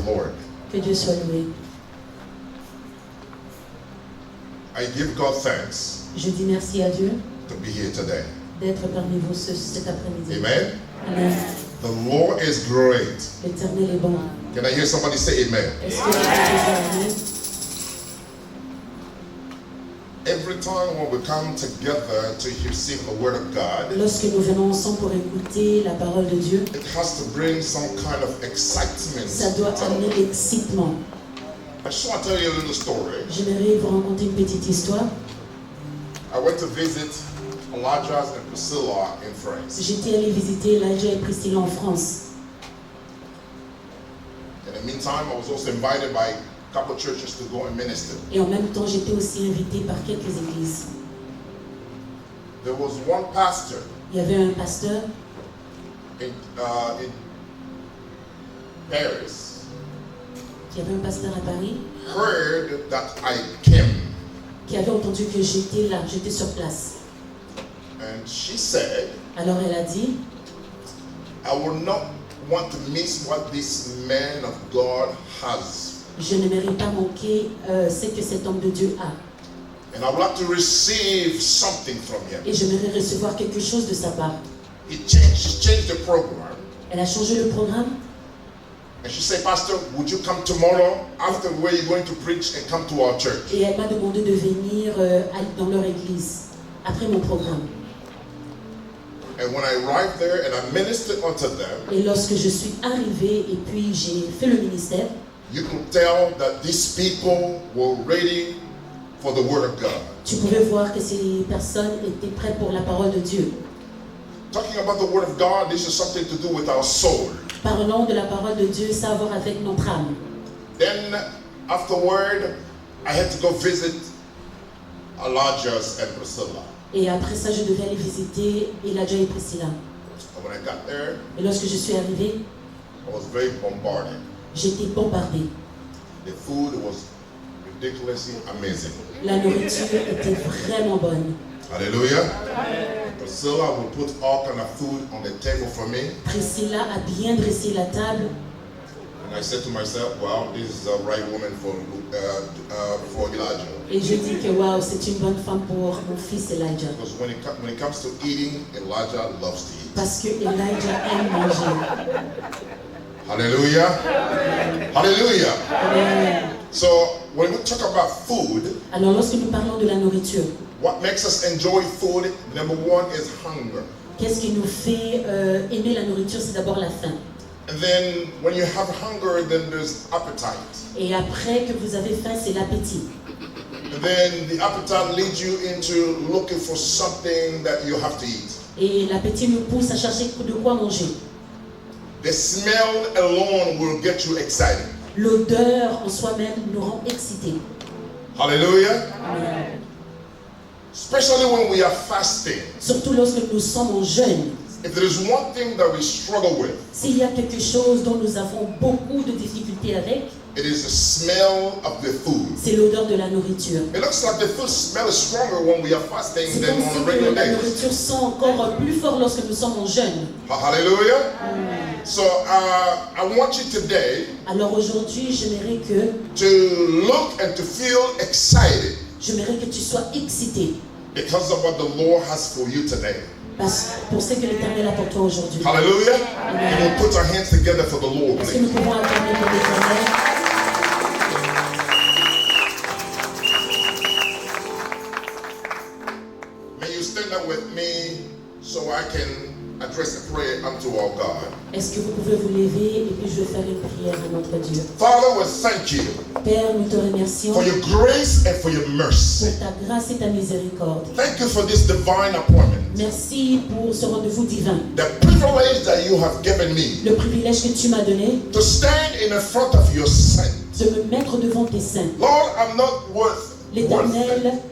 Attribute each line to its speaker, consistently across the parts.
Speaker 1: the Lord.
Speaker 2: Que Dieu soit loué.
Speaker 1: I give God thanks
Speaker 2: Je dis merci à Dieu
Speaker 1: to be here today.
Speaker 2: d'être parmi vous cet après-midi.
Speaker 1: Amen.
Speaker 2: Amen.
Speaker 1: The Lord is great.
Speaker 2: L'Éternel est bon.
Speaker 1: Can I hear somebody say amen?
Speaker 2: Est-ce que vous pouvez dire amen?
Speaker 1: Every time when we come together to receive the word of God,
Speaker 2: Lorsque nous venons ensemble pour écouter la parole de Dieu,
Speaker 1: it has to bring some kind of excitement.
Speaker 2: ça doit amener l'excitement.
Speaker 1: I just want to tell you a little story.
Speaker 2: J'aimerais vous raconter une petite histoire.
Speaker 1: I went to visit Elijah and Priscilla in France.
Speaker 2: J'étais allée visiter Elijah et Priscilla en France.
Speaker 1: In the meantime, I was also invited by a couple of churches to go and minister.
Speaker 2: Et en même temps, j'étais aussi invitée par quelques églises.
Speaker 1: There was one pastor
Speaker 2: Il y avait un pasteur
Speaker 1: in Paris
Speaker 2: qui avait un pasteur à Paris
Speaker 1: heard that I came,
Speaker 2: qui avait entendu que j'étais là, j'étais sur place.
Speaker 1: and she said,
Speaker 2: Alors elle a dit,
Speaker 1: I will not want to miss what this man of God has.
Speaker 2: je n'aimerais pas manquer ce que cet homme de Dieu a.
Speaker 1: And I would like to receive something from him.
Speaker 2: Et j'aimerais recevoir quelque chose de sa part.
Speaker 1: She changed the program.
Speaker 2: Elle a changé le programme.
Speaker 1: And she said, Pastor, would you come tomorrow after where you're going to preach and come to our church?
Speaker 2: Et elle m'a demandé de venir dans leur église, après mon programme.
Speaker 1: And when I arrived there and I ministered unto them,
Speaker 2: Et lorsque je suis arrivée et puis j'ai fait le ministère,
Speaker 1: you could tell that these people were ready for the word of God.
Speaker 2: tu pouvais voir que ces personnes étaient prêtes pour la parole de Dieu.
Speaker 1: Talking about the word of God, this is something to do with our soul.
Speaker 2: Parlons de la parole de Dieu, ça a à voir avec notre âme.
Speaker 1: Then afterward, I had to go visit Elijah and Priscilla.
Speaker 2: Et après ça, je devais aller visiter Elijah et Priscilla.
Speaker 1: And when I got there,
Speaker 2: Et lorsque je suis arrivée,
Speaker 1: I was very bombarded.
Speaker 2: j'étais bombardée.
Speaker 1: The food was ridiculously amazing.
Speaker 2: La nourriture était vraiment bonne.
Speaker 1: Hallelujah. Priscilla will put all kind of food on the table for me.
Speaker 2: Priscilla a bien dressé la table.
Speaker 1: And I said to myself, wow, this is the right woman for Elijah.
Speaker 2: Et je dis que waouh, c'est une bonne femme pour mon fils Elijah.
Speaker 1: Because when it comes to eating, Elijah loves to eat.
Speaker 2: Parce que Elijah aime manger.
Speaker 1: Hallelujah. Hallelujah.
Speaker 2: Amen.
Speaker 1: So when we talk about food,
Speaker 2: Alors lorsque nous parlons de la nourriture,
Speaker 1: what makes us enjoy food, number one, is hunger.
Speaker 2: qu'est-ce qui nous fait aimer la nourriture? C'est d'abord la faim.
Speaker 1: And then when you have hunger, then there's appetite.
Speaker 2: Et après que vous avez faim, c'est l'appétit.
Speaker 1: And then the appetite leads you into looking for something that you have to eat.
Speaker 2: Et l'appétit nous pousse à chercher de quoi manger.
Speaker 1: The smell alone will get you excited.
Speaker 2: L'odeur en soi-même nous rend excités.
Speaker 1: Hallelujah.
Speaker 2: Amen.
Speaker 1: Especially when we are fasting.
Speaker 2: Surtout lorsque nous sommes en jeûne.
Speaker 1: If there is one thing that we struggle with,
Speaker 2: S'il y a quelque chose dont nous avons beaucoup de difficultés avec,
Speaker 1: it is the smell of the food.
Speaker 2: c'est l'odeur de la nourriture.
Speaker 1: It looks like the food smell is stronger when we are fasting
Speaker 2: C'est
Speaker 1: than
Speaker 2: comme
Speaker 1: on a
Speaker 2: si
Speaker 1: regular
Speaker 2: la
Speaker 1: day.
Speaker 2: nourriture sent encore plus fort lorsque nous sommes en jeûne.
Speaker 1: Hallelujah. So I want you today
Speaker 2: Alors aujourd'hui, j'aimerais que
Speaker 1: to feel excited
Speaker 2: tu sois excité
Speaker 1: because of what the Lord has for you today.
Speaker 2: pour ce que l'Éternel a pour toi aujourd'hui.
Speaker 1: Hallelujah. And we'll put our hands together for the Lord,
Speaker 2: Est-ce que nous
Speaker 1: please.
Speaker 2: pouvons acclamer pour l'Éternel?
Speaker 1: May you stand up with me so I can address a prayer unto our God.
Speaker 2: Est-ce que vous pouvez vous lever et puis je vais faire une prière à notre Dieu.
Speaker 1: Father, we thank you
Speaker 2: Père, nous te remercions
Speaker 1: for your grace and for your
Speaker 2: pour
Speaker 1: mercy.
Speaker 2: ta grâce et ta miséricorde.
Speaker 1: Thank you for this divine appointment.
Speaker 2: Merci pour ce rendez-vous divin.
Speaker 1: The privilege that you have given me
Speaker 2: Le privilège que tu m'as donné
Speaker 1: to stand in the front of your saints.
Speaker 2: de me mettre devant tes saints.
Speaker 1: Lord, I'm not worthy
Speaker 2: L'Éternel,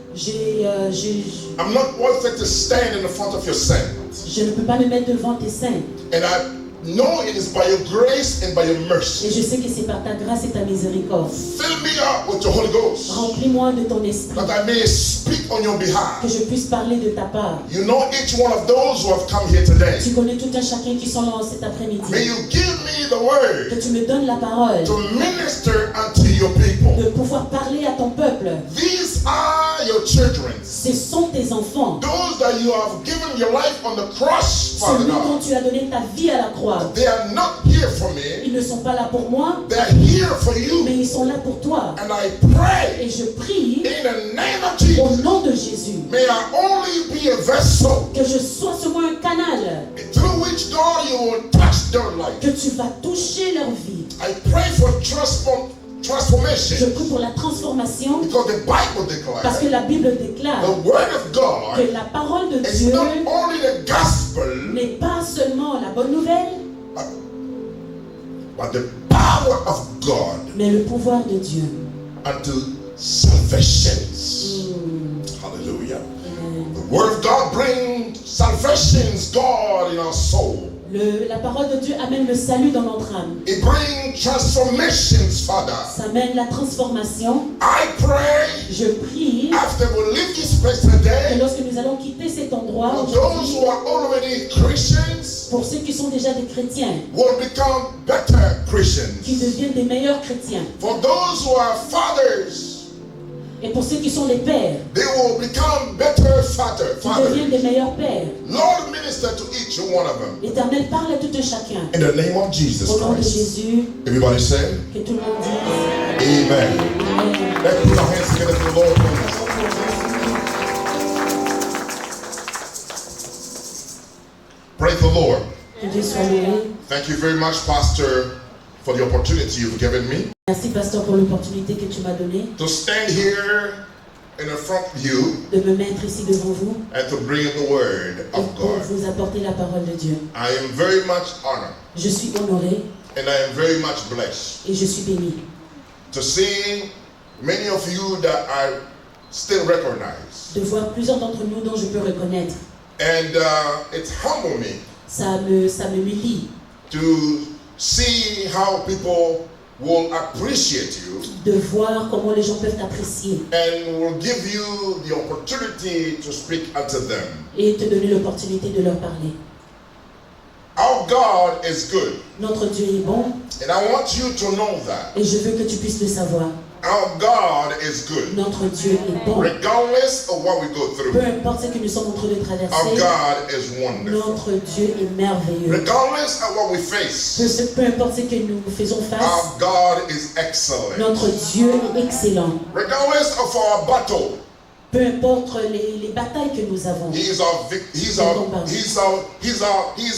Speaker 1: to stand in the front of your saints.
Speaker 2: je ne peux pas me mettre devant tes saints.
Speaker 1: And I know it is by your grace and by your
Speaker 2: Et
Speaker 1: mercy.
Speaker 2: je sais que c'est par ta grâce et ta miséricorde.
Speaker 1: Fill me up with your Holy Ghost,
Speaker 2: Remplis-moi de ton esprit,
Speaker 1: that I may speak on your
Speaker 2: que
Speaker 1: behalf.
Speaker 2: je puisse parler de ta part.
Speaker 1: You know each one of those who have come here today.
Speaker 2: Tu connais tout un chacun qui sont là cet après-midi.
Speaker 1: May you give me the word
Speaker 2: Que tu me donnes la parole
Speaker 1: to minister unto your people.
Speaker 2: de pouvoir parler à ton peuple.
Speaker 1: These are your children.
Speaker 2: Ce sont tes enfants.
Speaker 1: Those that you have given your life on the cross, Father
Speaker 2: Celui dont
Speaker 1: God.
Speaker 2: tu as donné ta vie à la croix.
Speaker 1: They are not here for me.
Speaker 2: Ils ne sont pas là pour moi,
Speaker 1: They are here for
Speaker 2: mais
Speaker 1: you.
Speaker 2: ils sont là pour toi.
Speaker 1: And I pray
Speaker 2: Et je prie
Speaker 1: in the name of
Speaker 2: au
Speaker 1: Jesus,
Speaker 2: nom de Jésus
Speaker 1: may I only be a vessel
Speaker 2: que je sois seulement un canal,
Speaker 1: through which, God, you will touch their life.
Speaker 2: que tu vas toucher leur vie.
Speaker 1: I pray for
Speaker 2: Je
Speaker 1: transformation,
Speaker 2: prie pour la transformation
Speaker 1: because the Bible
Speaker 2: parce que
Speaker 1: declares
Speaker 2: la Bible déclare
Speaker 1: the word of God
Speaker 2: que la parole de
Speaker 1: is
Speaker 2: Dieu
Speaker 1: not only the gospel,
Speaker 2: n'est pas seulement la bonne nouvelle,
Speaker 1: but the power of God
Speaker 2: mais le pouvoir de Dieu.
Speaker 1: unto salvations. Hallelujah. The word of God brings salvations, God, in our soul.
Speaker 2: La parole de Dieu amène le salut dans notre âme.
Speaker 1: It brings transformations, Father.
Speaker 2: Ça amène la transformation.
Speaker 1: I pray
Speaker 2: Je prie
Speaker 1: after we leave this place
Speaker 2: que
Speaker 1: today,
Speaker 2: lorsque nous allons quitter cet endroit,
Speaker 1: for those
Speaker 2: aujourd'hui,
Speaker 1: who are already Christians
Speaker 2: pour ceux qui sont déjà des chrétiens,
Speaker 1: will become better
Speaker 2: qui
Speaker 1: Christians.
Speaker 2: deviennent des meilleurs chrétiens,
Speaker 1: For those who are fathers,
Speaker 2: et pour ceux qui sont des pères,
Speaker 1: they will become better
Speaker 2: qui deviennent des
Speaker 1: fathers.
Speaker 2: meilleurs pères.
Speaker 1: Lord, minister to each one of them.
Speaker 2: L'Éternel parle à tout un chacun.
Speaker 1: In the name of Jesus
Speaker 2: Au nom de
Speaker 1: Christ.
Speaker 2: Jésus,
Speaker 1: Everybody say,
Speaker 2: que tout le monde dise
Speaker 1: Amen.
Speaker 2: Amen.
Speaker 1: Let's put our hands together for the Lord, please. Praise the Lord.
Speaker 2: Que Dieu soit loué.
Speaker 1: Thank you very much, Pastor, for the opportunity you've given me
Speaker 2: Merci, pasteur, pour l'opportunité que tu m'as donnée
Speaker 1: to stand here in the front of you
Speaker 2: de me mettre ici devant vous
Speaker 1: and to bring the word
Speaker 2: et
Speaker 1: of
Speaker 2: pour
Speaker 1: God.
Speaker 2: vous apporter la parole de Dieu.
Speaker 1: I am very much honored
Speaker 2: Je suis honoré
Speaker 1: and I am very much blessed
Speaker 2: et je suis béni
Speaker 1: to see many of you that I still recognize.
Speaker 2: de voir plusieurs d'entre nous dont je peux reconnaître.
Speaker 1: And it humbled me
Speaker 2: Ça me humilie
Speaker 1: to see how people will appreciate you
Speaker 2: de voir comment les gens peuvent t'apprécier
Speaker 1: and will give you the opportunity to speak unto them.
Speaker 2: et te donner l'opportunité de leur parler.
Speaker 1: Our God is good,
Speaker 2: Notre Dieu est bon
Speaker 1: and I want you to know that.
Speaker 2: et je veux que tu puisses le savoir.
Speaker 1: Our God is good,
Speaker 2: Notre Dieu est bon.
Speaker 1: regardless of what we go
Speaker 2: Peu
Speaker 1: through.
Speaker 2: importe ce que nous sommes en train de
Speaker 1: Our
Speaker 2: traverser,
Speaker 1: God is wonderful.
Speaker 2: notre Dieu est merveilleux.
Speaker 1: Regardless of what we face,
Speaker 2: Peu importe ce que nous faisons face,
Speaker 1: our God is excellent.
Speaker 2: notre Dieu est excellent.
Speaker 1: Regardless of our battle,
Speaker 2: Peu importe les batailles que nous avons,
Speaker 1: He's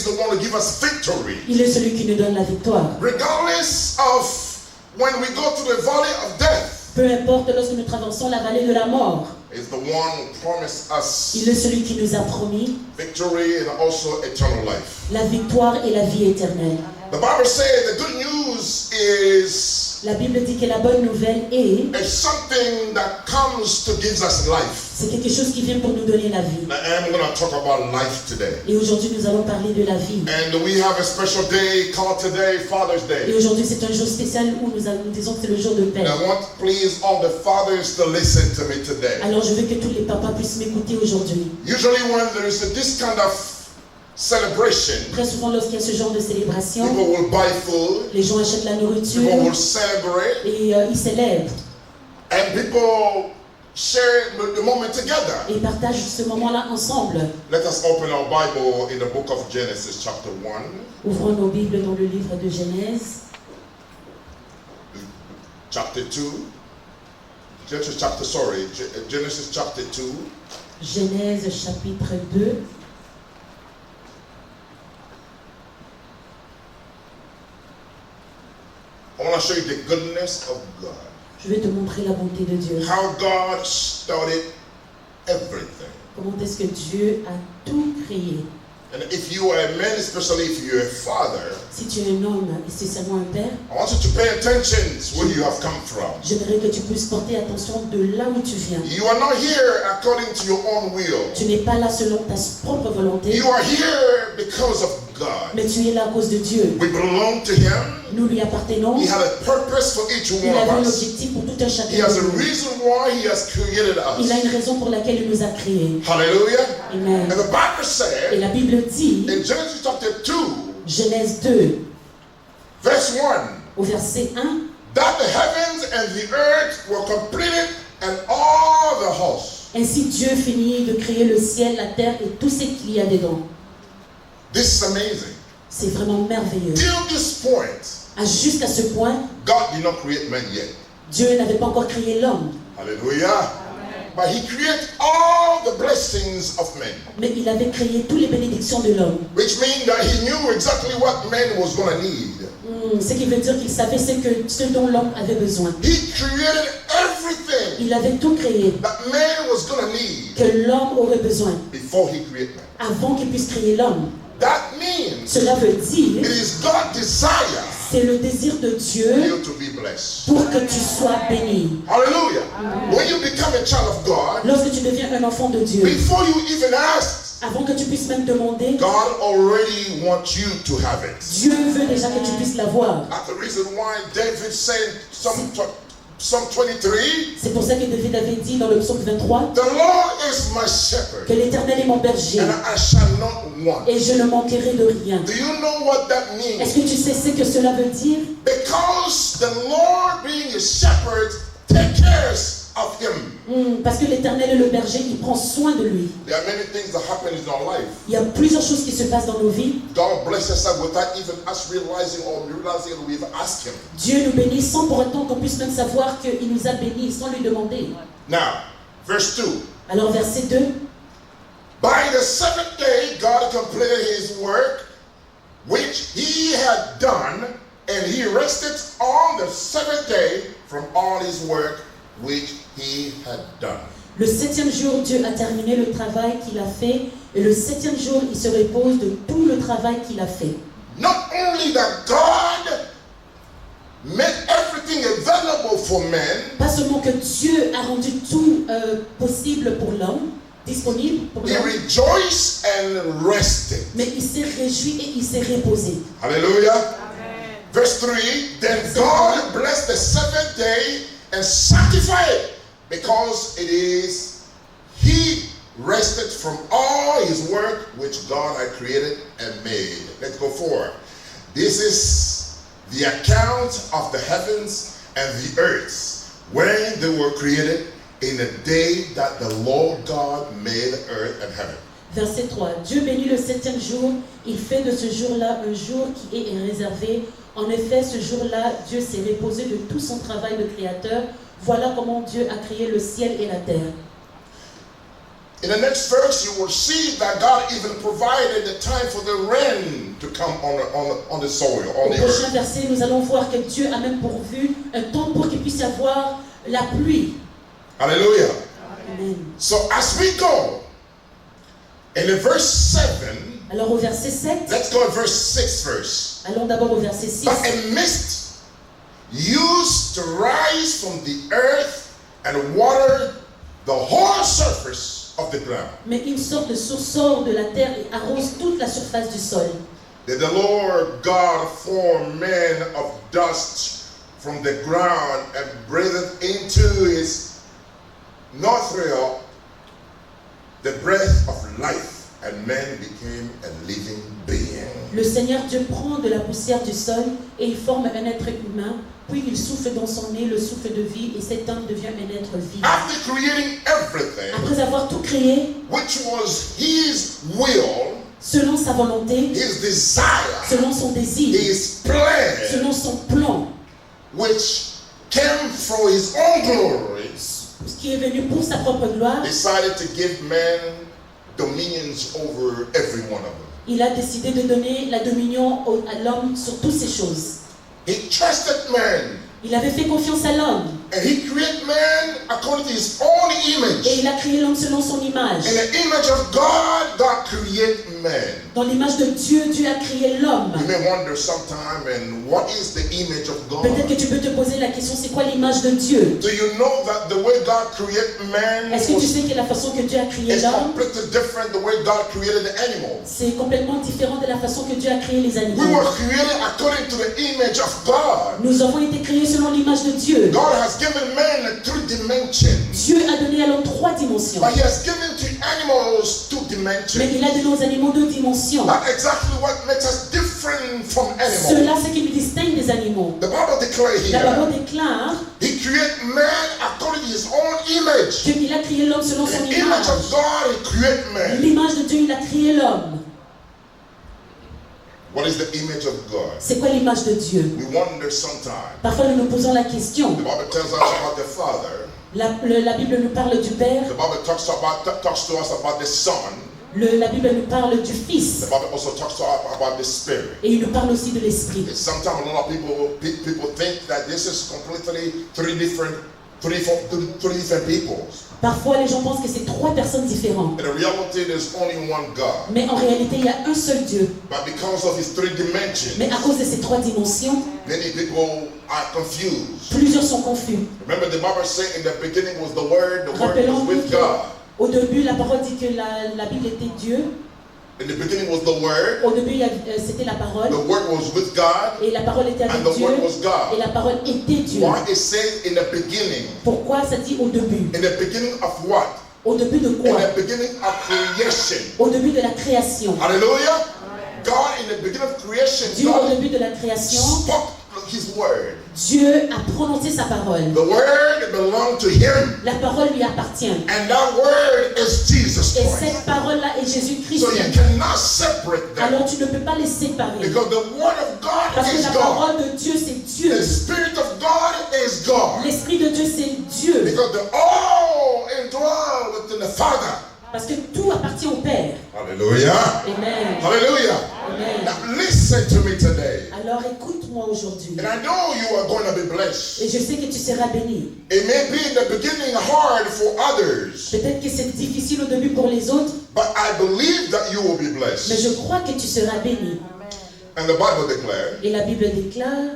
Speaker 1: the one to give us victory.
Speaker 2: il est celui qui nous donne la victoire.
Speaker 1: Regardless of when we go to the valley of death,
Speaker 2: Peu importe lorsque nous traversons la vallée de la mort,
Speaker 1: is the one who promised us
Speaker 2: il est celui qui nous a promis
Speaker 1: victory and also eternal life.
Speaker 2: la victoire et la vie éternelle.
Speaker 1: The Bible says the good news is
Speaker 2: La Bible dit que la bonne nouvelle est,
Speaker 1: something that comes to give us life.
Speaker 2: c'est quelque chose qui vient pour nous donner la vie.
Speaker 1: And I'm going to talk about life today.
Speaker 2: Et aujourd'hui, nous allons parler de la vie.
Speaker 1: And we have a special day called today Father's
Speaker 2: Et
Speaker 1: Day.
Speaker 2: aujourd'hui, c'est un jour spécial où nous disons que c'est le jour de paix.
Speaker 1: And I want please all the fathers to listen to me today.
Speaker 2: Alors, je veux que tous les papas puissent m'écouter aujourd'hui.
Speaker 1: Usually when there is this kind of celebration,
Speaker 2: Très souvent, lorsqu'il y a ce genre de célébration,
Speaker 1: people will buy food,
Speaker 2: les gens achètent la nourriture
Speaker 1: people will celebrate,
Speaker 2: et ils célèbrent.
Speaker 1: and people share the moment together.
Speaker 2: Et ils partagent ce moment-là ensemble.
Speaker 1: Let us open our Bible in the book of Genesis chapter 1,
Speaker 2: Ouvrons nos Bibles dans le livre de Genèse,
Speaker 1: chapter 2. Genesis chapter 2.
Speaker 2: Genèse chapitre 2.
Speaker 1: I want to show you the goodness of God.
Speaker 2: Je vais te montrer la bonté de Dieu.
Speaker 1: How God started everything.
Speaker 2: Comment est-ce que Dieu a tout créé.
Speaker 1: And if you are a man, especially if you're a father,
Speaker 2: Si tu es un homme et spécialement un père,
Speaker 1: I want you to pay attention to where you have come from.
Speaker 2: j'aimerais que tu puisses porter attention de là où tu viens.
Speaker 1: You are not here according to your own will.
Speaker 2: Tu n'es pas là selon ta propre volonté.
Speaker 1: You are here because of God.
Speaker 2: Mais tu es là à cause de Dieu.
Speaker 1: We belong to Him.
Speaker 2: Nous lui appartenons.
Speaker 1: He had a purpose for each
Speaker 2: Il
Speaker 1: one
Speaker 2: avait un
Speaker 1: of us.
Speaker 2: objectif pour tout un chacun
Speaker 1: He has
Speaker 2: de
Speaker 1: a
Speaker 2: nous.
Speaker 1: reason why He has created
Speaker 2: Il a
Speaker 1: us.
Speaker 2: une raison pour laquelle il nous a créés.
Speaker 1: Hallelujah.
Speaker 2: Amen.
Speaker 1: And the Bible
Speaker 2: Et
Speaker 1: said
Speaker 2: la Bible dit,
Speaker 1: in Genesis chapter 2,
Speaker 2: Genèse 2,
Speaker 1: verse 1,
Speaker 2: au verset 1,
Speaker 1: that the heavens and the earth were completed and all the hosts.
Speaker 2: ainsi Dieu finit de créer le ciel, la terre et tout ce qu'il y a dedans.
Speaker 1: This is amazing.
Speaker 2: C'est vraiment merveilleux.
Speaker 1: Till this point,
Speaker 2: Jusqu'à ce point,
Speaker 1: God did not create man yet.
Speaker 2: Dieu n'avait pas encore créé l'homme,
Speaker 1: Hallelujah. But He created all the blessings of men,
Speaker 2: mais il avait créé toutes les bénédictions de l'homme.
Speaker 1: which means that He knew exactly what man was going to need.
Speaker 2: Ce qui veut dire qu'il savait ce dont l'homme avait besoin.
Speaker 1: He created everything
Speaker 2: Il avait tout créé
Speaker 1: that man was going to need
Speaker 2: que l'homme aurait besoin
Speaker 1: before He created man.
Speaker 2: avant qu'il puisse créer l'homme.
Speaker 1: That means
Speaker 2: Cela veut
Speaker 1: it
Speaker 2: dire,
Speaker 1: is God's desire
Speaker 2: c'est le désir de
Speaker 1: for
Speaker 2: Dieu
Speaker 1: you to be blessed.
Speaker 2: pour que tu sois béni.
Speaker 1: Hallelujah. When you become a child of God,
Speaker 2: Lorsque tu deviens un enfant de Dieu,
Speaker 1: before you even ask,
Speaker 2: avant que tu puisses même demander,
Speaker 1: God already wants you to have it.
Speaker 2: Dieu veut déjà que tu puisses l'avoir.
Speaker 1: That's the reason why David said Psalm 23,
Speaker 2: C'est pour ça que David avait dit dans le psaume 23
Speaker 1: the Lord is my shepherd,
Speaker 2: que l'Éternel est mon berger
Speaker 1: and I shall not want.
Speaker 2: et je ne manquerai de rien.
Speaker 1: Do you know what that
Speaker 2: Est-ce
Speaker 1: means?
Speaker 2: que tu sais ce que cela veut dire?
Speaker 1: Because the Lord being a shepherd takes care of him.
Speaker 2: Parce que l'Éternel est le berger, il prend soin de lui.
Speaker 1: There are many things that happen in our life.
Speaker 2: Il y a plusieurs choses qui se passent dans nos vies.
Speaker 1: God blesses us without even us realizing that we've asked him.
Speaker 2: Dieu nous bénit sans pour autant qu'on puisse même savoir qu'il nous a bénis, sans lui demander.
Speaker 1: Now, verse 2.
Speaker 2: Alors verset 2.
Speaker 1: By the seventh day, God completed his work, which he had done, and he rested on the seventh day from all his work, which he had done.
Speaker 2: Le septième jour, Dieu a terminé le travail qu'il a fait, et le septième jour, il se repose de tout le travail qu'il a fait.
Speaker 1: Not only that God made everything available for man,
Speaker 2: Pas seulement que Dieu a rendu tout possible pour l'homme, disponible pour
Speaker 1: he
Speaker 2: l'homme,
Speaker 1: rejoiced and rested.
Speaker 2: mais il s'est réjoui et il s'est reposé.
Speaker 1: Hallelujah. Verse 3, then God blessed the seventh day and sanctified it, because it is he rested from all his work which God had created and made. Let's go forward. This is the account of the heavens and the earth when they were created in the day that the Lord God made earth and heaven.
Speaker 2: Verset 3. Dieu bénit le septième jour, il fait de ce jour-là un jour qui est réservé. En effet, ce jour-là, Dieu s'est reposé de tout son travail de créateur. Voilà comment Dieu a créé le ciel et la terre.
Speaker 1: In the next verse, you will see that God even provided the time for the rain to come on the soil, on
Speaker 2: Au
Speaker 1: the
Speaker 2: prochain
Speaker 1: earth.
Speaker 2: verset, nous allons voir que Dieu a même pourvu un temps pour qu'il puisse y avoir la pluie.
Speaker 1: Hallelujah.
Speaker 2: Amen.
Speaker 1: So as we go, in the verse 7,
Speaker 2: Alors au verset 7,
Speaker 1: let's go to verse 6 first.
Speaker 2: allons d'abord au verset 6.
Speaker 1: But a mist used to rise from the earth and water the whole surface of the ground.
Speaker 2: Mais une sorte de source sort de la terre et arrose toute la surface du sol.
Speaker 1: That the Lord God formed man of dust from the ground and breathed into his nostril the breath of life, and man became a living being.
Speaker 2: Le Seigneur Dieu prend de la poussière du sol et il forme un être humain, puis il souffle dans son nez le souffle de vie et cet homme devient un être vivant.
Speaker 1: After creating everything,
Speaker 2: Après avoir tout créé,
Speaker 1: which was his will,
Speaker 2: selon sa volonté,
Speaker 1: his desire,
Speaker 2: selon son désir,
Speaker 1: his plan,
Speaker 2: selon son plan,
Speaker 1: which came from his own glory,
Speaker 2: ce qui est venu pour sa propre gloire,
Speaker 1: decided to give man dominions over every one of them.
Speaker 2: il a décidé de donner la dominion à l'homme sur toutes ces choses.
Speaker 1: He trusted man
Speaker 2: Il avait fait confiance à l'homme
Speaker 1: And he created man according to his own image.
Speaker 2: Et il a créé l'homme selon son image.
Speaker 1: In the image of God, God created man.
Speaker 2: Dans l'image de Dieu, Dieu a créé l'homme.
Speaker 1: You may wonder sometime, and what is the image of God?
Speaker 2: Peut-être que tu peux te poser la question, c'est quoi l'image de Dieu?
Speaker 1: Do you know that the way God created man
Speaker 2: Est-ce que tu sais que la façon que Dieu a créé
Speaker 1: is
Speaker 2: l'homme,
Speaker 1: completely different the way God created the animals?
Speaker 2: c'est complètement différent de la façon que Dieu a créé les
Speaker 1: We
Speaker 2: animaux.
Speaker 1: were created according to the image of God.
Speaker 2: Nous avons été créés selon l'image de Dieu.
Speaker 1: God has given man 3 dimensions,
Speaker 2: Dieu a donné à l'homme 3 dimensions.
Speaker 1: but he has given to animals 2
Speaker 2: Mais
Speaker 1: dimensions.
Speaker 2: il a donné aux animaux 2 dimensions.
Speaker 1: That's exactly what makes us different from animals.
Speaker 2: Cela, c'est qui nous distingue des animaux.
Speaker 1: The Bible declares
Speaker 2: La
Speaker 1: here,
Speaker 2: Bible déclare
Speaker 1: he created man according to his own image.
Speaker 2: qu'il a créé l'homme selon
Speaker 1: The
Speaker 2: son
Speaker 1: image
Speaker 2: image.
Speaker 1: of God, he created man.
Speaker 2: L'image de Dieu, il a créé l'homme.
Speaker 1: What is the image of God?
Speaker 2: C'est quoi l'image de Dieu?
Speaker 1: We wonder sometimes.
Speaker 2: Parfois, nous nous posons la question.
Speaker 1: The Bible tells us about the Father.
Speaker 2: La Bible nous parle du Père.
Speaker 1: The Bible talks to us about the Son.
Speaker 2: La Bible nous parle du
Speaker 1: The
Speaker 2: Fils.
Speaker 1: Bible also talks to us about the Spirit.
Speaker 2: Et il nous parle aussi de l'Esprit.
Speaker 1: And sometimes a lot of people think that this is completely three different peoples.
Speaker 2: Parfois, les gens pensent que c'est 3 personnes différentes.
Speaker 1: In reality, there's only one God.
Speaker 2: Mais en réalité, il y a un seul Dieu.
Speaker 1: But because of his 3 dimensions,
Speaker 2: Mais à cause de ces 3 dimensions,
Speaker 1: many people are confused.
Speaker 2: plusieurs sont confus.
Speaker 1: Remember, the Bible says in the beginning was the Word was
Speaker 2: Rappelons-nous
Speaker 1: with God.
Speaker 2: qu'au début, la parole dit que la Bible était Dieu.
Speaker 1: In the beginning was the Word.
Speaker 2: Au début, c'était la parole.
Speaker 1: The Word was with God.
Speaker 2: Et la parole était avec
Speaker 1: And the
Speaker 2: Dieu.
Speaker 1: Word was God.
Speaker 2: Et la parole était Dieu.
Speaker 1: Why it says in the beginning?
Speaker 2: Pourquoi ça dit au début?
Speaker 1: In the beginning of what?
Speaker 2: Au début de
Speaker 1: In
Speaker 2: quoi?
Speaker 1: the beginning of creation.
Speaker 2: Au début de la création.
Speaker 1: Hallelujah. God in the beginning of creation,
Speaker 2: Dieu, au
Speaker 1: God
Speaker 2: début de la création,
Speaker 1: spoke his word.
Speaker 2: Dieu a prononcé sa parole.
Speaker 1: The word belonged to him,
Speaker 2: La parole lui appartient.
Speaker 1: and that word is Jesus
Speaker 2: Et
Speaker 1: Christ.
Speaker 2: cette parole-là est Jésus-Christ.
Speaker 1: So you cannot separate them,
Speaker 2: Alors tu ne peux pas les séparer.
Speaker 1: because the word of God
Speaker 2: Parce que
Speaker 1: is
Speaker 2: la
Speaker 1: God.
Speaker 2: parole de Dieu, c'est Dieu.
Speaker 1: The Spirit of God is God.
Speaker 2: L'Esprit de Dieu, c'est Dieu.
Speaker 1: Because they all indwell within the Father.
Speaker 2: Parce que tout appartient au Père.
Speaker 1: Hallelujah.
Speaker 2: Amen.
Speaker 1: Hallelujah.
Speaker 2: Amen.
Speaker 1: Now listen to me today.
Speaker 2: Alors écoute-moi aujourd'hui.
Speaker 1: And I know you are going to be blessed.
Speaker 2: Et je sais que tu seras béni.
Speaker 1: It may be in the beginning hard for others,
Speaker 2: Peut-être que c'est difficile au début pour les autres,
Speaker 1: but I believe that you will be
Speaker 2: mais
Speaker 1: blessed.
Speaker 2: je crois que tu seras béni.
Speaker 1: And the Bible declares
Speaker 2: Et la Bible déclare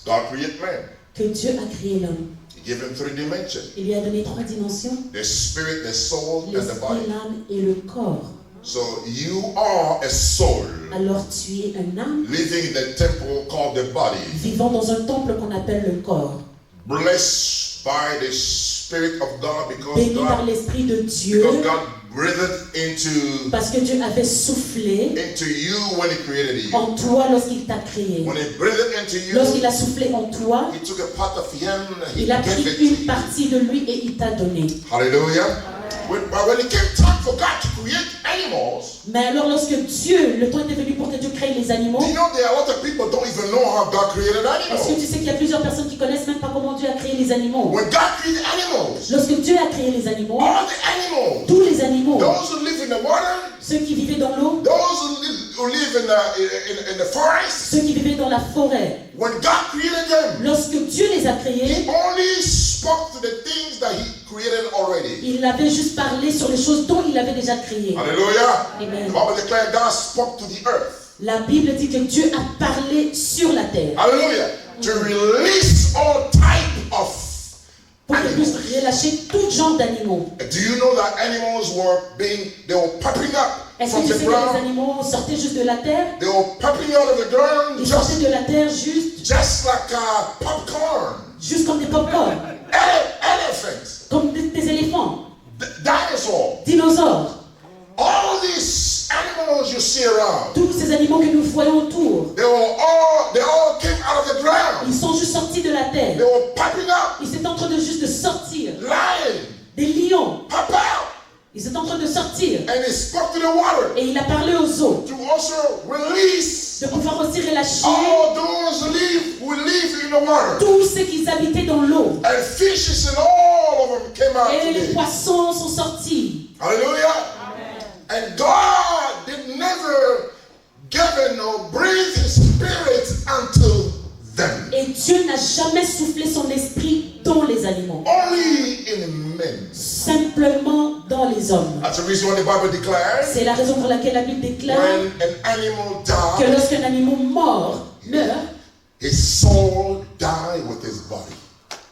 Speaker 1: God created man.
Speaker 2: que Dieu a créé l'homme.
Speaker 1: He gave him 3 dimensions:
Speaker 2: Il lui a donné 3 dimensions,
Speaker 1: the spirit, the soul, and the
Speaker 2: l'esprit,
Speaker 1: body.
Speaker 2: l'âme et le corps.
Speaker 1: So you are a soul
Speaker 2: Alors tu es un âme
Speaker 1: living in the temple called the body,
Speaker 2: vivant dans un temple qu'on appelle le corps,
Speaker 1: blessed by the Spirit of God
Speaker 2: béni par l'Esprit de Dieu,
Speaker 1: because God breathed into
Speaker 2: parce que Dieu avait soufflé
Speaker 1: you when He created you.
Speaker 2: en toi lorsqu'il t'a créé.
Speaker 1: When He breathed into you,
Speaker 2: Lorsqu'il a soufflé en toi,
Speaker 1: He took a part of Him. He
Speaker 2: il a
Speaker 1: gave
Speaker 2: pris
Speaker 1: it to
Speaker 2: une
Speaker 1: you.
Speaker 2: partie de lui et il t'a donné.
Speaker 1: Hallelujah. But when it came time for God to create animals,
Speaker 2: Mais alors lorsque Dieu, le temps était venu pour que Dieu crée les animaux,
Speaker 1: do you know there are a lot of people don't even know how God created
Speaker 2: est-ce que
Speaker 1: animals?
Speaker 2: tu sais qu'il y a plusieurs personnes qui connaissent même pas comment Dieu a créé les animaux?
Speaker 1: When God created animals,
Speaker 2: Lorsque Dieu a créé les animaux,
Speaker 1: all the animals,
Speaker 2: tous les animaux,
Speaker 1: those who live in the water,
Speaker 2: ceux qui vivaient dans l'eau,
Speaker 1: those who live in the forest,
Speaker 2: ceux qui vivaient dans la forêt,
Speaker 1: when God created them,
Speaker 2: lorsque Dieu les a
Speaker 1: He
Speaker 2: créés,
Speaker 1: only spoke to the things that He created already.
Speaker 2: il avait juste parlé sur les choses dont il avait déjà créé.
Speaker 1: Hallelujah.
Speaker 2: Amen.
Speaker 1: The Bible declares God spoke to the earth.
Speaker 2: La Bible dit que Dieu a parlé sur la terre
Speaker 1: Hallelujah. To release all type of
Speaker 2: pour qu'il puisse
Speaker 1: animals.
Speaker 2: relâcher tout genre d'animaux.
Speaker 1: Do you know that animals they were popping up
Speaker 2: Est-ce
Speaker 1: from
Speaker 2: que tu
Speaker 1: the
Speaker 2: sais que les
Speaker 1: ground?
Speaker 2: animaux sortaient juste de la terre?
Speaker 1: They were popping out of the ground
Speaker 2: Ils sortaient de la terre juste
Speaker 1: just like popcorn.
Speaker 2: comme des pop-corn,
Speaker 1: Elephants,
Speaker 2: comme des éléphants,
Speaker 1: dinosaurs,
Speaker 2: dinosaures.
Speaker 1: all these animals you see around,
Speaker 2: Tous ces animaux que nous voyons autour,
Speaker 1: they all came out of the ground.
Speaker 2: ils sont juste sortis de la terre.
Speaker 1: They were popping up.
Speaker 2: Ils étaient en train de juste de sortir.
Speaker 1: Lion,
Speaker 2: Des lions,
Speaker 1: pop out.
Speaker 2: ils étaient en train de sortir.
Speaker 1: And he spoke to the water
Speaker 2: Et il a parlé aux eaux
Speaker 1: to also release
Speaker 2: de pouvoir aussi relâcher
Speaker 1: all those who live in the water.
Speaker 2: tous ceux qui habitaient dans l'eau.
Speaker 1: And fishes and all of them came out
Speaker 2: Et les
Speaker 1: today.
Speaker 2: poissons sont sortis.
Speaker 1: Hallelujah. And God did never given or breathe His Spirit unto them.
Speaker 2: Et Et Dieu n'a jamais soufflé son esprit dans les animaux.
Speaker 1: Only in men.
Speaker 2: Simplement dans les hommes.
Speaker 1: That's the reason why the Bible declares
Speaker 2: C'est la raison pour laquelle la Bible déclare
Speaker 1: when an animal
Speaker 2: que
Speaker 1: dies,
Speaker 2: lorsqu'un animal meurt,
Speaker 1: his soul dies with his body.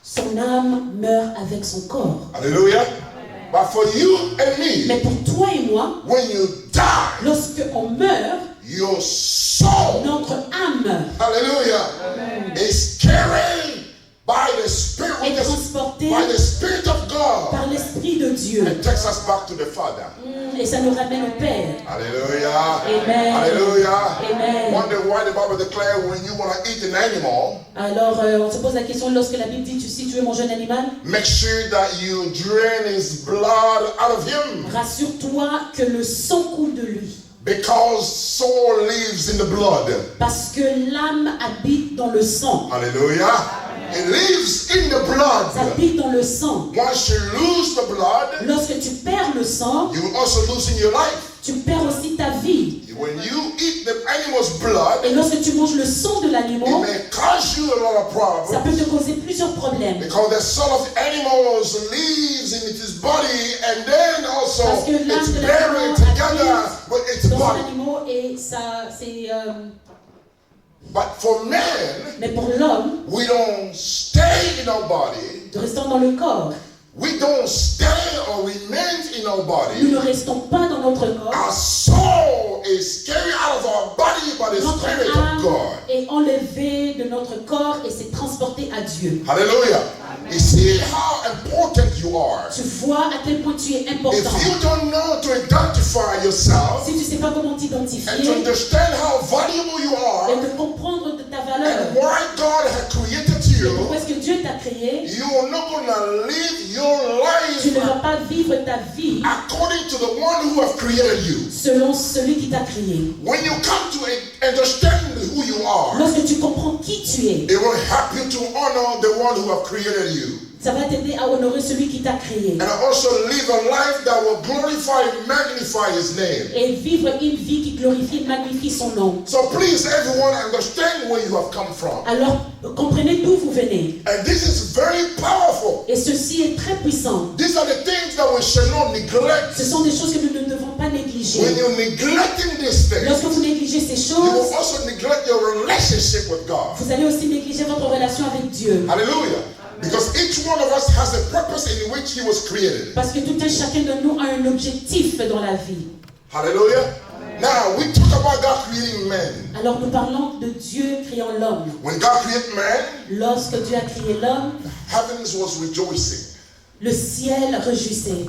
Speaker 2: son âme meurt avec son corps.
Speaker 1: Hallelujah. But for you and me,
Speaker 2: Mais pour toi et moi,
Speaker 1: when you die,
Speaker 2: lorsque on meurt,
Speaker 1: your soul,
Speaker 2: notre âme
Speaker 1: hallelujah, is carried by the Spirit,
Speaker 2: est transportée
Speaker 1: by the Spirit of God,
Speaker 2: par l'Esprit de Dieu.
Speaker 1: and takes us back to the Father.
Speaker 2: Et ça nous ramène au Père.
Speaker 1: Hallelujah.
Speaker 2: Amen.
Speaker 1: Hallelujah.
Speaker 2: Amen.
Speaker 1: Wonder why the Bible declares when you want to eat an animal,
Speaker 2: Alors, on se pose la question, lorsque la Bible dit, si tu veux manger un animal,
Speaker 1: make sure that you drain his blood out of him.
Speaker 2: rassure-toi que le sang coule de lui.
Speaker 1: Because soul lives in the blood.
Speaker 2: Parce que l'âme habite dans le sang.
Speaker 1: Hallelujah. It lives in the
Speaker 2: Ça
Speaker 1: blood.
Speaker 2: habite dans le sang.
Speaker 1: Once you lose the blood,
Speaker 2: Lorsque tu perds le sang,
Speaker 1: you will also lose in your life.
Speaker 2: tu perds aussi ta vie.
Speaker 1: When you eat the animal's blood,
Speaker 2: Et lorsque tu manges le sang de
Speaker 1: it
Speaker 2: l'animal,
Speaker 1: may cause you a lot of
Speaker 2: ça
Speaker 1: problems.
Speaker 2: peut te causer plusieurs problèmes.
Speaker 1: Because the soul of the animals lives in its body and then also
Speaker 2: Parce que
Speaker 1: it's
Speaker 2: l'âme de
Speaker 1: buried
Speaker 2: l'animal
Speaker 1: together
Speaker 2: habite
Speaker 1: with its
Speaker 2: dans
Speaker 1: body.
Speaker 2: l'animal et ça, c'est...
Speaker 1: But for men,
Speaker 2: mais pour l'homme,
Speaker 1: we don't stay in our body.
Speaker 2: de restant dans le corps,
Speaker 1: We don't stay or remain in our
Speaker 2: nous
Speaker 1: body.
Speaker 2: ne restons pas dans notre corps.
Speaker 1: Our soul is carried out of our body by the
Speaker 2: Notre
Speaker 1: Spirit of
Speaker 2: âme
Speaker 1: God.
Speaker 2: est enlevée de notre corps et s'est transportée à Dieu.
Speaker 1: Hallelujah. You see how important you are.
Speaker 2: Tu vois à quel point tu es important.
Speaker 1: If you don't know to identify yourself
Speaker 2: Si tu ne sais pas comment
Speaker 1: and to
Speaker 2: t'identifier
Speaker 1: understand how valuable you
Speaker 2: et
Speaker 1: are
Speaker 2: de comprendre de ta
Speaker 1: and
Speaker 2: valeur,
Speaker 1: why God had created
Speaker 2: pourquoi
Speaker 1: you,
Speaker 2: est-ce que Dieu t'a créé,
Speaker 1: you are not going to live your
Speaker 2: tu ne
Speaker 1: life
Speaker 2: vas pas vivre ta vie
Speaker 1: according to the one who have created you.
Speaker 2: selon celui qui t'a créé.
Speaker 1: When you come to understand who you are,
Speaker 2: Lorsque tu comprends qui tu es,
Speaker 1: it will help you to honor the one who have created you.
Speaker 2: ça va t'aider à honorer celui qui t'a créé.
Speaker 1: And also live a life that will glorify and magnify his name.
Speaker 2: Et vivre une vie qui glorifie et magnifie son nom.
Speaker 1: So please, everyone, understand where you have come from.
Speaker 2: Alors, comprenez d'où vous venez.
Speaker 1: And this is very powerful.
Speaker 2: Et ceci est très puissant.
Speaker 1: These are the things that we shall not neglect.
Speaker 2: Ce sont des choses que nous ne devons pas négliger.
Speaker 1: When you're neglecting these things,
Speaker 2: Lorsque vous négligez ces
Speaker 1: you will
Speaker 2: choses,
Speaker 1: also neglect your relationship with God.
Speaker 2: vous allez aussi négliger votre relation avec Dieu.
Speaker 1: Hallelujah. Because each one of us has a purpose in which he was created.
Speaker 2: Parce que tout un chacun de nous a un objectif dans la vie.
Speaker 1: Hallelujah. Now, we talk about God creating man.
Speaker 2: Alors nous parlons de Dieu créant l'homme.
Speaker 1: When God created man,
Speaker 2: Lorsque Dieu a créé l'homme,
Speaker 1: heavens was rejoicing.
Speaker 2: le ciel réjouissait.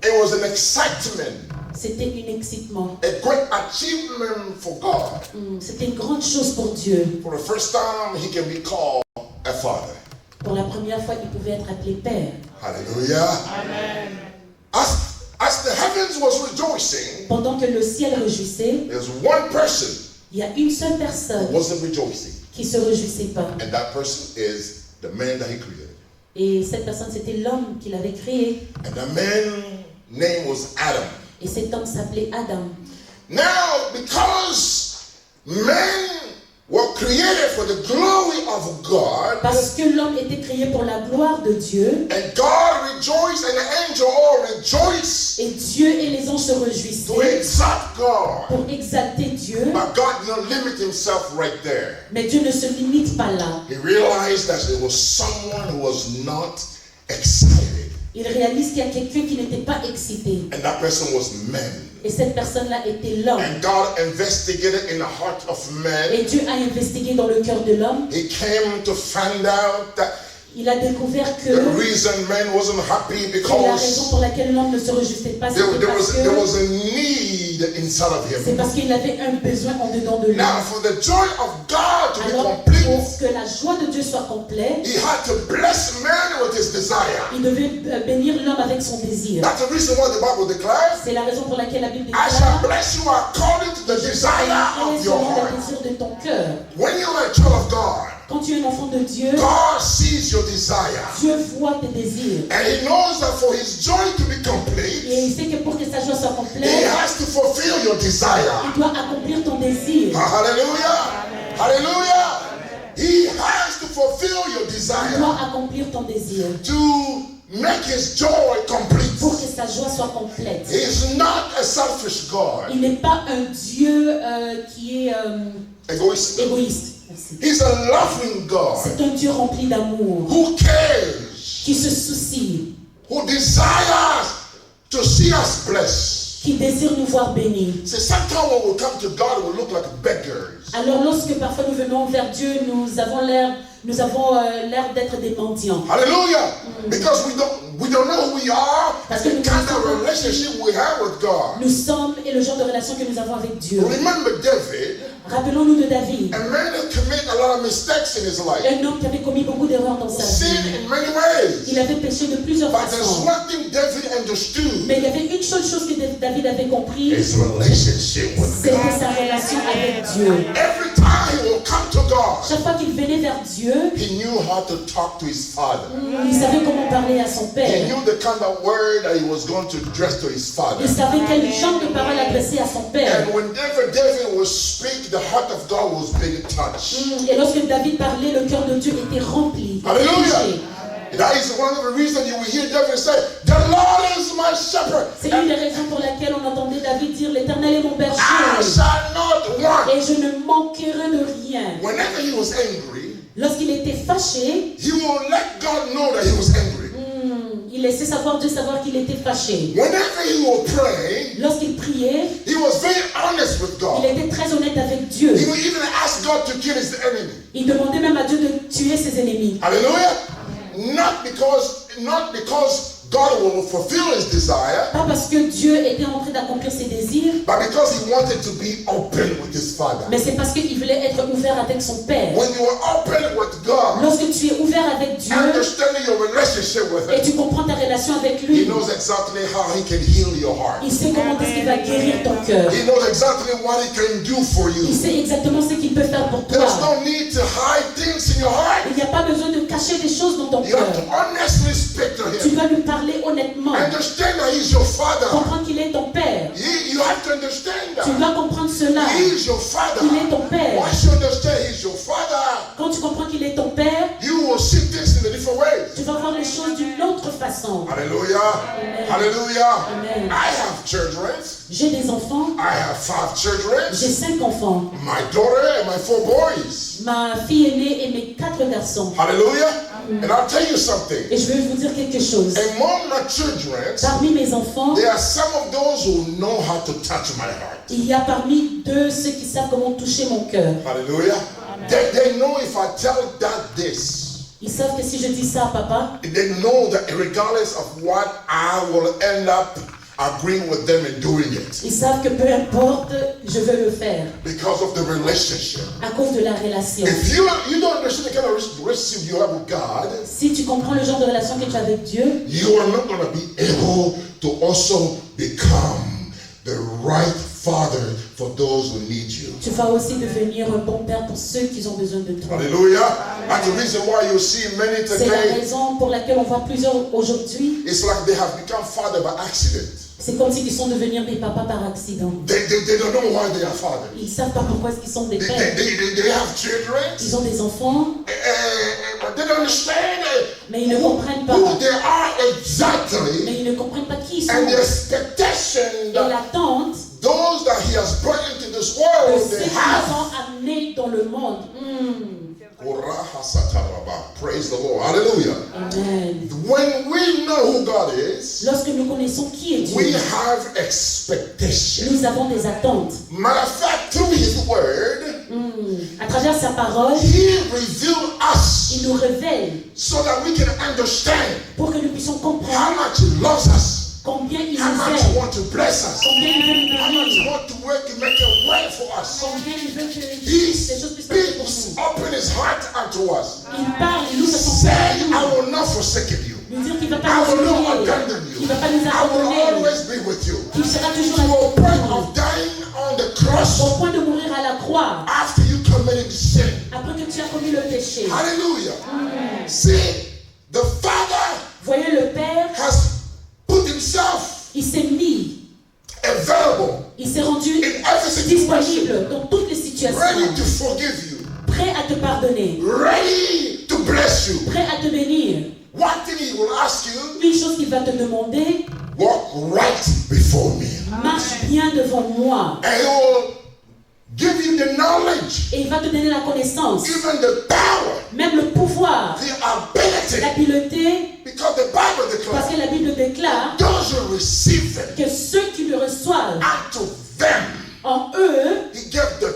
Speaker 1: It was an excitement,
Speaker 2: C'était un excitement.
Speaker 1: a great achievement for God.
Speaker 2: C'était une grande chose pour Dieu.
Speaker 1: For the first time, he can be called a father.
Speaker 2: Pour la première fois, il pouvait être appelé Père.
Speaker 1: Hallelujah.
Speaker 3: Amen.
Speaker 1: As the heavens was rejoicing,
Speaker 2: Pendant que le ciel réjouissait,
Speaker 1: there's one person
Speaker 2: il y a une seule
Speaker 1: who
Speaker 2: personne
Speaker 1: wasn't rejoicing,
Speaker 2: qui ne se réjouissait pas.
Speaker 1: and that person is the man that he created.
Speaker 2: Et cette personne, c'était l'homme qu'il avait créé.
Speaker 1: And the man's name was Adam.
Speaker 2: Et cet homme s'appelait Adam.
Speaker 1: Now, because men were created for the glory of God,
Speaker 2: Parce que l'homme était créé pour la gloire de Dieu.
Speaker 1: and God rejoiced, and the angel all rejoiced
Speaker 2: Et Dieu et les anges se
Speaker 1: to
Speaker 2: réjouissaient
Speaker 1: exalt God.
Speaker 2: pour exalter Dieu.
Speaker 1: But God did not limit himself right there.
Speaker 2: Mais Dieu ne se limite pas là.
Speaker 1: He realized that there was someone who was not excited,
Speaker 2: Il réalise qu'il y a quelqu'un qui n'était pas excité.
Speaker 1: and that person was man.
Speaker 2: Et cette personne-là était l'homme.
Speaker 1: And God investigated in the heart of man.
Speaker 2: Et Dieu a investigué dans le cœur de l'homme.
Speaker 1: He came to find out that
Speaker 2: Il a découvert que
Speaker 1: the reason man wasn't happy
Speaker 2: la raison
Speaker 1: because
Speaker 2: pour laquelle l'homme ne se réjouissait pas, c'était
Speaker 1: there was a need inside of
Speaker 2: c'est
Speaker 1: him.
Speaker 2: parce qu'il avait un besoin en dedans de lui.
Speaker 1: Now, for the joy of God to be
Speaker 2: Alors,
Speaker 1: complete,
Speaker 2: pour que la joie de Dieu soit complète,
Speaker 1: he had to bless man with his desire.
Speaker 2: il devait bénir l'homme avec son désir.
Speaker 1: That's the reason why the Bible declares,
Speaker 2: C'est la raison pour laquelle la Bible
Speaker 1: I shall
Speaker 2: déclare
Speaker 1: bless you according to the desire of your
Speaker 2: selon le
Speaker 1: heart.
Speaker 2: désir de ton cœur.
Speaker 1: When you're a child of God,
Speaker 2: Quand tu es un enfant de Dieu,
Speaker 1: God sees your desire.
Speaker 2: Dieu voit tes désirs.
Speaker 1: And he knows that for his joy to be
Speaker 2: Et
Speaker 1: complete,
Speaker 2: il sait que pour que sa joie soit
Speaker 1: he
Speaker 2: complète,
Speaker 1: has to fulfill your desire.
Speaker 2: il doit accomplir ton désir.
Speaker 1: Hallelujah. Hallelujah. He has to fulfill your
Speaker 2: Il
Speaker 1: desire
Speaker 2: doit accomplir ton désir
Speaker 1: to make his joy complete.
Speaker 2: pour que sa joie soit complète.
Speaker 1: He is not a selfish God.
Speaker 2: Il n'est pas un Dieu qui est
Speaker 1: Egoist.
Speaker 2: égoïste. Merci.
Speaker 1: He's a loving God
Speaker 2: C'est un Dieu rempli d'amour,
Speaker 1: who cares,
Speaker 2: qui se soucie,
Speaker 1: who desires to see us blessed.
Speaker 2: qui désire nous voir bénis.
Speaker 1: See, sometimes when we come to God, we look like beggars.
Speaker 2: Alors lorsque parfois nous venons vers Dieu, nous avons l'air d'être des mendiants.
Speaker 1: Hallelujah. Because we don't know who we are
Speaker 2: Parce
Speaker 1: and
Speaker 2: que
Speaker 1: the kind of relationship we have with God.
Speaker 2: Nous sommes et le genre de relation que nous avons avec Dieu.
Speaker 1: Remember David,
Speaker 2: Rappelons-nous de David,
Speaker 1: a man who committed a lot of mistakes in his life.
Speaker 2: un homme qui avait commis beaucoup d'erreurs dans sa
Speaker 1: Sin
Speaker 2: vie.
Speaker 1: in many ways.
Speaker 2: Il avait péché de plusieurs
Speaker 1: But there's
Speaker 2: façons.
Speaker 1: one thing David understood.
Speaker 2: Mais il y avait une seule chose que David avait compris,
Speaker 1: His relationship with
Speaker 2: c'était
Speaker 1: God.
Speaker 2: sa relation avec Dieu.
Speaker 1: Every time he will come to God,
Speaker 2: Chaque fois qu'il venait vers Dieu,
Speaker 1: he knew how to talk to his father.
Speaker 2: il savait comment parler à son
Speaker 1: He
Speaker 2: père.
Speaker 1: knew the kind of word that he was going to address to his father.
Speaker 2: Il savait quel genre de paroles adresser à son père.
Speaker 1: And when David would speak, the heart of God was being touched.
Speaker 2: Et lorsque David parlait, le cœur de Dieu était rempli.
Speaker 1: Hallelujah. That is one of the reasons you will hear David say, "The Lord is my shepherd.
Speaker 2: C'est une des raisons pour laquelle on entendait David dire, l'Éternel est mon
Speaker 1: I
Speaker 2: berger
Speaker 1: shall not want."
Speaker 2: et je ne manquerai de rien.
Speaker 1: Whenever he was angry,
Speaker 2: Lorsqu'il était fâché,
Speaker 1: he will let God know that he was angry.
Speaker 2: il laissait savoir Dieu savoir qu'il était fâché.
Speaker 1: Whenever he will pray,
Speaker 2: Lorsqu'il priait,
Speaker 1: he was very honest with
Speaker 2: il
Speaker 1: God.
Speaker 2: était très honnête avec Dieu.
Speaker 1: He would even ask God to kill his enemy.
Speaker 2: Il demandait même à Dieu de tuer ses ennemis.
Speaker 1: Hallelujah. Not because God will fulfill his desire,
Speaker 2: Pas parce que Dieu était en train d'accomplir ses désirs,
Speaker 1: but because he wanted to be open with his father.
Speaker 2: mais c'est parce qu'il voulait être ouvert avec son Père.
Speaker 1: When you are open with God,
Speaker 2: Lorsque tu es ouvert avec Dieu
Speaker 1: understanding your relationship with
Speaker 2: et
Speaker 1: him,
Speaker 2: tu comprends ta relation avec
Speaker 1: he
Speaker 2: lui,
Speaker 1: knows exactly how he can heal your heart.
Speaker 2: il sait comment est-ce qu'il va guérir ton cœur.
Speaker 1: He knows exactly what he can do for
Speaker 2: Il
Speaker 1: you.
Speaker 2: sait exactement ce qu'il peut faire pour toi.
Speaker 1: There's no need to hide things in your heart.
Speaker 2: Il n'y a pas besoin de cacher des choses dans ton
Speaker 1: You have
Speaker 2: cœur.
Speaker 1: to honestly speak to
Speaker 2: Tu
Speaker 1: him.
Speaker 2: dois lui parler honnêtement.
Speaker 1: Understand that he's your father.
Speaker 2: Comprendre qu'il est ton Père.
Speaker 1: You have to understand
Speaker 2: Tu
Speaker 1: that.
Speaker 2: dois comprendre cela.
Speaker 1: He is your father.
Speaker 2: Il est ton Père.
Speaker 1: Once you understand he's your father,
Speaker 2: Quand tu comprends qu'il est ton Père,
Speaker 1: you will see things in a different way.
Speaker 2: tu vas voir les choses d'une autre façon.
Speaker 1: Hallelujah.
Speaker 2: Amen.
Speaker 1: Hallelujah.
Speaker 2: Amen.
Speaker 1: I have children.
Speaker 2: J'ai des enfants.
Speaker 1: I have 5 children.
Speaker 2: J'ai 5 enfants.
Speaker 1: My daughter and my 4 boys.
Speaker 2: Ma fille aînée et mes 4 garçons.
Speaker 1: Hallelujah. And I'll tell you something.
Speaker 2: Et je vais vous dire quelque chose.
Speaker 1: Among my children,
Speaker 2: Parmi mes enfants,
Speaker 1: there are some of those who know how to touch my heart.
Speaker 2: il y a parmi d'eux ceux qui savent comment toucher mon cœur.
Speaker 1: Hallelujah. They know if I tell Dad this,
Speaker 2: Ils savent que si je dis ça à papa,
Speaker 1: they know that regardless of what, I will end up agreeing with them and doing it
Speaker 2: ils savent que peu importe, je veux le faire
Speaker 1: because of the relationship.
Speaker 2: à cause de la relation.
Speaker 1: If you don't understand the kind of relationship you have with God,
Speaker 2: Si tu comprends le genre de relation que tu as avec Dieu,
Speaker 1: you are not going to be able to also become the right father for those who need you.
Speaker 2: tu vas aussi devenir un bon père pour ceux qui ont besoin de toi.
Speaker 1: Hallelujah. That's the reason why you see many
Speaker 2: C'est la
Speaker 1: today,
Speaker 2: raison pour laquelle on voit plusieurs aujourd'hui.
Speaker 1: it's like they have become father by accident.
Speaker 2: C'est comme s'ils sont devenus des papas par accident.
Speaker 1: They don't know why they are fathers.
Speaker 2: Ils ne savent pas pourquoi est-ce qu'ils sont des
Speaker 1: They
Speaker 2: pères.
Speaker 1: have children,
Speaker 2: Ils ont des enfants,
Speaker 1: but they don't understand
Speaker 2: mais ils ne comprennent pas.
Speaker 1: who they are exactly,
Speaker 2: Mais ils ne comprennent pas qui ils sont.
Speaker 1: and the expectation
Speaker 2: Et
Speaker 1: that
Speaker 2: l'attente
Speaker 1: those that he has brought into this
Speaker 2: de
Speaker 1: world,
Speaker 2: ceux
Speaker 1: they
Speaker 2: qui
Speaker 1: have.
Speaker 2: les ont amenés dans le monde.
Speaker 1: Praise the Lord. Hallelujah.
Speaker 2: Amen.
Speaker 1: When we know who God is,
Speaker 2: Lorsque nous connaissons qui est
Speaker 1: we
Speaker 2: Dieu,
Speaker 1: have expectation.
Speaker 2: nous avons des attentes.
Speaker 1: Matter of fact, through his word,
Speaker 2: À travers sa parole,
Speaker 1: he revealed us
Speaker 2: il nous révèle
Speaker 1: so that we can understand
Speaker 2: pour que nous puissions
Speaker 1: how
Speaker 2: comprendre
Speaker 1: much he loves us,
Speaker 2: combien il
Speaker 1: how
Speaker 2: nous
Speaker 1: much he
Speaker 2: aime,
Speaker 1: wants to bless us,
Speaker 2: combien il veut nous
Speaker 1: how much he
Speaker 2: bénir,
Speaker 1: wants to work to make a way for us.
Speaker 2: combien il veut que
Speaker 1: He
Speaker 2: ces choses puissent passer pour
Speaker 1: speaks,
Speaker 2: nous.
Speaker 1: open his heart unto us.
Speaker 2: Il parle, il ouvre son
Speaker 1: Say,
Speaker 2: cœur.
Speaker 1: I will not forsake you.
Speaker 2: Nous dire qu'il ne va
Speaker 1: I
Speaker 2: pas nous
Speaker 1: will not
Speaker 2: oublier,
Speaker 1: abandon
Speaker 2: qu'il
Speaker 1: you.
Speaker 2: ne va pas nous
Speaker 1: I will
Speaker 2: abandonner,
Speaker 1: always be with you.
Speaker 2: qu'il sera toujours
Speaker 1: To a
Speaker 2: avec
Speaker 1: point
Speaker 2: nous.
Speaker 1: of dying on the cross
Speaker 2: Au point de mourir à la croix,
Speaker 1: after you committed sin.
Speaker 2: après que tu as commis le péché.
Speaker 1: Hallelujah. See, the Father
Speaker 2: Voyez, le Père,
Speaker 1: has put himself
Speaker 2: il s'est mis,
Speaker 1: available
Speaker 2: il s'est rendu
Speaker 1: in every situation,
Speaker 2: disponible dans toutes les situations,
Speaker 1: ready to forgive you.
Speaker 2: prêt à te
Speaker 1: Ready
Speaker 2: pardonner,
Speaker 1: ready to bless you.
Speaker 2: prêt à te bénir.
Speaker 1: One thing he will ask you,
Speaker 2: Une chose qu'il va te demander,
Speaker 1: walk right before me.
Speaker 2: marche bien devant moi.
Speaker 1: And he will give you the knowledge,
Speaker 2: Et il va te donner la connaissance,
Speaker 1: even the power,
Speaker 2: même le pouvoir,
Speaker 1: the ability.
Speaker 2: l'habileté,
Speaker 1: Because the Bible
Speaker 2: parce
Speaker 1: declares,
Speaker 2: que la Bible déclare
Speaker 1: those who receive them,
Speaker 2: que ceux qui le reçoivent,
Speaker 1: unto them,
Speaker 2: en eux,
Speaker 1: he gave the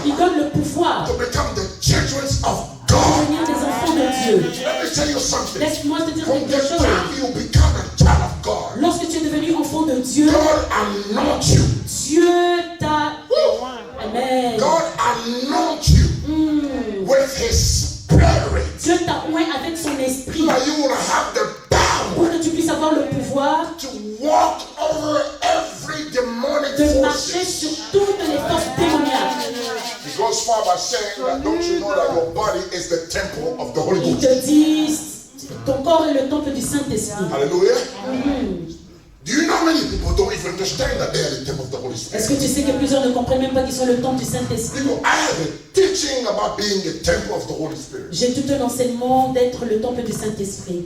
Speaker 2: il
Speaker 1: power
Speaker 2: donne le pouvoir
Speaker 1: to become the children of
Speaker 2: de
Speaker 1: God.
Speaker 2: devenir des enfants de Dieu.
Speaker 1: Let me tell you something.
Speaker 2: Laisse-moi te dire
Speaker 1: From
Speaker 2: quelque
Speaker 1: the
Speaker 2: chose.
Speaker 1: time you become a child of God,
Speaker 2: Lorsque tu es devenu enfant de Dieu,
Speaker 1: God anoints you.
Speaker 2: Dieu t'a... Amen.
Speaker 1: God anoints you with His Spirit.
Speaker 2: Dieu t'a oint avec son esprit
Speaker 1: So that you will have the power
Speaker 2: pour que tu puisses avoir le pouvoir
Speaker 1: to walk over every demonic
Speaker 2: de marcher
Speaker 1: forces.
Speaker 2: sur toutes les forces démoniaques.
Speaker 1: He goes far by saying that don't you know that your body is the temple of the Holy
Speaker 2: Il
Speaker 1: Ghost?
Speaker 2: te dit, ton corps est le temple du Saint-Esprit.
Speaker 1: Hallelujah. Do you know many people don't even understand that they are the temple of the Holy
Speaker 2: Est-ce
Speaker 1: Spirit?
Speaker 2: que tu sais que plusieurs ne comprennent même pas qu'ils sont le temple du Saint-Esprit?
Speaker 1: You know, I have a teaching about being the temple of the Holy Spirit.
Speaker 2: J'ai tout un enseignement d'être le temple du Saint-Esprit.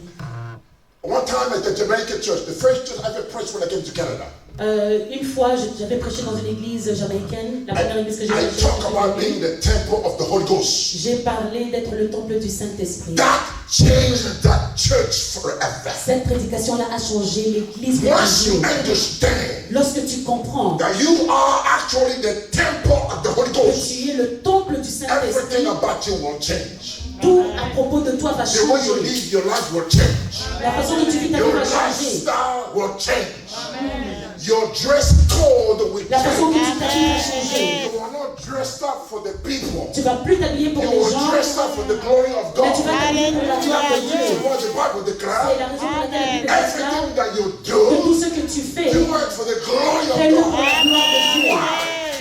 Speaker 1: One time at the Jamaican church, the first church I ever preached when I came to Canada,
Speaker 2: Une fois, j'avais prêché dans une église jamaïcaine, la première église que j'ai
Speaker 1: I
Speaker 2: prêchée.
Speaker 1: talk about being the temple of the Holy Ghost.
Speaker 2: J'ai parlé d'être le temple du Saint-Esprit.
Speaker 1: That changed that church forever.
Speaker 2: Cette prédication-là a changé l'église.
Speaker 1: Once you understand
Speaker 2: Lorsque tu comprends
Speaker 1: that you are actually the temple of the Holy
Speaker 2: que
Speaker 1: Ghost,
Speaker 2: tu es le temple du
Speaker 1: everything
Speaker 2: Saint-Esprit,
Speaker 1: about you will change.
Speaker 2: tout à propos de toi va
Speaker 1: The way you
Speaker 2: changer.
Speaker 1: live your life will change.
Speaker 2: La façon dont tu vis ta vie
Speaker 1: Your
Speaker 2: va changer.
Speaker 1: lifestyle will change. Your dress code will
Speaker 2: La façon dont
Speaker 1: change.
Speaker 2: tu t'habilles va changer.
Speaker 1: You will not dress up for the people.
Speaker 2: Tu vas plus t'habiller pour
Speaker 1: You
Speaker 2: les
Speaker 1: will
Speaker 2: gens,
Speaker 1: dress up for the glory of
Speaker 2: mais tu
Speaker 1: God.
Speaker 2: vas t'habiller pour la gloire de
Speaker 1: This is
Speaker 2: Dieu.
Speaker 1: what the Bible
Speaker 2: C'est
Speaker 1: declares.
Speaker 2: la raison pour laquelle la Bible déclare
Speaker 1: Everything that you
Speaker 2: que
Speaker 1: do,
Speaker 2: tout ce que tu fais,
Speaker 1: do it for the glory
Speaker 2: fais-le
Speaker 1: of
Speaker 2: pour
Speaker 1: God.
Speaker 2: la gloire de Dieu.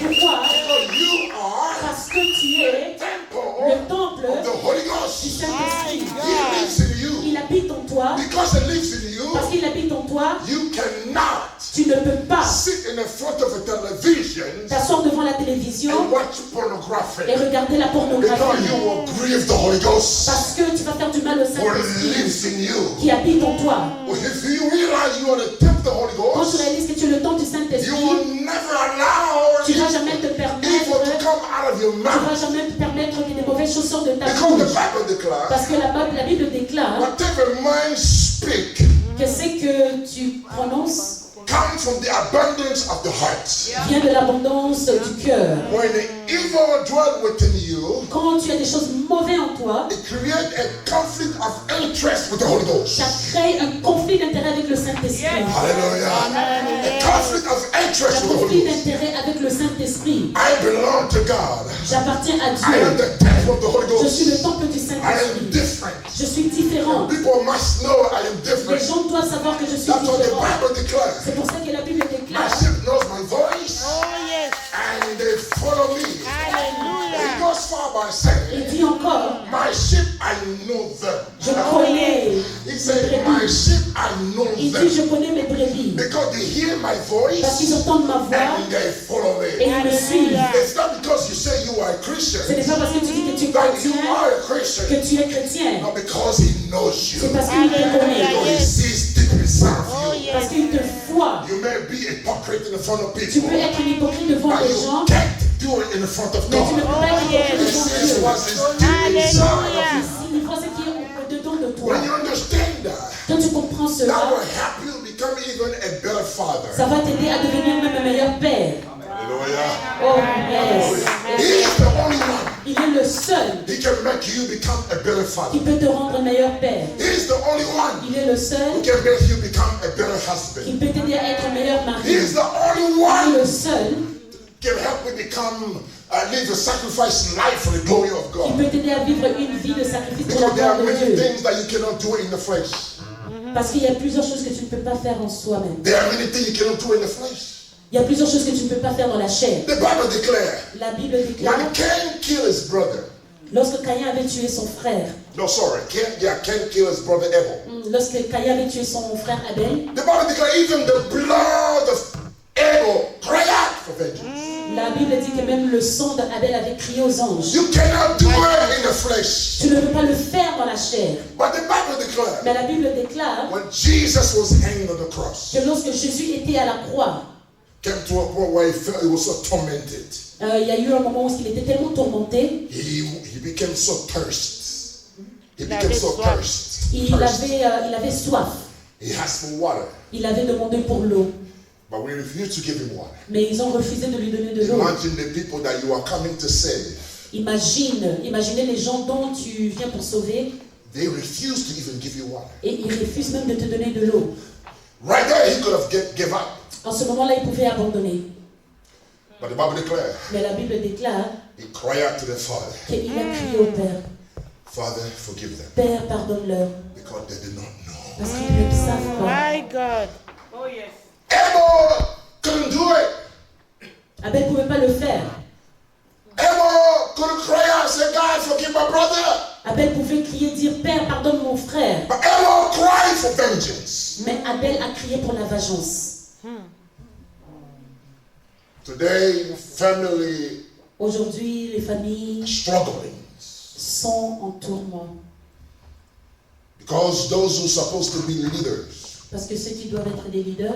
Speaker 2: Pourquoi?
Speaker 1: Because you are
Speaker 2: Parce que tu es
Speaker 1: the temple
Speaker 2: le temple
Speaker 1: of the Holy
Speaker 2: du
Speaker 1: Ghost.
Speaker 2: Saint-Esprit.
Speaker 1: He lives in you.
Speaker 2: Il habite en toi.
Speaker 1: Because He lives in you,
Speaker 2: Parce qu'il habite en toi,
Speaker 1: you cannot
Speaker 2: tu ne peux pas
Speaker 1: sit in the front of a television
Speaker 2: t'asseoir devant la télévision
Speaker 1: and watch pornography.
Speaker 2: et regarder la
Speaker 1: Because
Speaker 2: pornographie.
Speaker 1: you will grieve the Holy Ghost
Speaker 2: Parce que tu vas faire du mal au
Speaker 1: who
Speaker 2: Saint-Esprit
Speaker 1: lives in you.
Speaker 2: qui habite en toi.
Speaker 1: If you realize you are the temple of the Holy
Speaker 2: Quand tu
Speaker 1: Ghost,
Speaker 2: réalises que tu es le temple du
Speaker 1: you
Speaker 2: Saint-Esprit,
Speaker 1: will never allow
Speaker 2: tu ne vas
Speaker 1: evil
Speaker 2: jamais te permettre,
Speaker 1: to come out of your
Speaker 2: tu ne vas
Speaker 1: mouth.
Speaker 2: jamais te permettre que des mauvaises choses sortent de ta
Speaker 1: Because the
Speaker 2: bouche.
Speaker 1: Bible declares,
Speaker 2: Parce que la Bible déclare
Speaker 1: whatever mind speak
Speaker 2: que ce que tu prononces
Speaker 1: come from the abundance of the heart.
Speaker 2: vient de l'abondance du cœur.
Speaker 1: When the evil dwell within you,
Speaker 2: Quand tu as des choses mauvaises en toi,
Speaker 1: it creates a conflict of interest with the Holy Ghost.
Speaker 2: ça crée un conflit d'intérêt avec le Saint-Esprit.
Speaker 1: Hallelujah. A conflict of interest
Speaker 2: Un
Speaker 1: with the
Speaker 2: conflit
Speaker 1: Holy Ghost.
Speaker 2: d'intérêt avec le Saint-Esprit.
Speaker 1: I belong to God.
Speaker 2: J'appartiens à
Speaker 1: I am
Speaker 2: Dieu.
Speaker 1: the temple of the Holy
Speaker 2: Je suis le
Speaker 1: Ghost.
Speaker 2: temple du
Speaker 1: I am
Speaker 2: Saint-Esprit.
Speaker 1: different.
Speaker 2: Je suis différent.
Speaker 1: People must know I am
Speaker 2: Les
Speaker 1: different.
Speaker 2: gens doivent savoir que je suis
Speaker 1: That's what the
Speaker 2: différent.
Speaker 1: Bible declares.
Speaker 2: C'est pour ça que la Bible
Speaker 1: My
Speaker 2: déclare.
Speaker 1: sheep knows my voice
Speaker 3: Oh yes.
Speaker 1: and they follow me.
Speaker 3: Hallelujah.
Speaker 1: It goes far by
Speaker 2: Il
Speaker 1: saying,
Speaker 2: dit encore,
Speaker 1: my sheep, I know them.
Speaker 2: je connais.
Speaker 1: He said, my sheep, I know
Speaker 2: Il dit,
Speaker 1: them.
Speaker 2: je connais mes brebis.
Speaker 1: Because they hear my
Speaker 2: Parce qu'ils
Speaker 1: voice
Speaker 2: entendent ma voix
Speaker 1: and they follow
Speaker 2: et
Speaker 1: me.
Speaker 2: ils me suivent.
Speaker 1: It's not because you say you are a Christian
Speaker 2: Ce n'est pas parce que tu dis que tu es
Speaker 1: that you
Speaker 2: chrétien
Speaker 1: are a
Speaker 2: que
Speaker 1: Christian.
Speaker 2: tu es chrétien.
Speaker 1: Not because he knows you.
Speaker 2: C'est parce qu'il te connaît.
Speaker 1: Because he sees deep inside
Speaker 3: Oh
Speaker 1: of you.
Speaker 2: Parce
Speaker 3: yes.
Speaker 2: qu'il te voit.
Speaker 1: You may be a hypocrite in front of
Speaker 2: Tu
Speaker 1: people,
Speaker 2: peux être un hypocrite devant
Speaker 1: but
Speaker 2: les
Speaker 1: you
Speaker 2: gens,
Speaker 1: can't do it in front of
Speaker 2: mais tu ne peux
Speaker 1: God.
Speaker 2: pas être hypocrite
Speaker 1: He
Speaker 2: devant
Speaker 1: sees
Speaker 2: Dieu.
Speaker 1: what is deep inside of you.
Speaker 2: Il voit ce qui est au-dedans de toi.
Speaker 1: When you understand that,
Speaker 2: Quand tu comprends
Speaker 1: that
Speaker 2: cela,
Speaker 1: will help you become even a better father.
Speaker 2: ça va t'aider à devenir même un meilleur père.
Speaker 1: Hallelujah.
Speaker 2: Oh, yes.
Speaker 1: He is the only one.
Speaker 2: Il est le seul
Speaker 1: He can make you become a better
Speaker 2: qui
Speaker 1: father.
Speaker 2: peut te rendre un meilleur père.
Speaker 1: He is the only one
Speaker 2: Il est le
Speaker 1: who
Speaker 2: seul
Speaker 1: can make you become a better
Speaker 2: qui
Speaker 1: husband.
Speaker 2: peut t'aider à être un meilleur
Speaker 1: He
Speaker 2: mari.
Speaker 1: is the only
Speaker 2: Il est
Speaker 1: one
Speaker 2: le seul
Speaker 1: can help you become live a sacrifice life for the glory of
Speaker 2: qui
Speaker 1: God.
Speaker 2: peut t'aider à vivre une vie de sacrifice pour
Speaker 1: Because
Speaker 2: le
Speaker 1: there
Speaker 2: gloire
Speaker 1: are
Speaker 2: de
Speaker 1: many
Speaker 2: Dieu.
Speaker 1: things that you cannot do in the flesh.
Speaker 2: Parce qu'il y a plusieurs choses que tu ne peux pas faire en soi-même.
Speaker 1: There are many things you cannot do in the flesh.
Speaker 2: Il y a plusieurs choses que tu ne peux pas faire dans la chair.
Speaker 1: The Bible declares
Speaker 2: La Bible déclare,
Speaker 1: when Cain killed his brother.
Speaker 2: lorsque Caïn avait tué son frère,
Speaker 1: No, sorry, Cain killed his brother Abel.
Speaker 2: lorsque Caïn avait tué son frère Abel,
Speaker 1: The Bible declares even the blood of Abel cried out for vengeance.
Speaker 2: la La Bible dit que même le sang d'Abel avait crié aux anges.
Speaker 1: You cannot do it in the flesh.
Speaker 2: Tu ne peux pas le faire dans la chair.
Speaker 1: But the Bible declares
Speaker 2: Mais la Bible déclare
Speaker 1: when Jesus was hanging on the cross,
Speaker 2: que lorsque Jésus était à la croix,
Speaker 1: came to a point where he felt he was so tormented.
Speaker 2: il y a eu un moment où il était tellement tourmenté.
Speaker 1: He became so thirsty. He became so thirsty.
Speaker 2: Il avait soif.
Speaker 1: He asked for water.
Speaker 2: Il avait demandé pour l'eau.
Speaker 1: But we refused to give him water.
Speaker 2: Mais ils ont refusé de lui donner de l'eau.
Speaker 1: Imagine the people that you are coming to save.
Speaker 2: Imaginez les gens dont tu viens pour sauver.
Speaker 1: They refuse to even give you water.
Speaker 2: Et ils refusent même de te donner de l'eau.
Speaker 1: Right there, he could have give up.
Speaker 2: En ce moment-là, il pouvait abandonner.
Speaker 1: But the Bible declares,
Speaker 2: Mais la Bible déclare
Speaker 1: he cried out to the Father,
Speaker 2: qu'il a crié au Père.
Speaker 1: Father, forgive them,
Speaker 2: Père, pardonne-leur.
Speaker 1: because they do not know.
Speaker 2: Parce qu'ils ne le savent pas.
Speaker 3: My God. Oh yes.
Speaker 1: Abel couldn't do it.
Speaker 2: Abel ne pouvait pas le faire.
Speaker 1: Abel couldn't cry out and say, God, forgive my brother.
Speaker 2: Abel pouvait crier, dire Père, pardonne mon frère.
Speaker 1: But Abel cried for vengeance.
Speaker 2: Mais Abel a crié pour la vengeance.
Speaker 1: Today, family
Speaker 2: Aujourd'hui, les familles
Speaker 1: struggling
Speaker 2: sont en tourment.
Speaker 1: because those who are supposed to be leaders
Speaker 2: Parce que ceux qui doivent être des leaders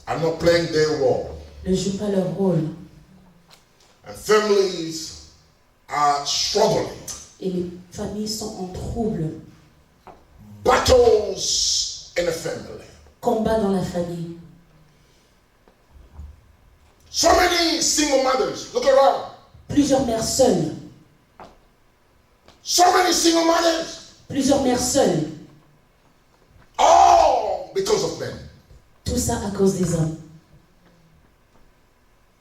Speaker 1: are not playing their role.
Speaker 2: ne jouent pas leur rôle.
Speaker 1: And families are struggling.
Speaker 2: Et les familles sont en trouble.
Speaker 1: Battles in a family.
Speaker 2: Combat dans la famille.
Speaker 1: So many single mothers. Look around.
Speaker 2: Plusieurs mères seules.
Speaker 1: So many single mothers.
Speaker 2: Plusieurs mères seules.
Speaker 1: All because of men.
Speaker 2: Tout ça à cause des hommes.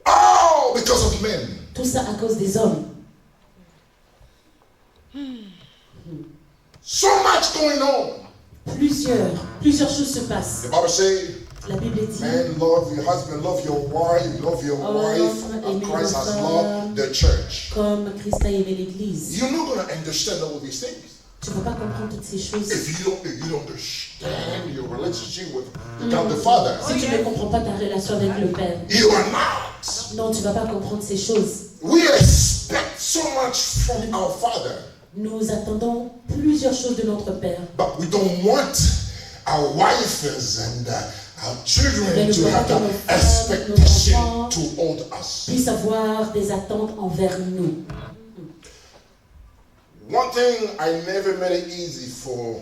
Speaker 1: All because of men.
Speaker 2: Tout ça à cause des hommes.
Speaker 1: So much going on.
Speaker 2: Plusieurs choses se passent.
Speaker 1: The Bible says,
Speaker 2: La Bible dit,
Speaker 1: man, love your husband, love your wife, as Christ has loved the church.
Speaker 2: comme Christ a aimé l'Église.
Speaker 1: You're not going to understand all these things
Speaker 2: Tu ne peux pas comprendre toutes ces choses
Speaker 1: if you don't understand your relationship with God the Father.
Speaker 2: si tu ne comprends pas ta relation avec le Père.
Speaker 1: You are not.
Speaker 2: Non, tu ne vas pas comprendre ces choses.
Speaker 1: We expect so much from our Father,
Speaker 2: Nous attendons plusieurs choses de notre Père.
Speaker 1: but we don't want our wives and our
Speaker 2: Mais
Speaker 1: children
Speaker 2: nous
Speaker 1: to
Speaker 2: voulons
Speaker 1: have
Speaker 2: que nos
Speaker 1: the
Speaker 2: femmes, nos
Speaker 1: expectation
Speaker 2: enfants
Speaker 1: to hold us.
Speaker 2: puissent avoir des attentes envers nous.
Speaker 1: One thing I never made it easy for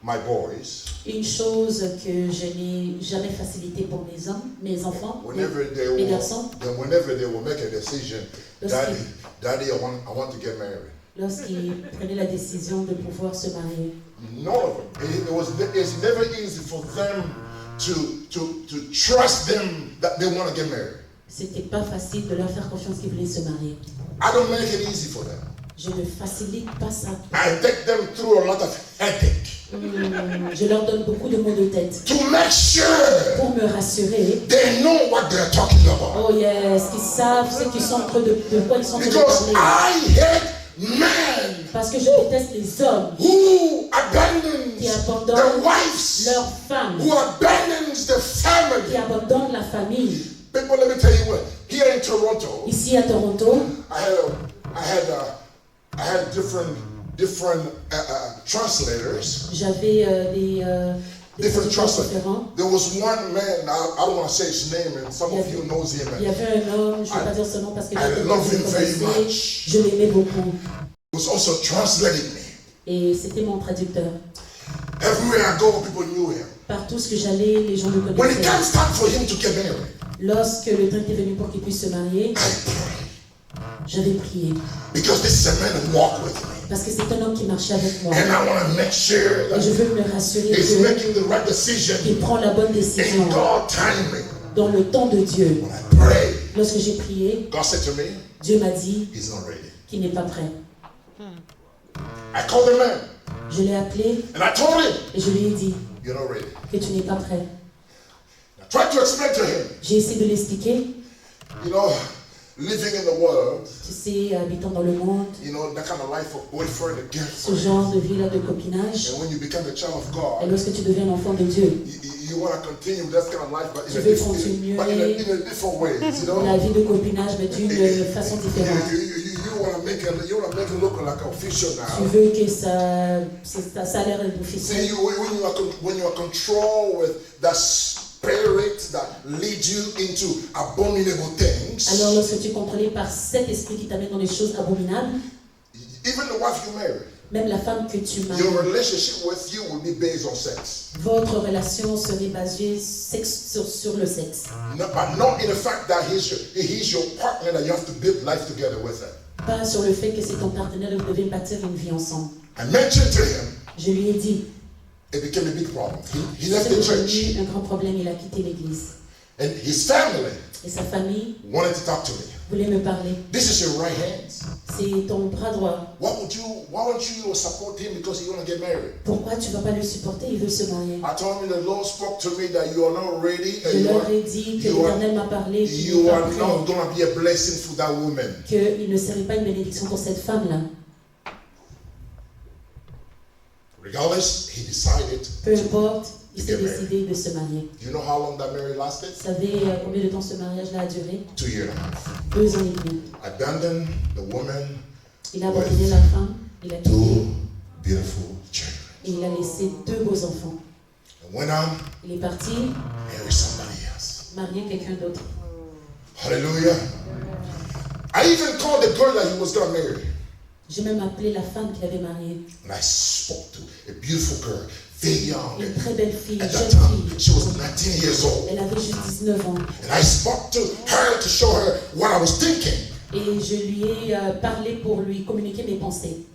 Speaker 1: my boys.
Speaker 2: Une chose que je n'ai jamais facilité pour mes enfants,
Speaker 1: Whenever
Speaker 2: mes garçons,
Speaker 1: they will make a decision, Daddy, I want to get married.
Speaker 2: lorsqu'ils prenaient la décision de pouvoir se marier.
Speaker 1: None of them. It's never easy for them to trust them that they want to get married.
Speaker 2: C'était pas facile de leur faire confiance qu'ils voulaient se marier.
Speaker 1: I don't make it easy for them.
Speaker 2: Je ne facilite pas ça.
Speaker 1: I take them through a lot of headache
Speaker 2: Je leur donne beaucoup de maux de tête
Speaker 1: to make sure
Speaker 2: pour me rassurer.
Speaker 1: they know what they're talking about.
Speaker 2: Oh yes, qu'ils savent ce qu'ils sont en train de quoi ils sont en train de
Speaker 1: Because
Speaker 2: parler.
Speaker 1: I hate men
Speaker 2: Parce que je déteste les hommes
Speaker 1: who abandon
Speaker 2: qui
Speaker 1: their
Speaker 2: abandonnent
Speaker 1: wives,
Speaker 2: leurs femmes,
Speaker 1: who abandons the
Speaker 2: qui
Speaker 1: family.
Speaker 2: abandonnent la famille.
Speaker 1: People, let me tell you what. Here in Toronto,
Speaker 2: Ici à Toronto,
Speaker 1: I had different translators.
Speaker 2: j'avais des
Speaker 1: Different
Speaker 2: traducteurs
Speaker 1: translators.
Speaker 2: différents.
Speaker 1: There was one man. I don't want to say his name, and some of you knows him.
Speaker 2: Il y avait un homme, je ne vais pas dire son nom parce que
Speaker 1: I
Speaker 2: je
Speaker 1: love him very
Speaker 2: connaissais,
Speaker 1: much.
Speaker 2: je l'aimais beaucoup.
Speaker 1: He was also translating me.
Speaker 2: Et c'était mon traducteur.
Speaker 1: Everywhere I go, people knew him.
Speaker 2: Partout ce que j'allais, les gens le
Speaker 1: When it
Speaker 2: connaissaient.
Speaker 1: came time for him to get married,
Speaker 2: Lorsque le temps était venu pour qu'il puisse se marier,
Speaker 1: I prayed
Speaker 2: j'avais prié.
Speaker 1: because this is a man who walked with me,
Speaker 2: Parce que c'est un homme qui marchait avec moi.
Speaker 1: and I want to make sure
Speaker 2: Et
Speaker 1: that
Speaker 2: je veux me rassurer
Speaker 1: he's making the right decision
Speaker 2: qu'il prend la bonne décision
Speaker 1: in God's timing.
Speaker 2: dans le temps de Dieu.
Speaker 1: When I prayed,
Speaker 2: Lorsque j'ai prié,
Speaker 1: God said to me,
Speaker 2: Dieu m'a dit
Speaker 1: he's not ready.
Speaker 2: qu'il n'est pas prêt.
Speaker 1: I called the man
Speaker 2: Je l'ai appelé
Speaker 1: and I told him,
Speaker 2: et je lui ai dit
Speaker 1: you're not ready.
Speaker 2: que tu n'es pas prêt.
Speaker 1: I tried to explain to him,
Speaker 2: J'ai essayé de l'expliquer.
Speaker 1: you know, living in the world,
Speaker 2: Tu sais, habitant dans le monde,
Speaker 1: you know, that kind of life of boyfriend and
Speaker 2: ce
Speaker 1: girlfriend.
Speaker 2: genre de vie-là de copinage.
Speaker 1: And when you become a child of
Speaker 2: Et
Speaker 1: God,
Speaker 2: lorsque tu deviens l'enfant de Dieu,
Speaker 1: you want to continue that kind of life, but
Speaker 2: Tu
Speaker 1: in a
Speaker 2: veux
Speaker 1: different,
Speaker 2: continuer
Speaker 1: in a different way, you know.
Speaker 2: la vie de copinage, mais d'une façon différente.
Speaker 1: You want to make it look like official
Speaker 2: Tu
Speaker 1: now.
Speaker 2: veux que ça a l'air officiel.
Speaker 1: See, when you are controlled with that spirit that leads you into abominable things,
Speaker 2: Alors lorsque tu es contrôlé par cet esprit qui t'amène dans des choses abominables,
Speaker 1: even the wife you marry,
Speaker 2: même la femme que tu maries,
Speaker 1: your relationship with you will be based on sex.
Speaker 2: votre relation serait basée sur le sexe.
Speaker 1: No, but not in the fact that he's your partner that you have to build life together with him.
Speaker 2: Pas sur le fait que c'est ton partenaire et vous devez bâtir une vie ensemble.
Speaker 1: I mentioned to him,
Speaker 2: Je lui ai dit,
Speaker 1: it became a big problem. He
Speaker 2: c'est
Speaker 1: left the church,
Speaker 2: devenu un grand problème, il a quitté l'église.
Speaker 1: and his family
Speaker 2: Et sa famille
Speaker 1: wanted to talk to me.
Speaker 2: voulait me parler.
Speaker 1: This is your right hand.
Speaker 2: C'est ton bras droit.
Speaker 1: Why don't you support him because he want to get married?
Speaker 2: Pourquoi tu ne vas pas le supporter? Il veut se marier.
Speaker 1: I told him the Lord spoke to me that you are not ready.
Speaker 2: Je leur ai dit que l'Éternel m'a parlé qu'il
Speaker 1: You
Speaker 2: n'est
Speaker 1: are
Speaker 2: pas
Speaker 1: not
Speaker 2: prêt,
Speaker 1: going to be a blessing for that woman.
Speaker 2: qu'il ne serait pas une bénédiction pour cette femme-là.
Speaker 1: Regardless, he decided
Speaker 2: Peu importe, il
Speaker 1: to
Speaker 2: s'est
Speaker 1: get married.
Speaker 2: décidé de se marier.
Speaker 1: Do you know how long that marriage lasted?
Speaker 2: Vous savez combien de temps ce mariage-là a duré?
Speaker 1: 2 years and a half.
Speaker 2: 2 ans et demi.
Speaker 1: Abandoned the woman,
Speaker 2: Il a abandonné la femme, il a quitté
Speaker 1: 2 beautiful children.
Speaker 2: et il a laissé 2 beaux enfants.
Speaker 1: And went on,
Speaker 2: Il est parti
Speaker 1: married somebody else.
Speaker 2: marier quelqu'un d'autre.
Speaker 1: Hallelujah. I even called the girl that he was going to marry.
Speaker 2: J'ai même appelé la femme qu'il avait mariée.
Speaker 1: And I spoke to a beautiful girl, very young.
Speaker 2: Une très belle fille,
Speaker 1: At
Speaker 2: une
Speaker 1: that
Speaker 2: jeune
Speaker 1: time,
Speaker 2: fille.
Speaker 1: she was 19 years old.
Speaker 2: Elle avait juste 19 ans.
Speaker 1: And I spoke to her to show her what I was thinking.
Speaker 2: Et je lui ai parlé pour lui communiquer mes pensées.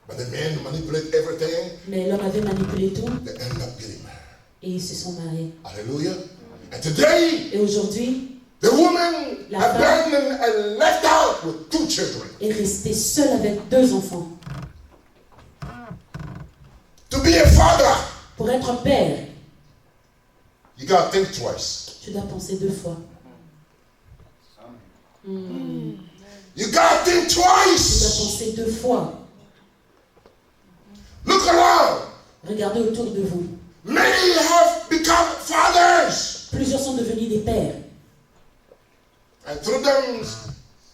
Speaker 1: But the man manipulated everything.
Speaker 2: Mais l'homme avait manipulé tout
Speaker 1: They ended up getting married.
Speaker 2: et ils se sont mariés.
Speaker 1: Hallelujah. And today,
Speaker 2: Et aujourd'hui,
Speaker 1: the woman
Speaker 2: La femme
Speaker 1: abandoned and left out with 2 children.
Speaker 2: est restée seule avec 2 enfants.
Speaker 1: To be a father,
Speaker 2: Pour être un père,
Speaker 1: you got to think twice.
Speaker 2: tu dois penser 2 fois.
Speaker 1: You got to think
Speaker 2: Tu dois
Speaker 1: twice.
Speaker 2: penser 2 fois.
Speaker 1: Look around.
Speaker 2: Regardez autour de vous.
Speaker 1: Many have become fathers.
Speaker 2: Plusieurs sont devenus des pères.
Speaker 1: And through them,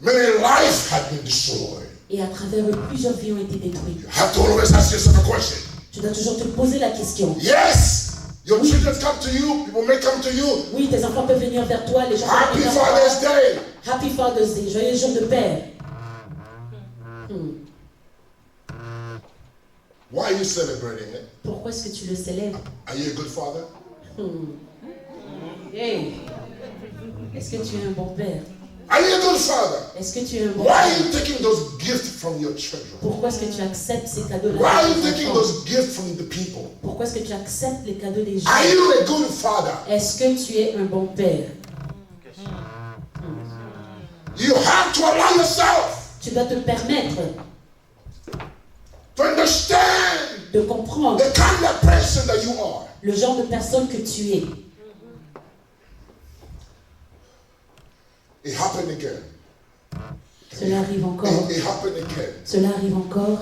Speaker 1: many lives have been destroyed.
Speaker 2: Et à travers eux, plusieurs vies ont été détruites.
Speaker 1: You have to always ask yourself a question.
Speaker 2: Tu dois toujours te poser la question.
Speaker 1: Yes, your children come to you, people may come to you.
Speaker 2: Oui, tes enfants peuvent venir vers toi, les gens peuvent
Speaker 1: Happy
Speaker 2: venir vers
Speaker 1: Father's
Speaker 2: toi.
Speaker 1: Day.
Speaker 2: Happy Father's Day, joyeux jour de père.
Speaker 1: Why are you celebrating it?
Speaker 2: Pourquoi est-ce que tu le célèbres?
Speaker 1: Are you a good father?
Speaker 2: Hey. Est-ce que tu es un bon père?
Speaker 1: Are you a good father?
Speaker 2: Est-ce que tu es un bon
Speaker 1: Why are
Speaker 2: père?
Speaker 1: you taking those gifts from your children?
Speaker 2: Pourquoi est-ce que tu acceptes ces cadeaux-là?
Speaker 1: Why are you
Speaker 2: de tes
Speaker 1: taking
Speaker 2: enfants?
Speaker 1: those gifts from the people?
Speaker 2: Pourquoi est-ce que tu acceptes les cadeaux des gens?
Speaker 1: Are you a good father?
Speaker 2: Est-ce que tu es un bon père?
Speaker 1: You have to allow yourself
Speaker 2: Tu dois te permettre
Speaker 1: to understand
Speaker 2: de comprendre
Speaker 1: the kind of person that you are.
Speaker 2: le genre de personne que tu es.
Speaker 1: It happened again.
Speaker 2: Cela arrive encore.
Speaker 1: It happened again.
Speaker 2: Cela arrive encore.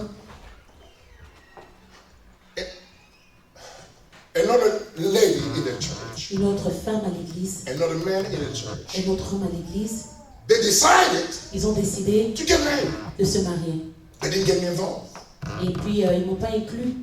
Speaker 1: Another lady in the church,
Speaker 2: Une autre femme à l'église,
Speaker 1: another man in the church,
Speaker 2: un autre homme à l'église,
Speaker 1: they decided
Speaker 2: ils ont décidé
Speaker 1: to get married.
Speaker 2: de se marier.
Speaker 1: They didn't get me involved.
Speaker 2: Et puis, ils ne m'ont pas inclus.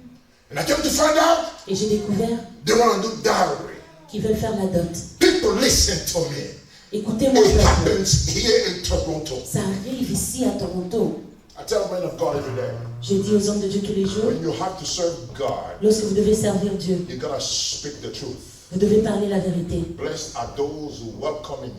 Speaker 1: And I came to find out
Speaker 2: Et j'ai découvert
Speaker 1: they want to do dowry.
Speaker 2: qu'ils veulent faire la dot.
Speaker 1: People listen to me.
Speaker 2: Écoutez-moi,
Speaker 1: It
Speaker 2: peuple.
Speaker 1: happens here in Toronto.
Speaker 2: Ça arrive ici à Toronto.
Speaker 1: I tell men of God every day,
Speaker 2: Je dis aux hommes de Dieu tous les jours,
Speaker 1: when you have to serve God,
Speaker 2: lorsque vous devez servir Dieu,
Speaker 1: you gotta speak the truth.
Speaker 2: vous devez parler la vérité.
Speaker 1: Blessed are those who welcome it.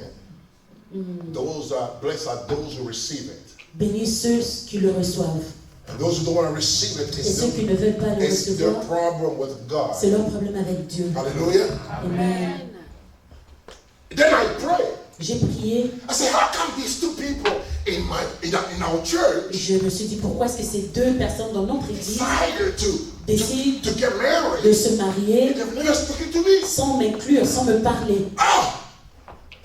Speaker 1: Blessed are those who receive it.
Speaker 2: Bénis ceux qui le reçoivent.
Speaker 1: And those who don't want to receive it,
Speaker 2: Et ceux qui ne veulent pas le
Speaker 1: it's their
Speaker 2: recevoir,
Speaker 1: problem with God.
Speaker 2: c'est leur problème avec Dieu.
Speaker 1: Hallelujah.
Speaker 2: Amen.
Speaker 1: Then I pray.
Speaker 2: J'ai prié
Speaker 1: I say, how come these 2 people in our
Speaker 2: et
Speaker 1: church
Speaker 2: je me suis dit, pourquoi est-ce que ces 2 personnes dans notre église
Speaker 1: decided
Speaker 2: décident
Speaker 1: to get married?
Speaker 2: de se marier
Speaker 1: They've never spoken to me.
Speaker 2: sans m'inclure, sans me parler?
Speaker 1: Ah!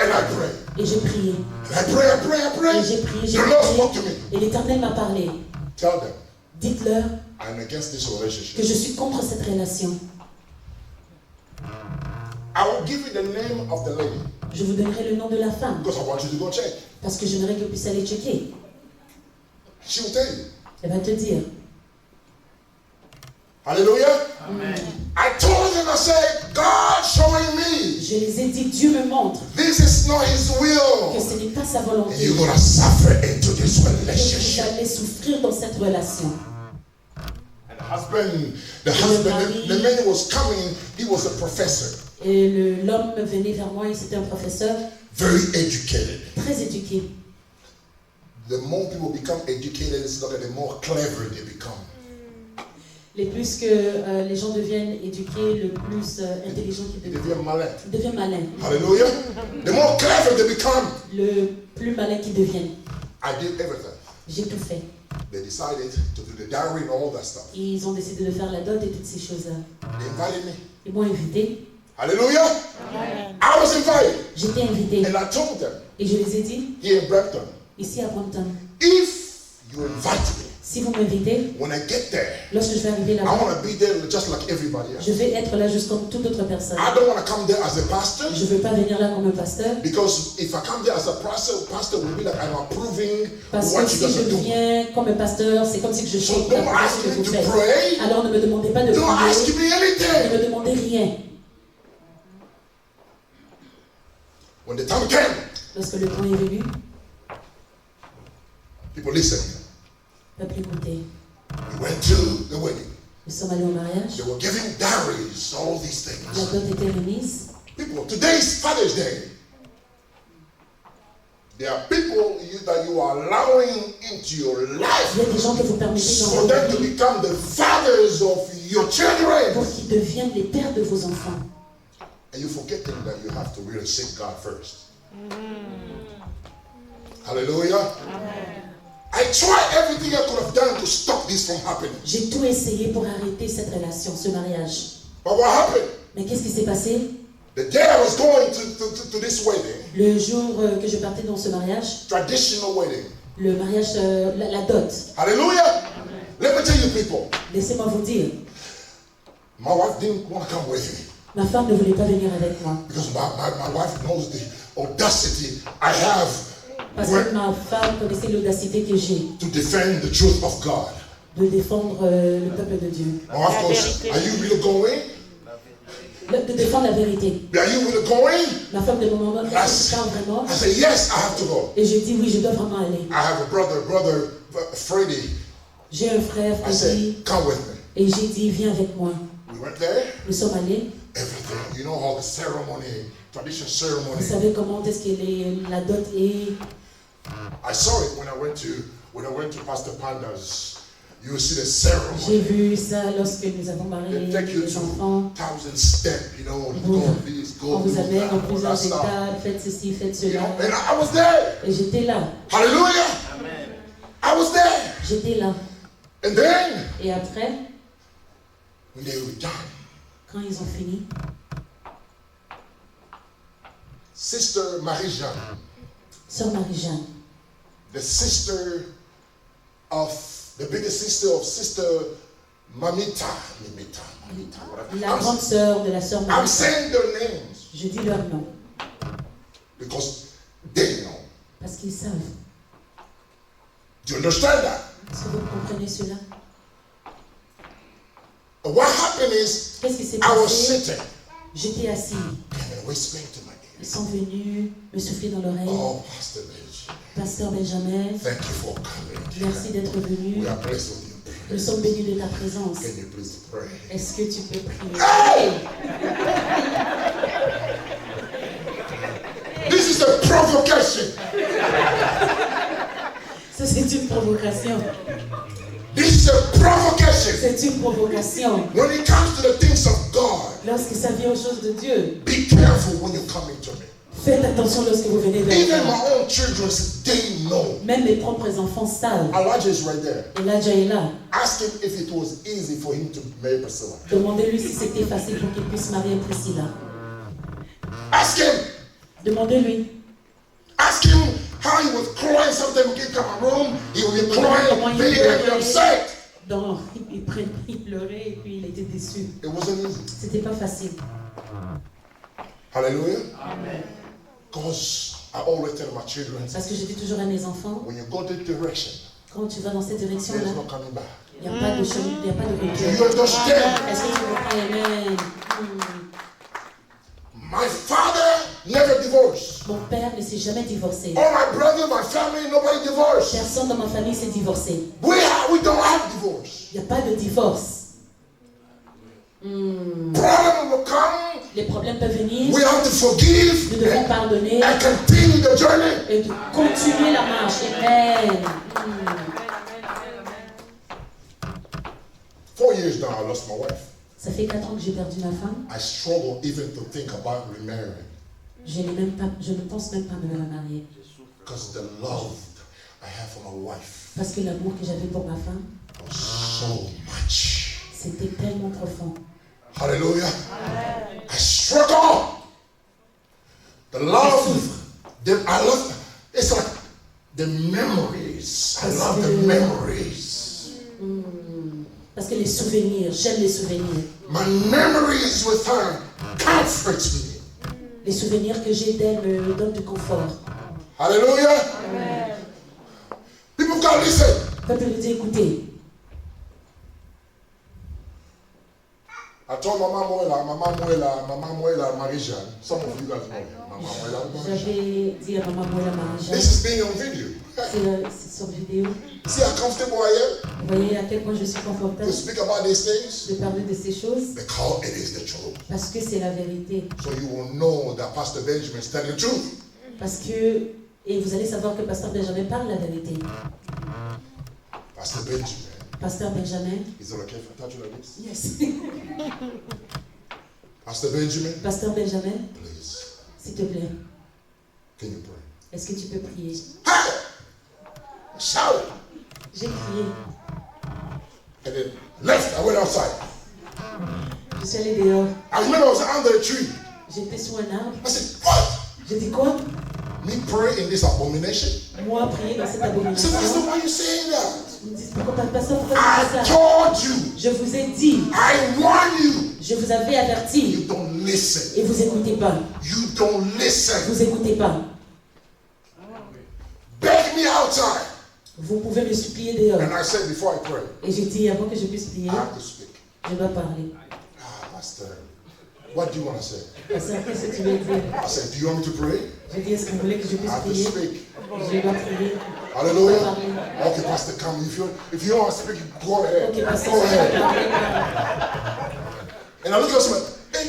Speaker 1: And I pray.
Speaker 2: Et j'ai prié.
Speaker 1: And I pray.
Speaker 2: Et j'ai prié,
Speaker 1: The Lord spoke to me.
Speaker 2: Et l'Éternel m'a parlé.
Speaker 1: Tell them,
Speaker 2: Dites-leur
Speaker 1: I'm against this
Speaker 2: que
Speaker 1: relationship.
Speaker 2: je suis contre cette relation.
Speaker 1: I will give you the name of the lady
Speaker 2: Je vous donnerai le nom de la femme.
Speaker 1: because I want you to go check.
Speaker 2: Parce que j'aimerais que vous puissiez aller checker.
Speaker 1: She will tell you.
Speaker 2: Elle va te dire.
Speaker 1: Hallelujah.
Speaker 2: Amen.
Speaker 1: I told them, I said, God showing me
Speaker 2: Je les ai dit, Dieu me montre
Speaker 1: this is not His
Speaker 2: que
Speaker 1: will.
Speaker 2: ce n'est pas sa
Speaker 1: And
Speaker 2: volonté.
Speaker 1: you're going to suffer into this
Speaker 2: Et vous
Speaker 1: relationship.
Speaker 2: allez souffrir dans cette relation.
Speaker 1: And the man who was coming, he was a professor,
Speaker 2: Et l'homme venait vers moi et c'était un professeur
Speaker 1: very educated.
Speaker 2: très éduqué.
Speaker 1: The more people become educated, the more clever they become.
Speaker 2: Les plus que les gens deviennent éduqués, le plus intelligents qu'ils
Speaker 1: They
Speaker 2: deviennent.
Speaker 1: become malin.
Speaker 2: Ils deviennent malins.
Speaker 1: Hallelujah. The more clever they become.
Speaker 2: Le plus malin qu'ils deviennent.
Speaker 1: I did everything.
Speaker 2: J'ai tout fait.
Speaker 1: They decided to do the diary and all that stuff.
Speaker 2: Ils ont décidé de faire la dot et toutes ces choses-là.
Speaker 1: They invited me.
Speaker 2: Ils m'ont invité.
Speaker 1: Hallelujah. I was invited.
Speaker 2: J'étais invité.
Speaker 1: And I told them,
Speaker 2: Et je les ai dit,
Speaker 1: here in Brampton,
Speaker 2: ici à Brampton,
Speaker 1: if you invite me,
Speaker 2: si vous m'invitez,
Speaker 1: when I get there,
Speaker 2: lorsque je vais arriver
Speaker 1: I
Speaker 2: là-bas,
Speaker 1: want to be there just like everybody else.
Speaker 2: je vais être là juste comme toute autre personne.
Speaker 1: I don't want to come there as a pastor,
Speaker 2: Je ne veux pas venir là comme un pasteur.
Speaker 1: because if I come there as a pastor will be like I'm approving
Speaker 2: Parce
Speaker 1: what
Speaker 2: que
Speaker 1: you
Speaker 2: si
Speaker 1: guys
Speaker 2: je
Speaker 1: are doing.
Speaker 2: viens comme un pasteur, c'est comme si je
Speaker 1: So
Speaker 2: chantais
Speaker 1: don't ask
Speaker 2: ce que
Speaker 1: me
Speaker 2: vous
Speaker 1: to
Speaker 2: faites.
Speaker 1: pray.
Speaker 2: Alors ne me demandez pas de
Speaker 1: Don't ask
Speaker 2: prier,
Speaker 1: me
Speaker 2: ne
Speaker 1: anything.
Speaker 2: me demandez rien.
Speaker 1: When the time came,
Speaker 2: Lorsque le temps est venu,
Speaker 1: people listen.
Speaker 2: peuple écouté.
Speaker 1: We went to the wedding.
Speaker 2: Nous sommes allés au mariage.
Speaker 1: They were giving dowries, all these
Speaker 2: La
Speaker 1: things.
Speaker 2: dot était remise.
Speaker 1: People, today is Father's Day. There are people that you are allowing into your life
Speaker 2: Il y a des gens que vous permettez dans
Speaker 1: for
Speaker 2: votre
Speaker 1: them to
Speaker 2: vie
Speaker 1: become the fathers of your children.
Speaker 2: pour qu'ils deviennent les pères de vos enfants.
Speaker 1: And you forgetting that you have to really seek God first. Hallelujah. I tried everything I could have done to stop this from happening.
Speaker 2: J'ai tout essayé pour arrêter cette relation, ce mariage.
Speaker 1: But what happened?
Speaker 2: Mais qu'est-ce qui s'est passé?
Speaker 1: The day I was going to this wedding,
Speaker 2: Le jour que je partais dans ce mariage,
Speaker 1: traditional wedding.
Speaker 2: le mariage, la dot.
Speaker 1: Hallelujah. Let me tell you people,
Speaker 2: Laissez-moi vous dire,
Speaker 1: my wife didn't want to come with me
Speaker 2: ma femme ne voulait pas venir avec moi.
Speaker 1: because my wife knows the audacity I have
Speaker 2: Parce que ma femme connaissait l'audacité que j'ai
Speaker 1: to defend the truth of God.
Speaker 2: de défendre le peuple de Dieu.
Speaker 1: My wife goes, are you really going?
Speaker 2: De défendre la vérité.
Speaker 1: Are you really going?
Speaker 2: Ma femme de moment donné,
Speaker 1: Yes.
Speaker 2: tu parles vraiment?
Speaker 1: I say, yes, I have to go.
Speaker 2: Et je dis oui, je dois vraiment aller.
Speaker 1: I have a brother Freddie.
Speaker 2: J'ai un frère,
Speaker 1: I said,
Speaker 2: Freddy,
Speaker 1: come with me.
Speaker 2: et j'ai dit viens avec moi.
Speaker 1: We went there.
Speaker 2: Nous sommes allés.
Speaker 1: Everything, you know, all the ceremony, tradition
Speaker 2: Vous
Speaker 1: ceremony.
Speaker 2: savez comment est-ce que la dot est.
Speaker 1: I saw it when I went to Pastor Panda's. You will see the
Speaker 2: J'ai
Speaker 1: ceremony.
Speaker 2: vu ça lorsque nous avons marié
Speaker 1: They take you
Speaker 2: les
Speaker 1: to
Speaker 2: enfants.
Speaker 1: 1,000 steps, you know, go on this,
Speaker 2: On
Speaker 1: go
Speaker 2: vous
Speaker 1: do
Speaker 2: amène
Speaker 1: that,
Speaker 2: en
Speaker 1: all that
Speaker 2: plusieurs
Speaker 1: stuff.
Speaker 2: étapes, faites ceci, faites
Speaker 1: You know,
Speaker 2: cela.
Speaker 1: and I was there.
Speaker 2: Et j'étais là,
Speaker 1: Hallelujah. I was there.
Speaker 2: j'étais là.
Speaker 1: And then,
Speaker 2: Et après,
Speaker 1: when they were done,
Speaker 2: quand ils ont fini,
Speaker 1: Sister Marie-Jeanne,
Speaker 2: Sœur Marie-Jeanne,
Speaker 1: the sister of, the biggest sister of Sister Mamita, whatever.
Speaker 2: la grande sœur de la sœur
Speaker 1: I'm
Speaker 2: Marie-Jeanne,
Speaker 1: saying their names
Speaker 2: je dis leur nom,
Speaker 1: because they know.
Speaker 2: parce qu'ils savent.
Speaker 1: Do you understand that?
Speaker 2: Est-ce que vous comprenez cela?
Speaker 1: And what happened is,
Speaker 2: Qu'est-ce qui s'est
Speaker 1: I was
Speaker 2: passé?
Speaker 1: sitting
Speaker 2: J'étais assis.
Speaker 1: and whispering to my ear.
Speaker 2: Ils sont venus me souffler dans l'oreille.
Speaker 1: Oh, Pastor Benji,
Speaker 2: Pasteur Benjamin,
Speaker 1: thank you for coming.
Speaker 2: merci d'être venu.
Speaker 1: We are blessed with you.
Speaker 2: Nous sommes bénis de ta présence.
Speaker 1: Can you please pray?
Speaker 2: Est-ce que tu peux prier?
Speaker 1: This is a provocation.
Speaker 2: Ça, c'est une provocation.
Speaker 1: This is a provocation.
Speaker 2: C'est une provocation.
Speaker 1: When it comes to the things of God,
Speaker 2: Lorsque ça vient aux choses de Dieu,
Speaker 1: be careful when you come into me.
Speaker 2: faites attention lorsque vous venez vers
Speaker 1: Even
Speaker 2: moi.
Speaker 1: my own children, they know.
Speaker 2: Même mes propres enfants savent.
Speaker 1: Elijah is right there.
Speaker 2: Elijah est là.
Speaker 1: Ask him if it was easy for him to marry Priscilla.
Speaker 2: Demandez-lui si c'était facile pour qu'il puisse marier Priscilla.
Speaker 1: Ask him.
Speaker 2: Demandez-lui.
Speaker 1: Ask him how he was crying. Sometimes he came to my room, he would be crying, then he would be upset.
Speaker 2: Donc, il pleurait et puis il était déçu.
Speaker 1: It wasn't easy.
Speaker 2: C'était pas facile.
Speaker 1: Hallelujah. Amen. Because I always tell my children,
Speaker 2: Parce que je dis toujours à mes enfants,
Speaker 1: when you go that direction,
Speaker 2: quand tu vas dans cette direction-là,
Speaker 1: there's no coming back.
Speaker 2: il n'y a pas de chemin, il n'y a pas de
Speaker 1: Do
Speaker 2: retour.
Speaker 1: you understand?
Speaker 2: Est-ce que tu comprends? Amen.
Speaker 1: My father never divorced.
Speaker 2: Mon père ne s'est jamais divorcé.
Speaker 1: All my brothers, my family, nobody divorced.
Speaker 2: Personne dans ma famille s'est divorcé.
Speaker 1: We don't have divorce.
Speaker 2: Il n'y a pas de divorce.
Speaker 1: Problem will come.
Speaker 2: Les problèmes peuvent venir.
Speaker 1: We have to forgive
Speaker 2: Nous devons pardonner
Speaker 1: and continue the journey.
Speaker 2: et de continuer la marche. Amen.
Speaker 1: 4 years now, I lost my wife.
Speaker 2: Ça fait 4 ans que j'ai perdu ma femme.
Speaker 1: I struggle even to think about remarrying
Speaker 2: Je ne pense même pas me remarier.
Speaker 1: because the love I have for my wife
Speaker 2: Parce que l'amour que j'avais pour ma femme,
Speaker 1: was so much.
Speaker 2: c'était tellement profond.
Speaker 1: Hallelujah. I struggle. The love, I love, it's like the memories. I love the memories.
Speaker 2: Parce que les souvenirs, j'aime les souvenirs.
Speaker 1: My memories with her comforts me.
Speaker 2: Les souvenirs que j'ai d'elle me donnent du confort.
Speaker 1: Hallelujah. Amen. People of God, listen.
Speaker 2: Peuple de Dieu, écoutez.
Speaker 1: I told Mama Muela, Marie-Jeanne. Some of you guys know her. Mama Muela, Marie-Jeanne.
Speaker 2: J'avais dit à Maman Moëla Marie-Jeanne.
Speaker 1: This is being on video.
Speaker 2: C'est sur vidéo.
Speaker 1: See how comfortable I am
Speaker 2: Vous voyez à quel point je suis confortable
Speaker 1: to speak about these things?
Speaker 2: de parler de ces choses
Speaker 1: Because it is the truth.
Speaker 2: parce que c'est la vérité.
Speaker 1: So you will know that Pastor Benjamin is telling the truth.
Speaker 2: Parce que, et vous allez savoir que Pasteur Benjamin parle la vérité.
Speaker 1: Pastor Benjamin.
Speaker 2: Pasteur Benjamin.
Speaker 1: Is it okay if I touch you like this?
Speaker 2: Yes.
Speaker 1: Pastor Benjamin,
Speaker 2: Pasteur Benjamin,
Speaker 1: please,
Speaker 2: s'il te plaît,
Speaker 1: can you pray?
Speaker 2: est-ce que tu peux prier?
Speaker 1: Hey! Shout!
Speaker 2: J'ai crié.
Speaker 1: And then left, I went outside.
Speaker 2: Je suis allé dehors.
Speaker 1: I remember I was under a tree.
Speaker 2: J'étais sous un arbre.
Speaker 1: I said, what?
Speaker 2: J'ai dit quoi?
Speaker 1: Me pray in this abomination?
Speaker 2: Moi, prier dans cette
Speaker 1: I said,
Speaker 2: abomination.
Speaker 1: Pastor, why are you saying that?
Speaker 2: Ils me disent, pourquoi pas ça? Pourquoi
Speaker 1: I
Speaker 2: tu fais ça?
Speaker 1: told you.
Speaker 2: Je vous ai dit.
Speaker 1: I warn you.
Speaker 2: Je vous avais averti.
Speaker 1: You don't listen.
Speaker 2: Et vous écoutez pas.
Speaker 1: You don't listen.
Speaker 2: Vous écoutez pas.
Speaker 1: Beg me outside.
Speaker 2: Vous pouvez me supplier dehors.
Speaker 1: And I said before I pray,
Speaker 2: Et j'ai dit, avant que je puisse prier,
Speaker 1: I have to speak.
Speaker 2: je dois parler.
Speaker 1: Ah, Pastor, what do you want to say?
Speaker 2: Pasteur, qu'est-ce que tu veux dire?
Speaker 1: I said, do you want me to pray?
Speaker 2: J'ai dit, est-ce que vous voulez que je
Speaker 1: I
Speaker 2: puisse
Speaker 1: have to
Speaker 2: prier?
Speaker 1: speak.
Speaker 2: Je dois prier.
Speaker 1: Hallelujah. Okay, Pastor, come. If you want to speak, go ahead.
Speaker 2: Ok, pasteur,
Speaker 1: Go
Speaker 2: si tu veux
Speaker 1: ahead.
Speaker 2: parler, parle.
Speaker 1: And I look at someone, hey,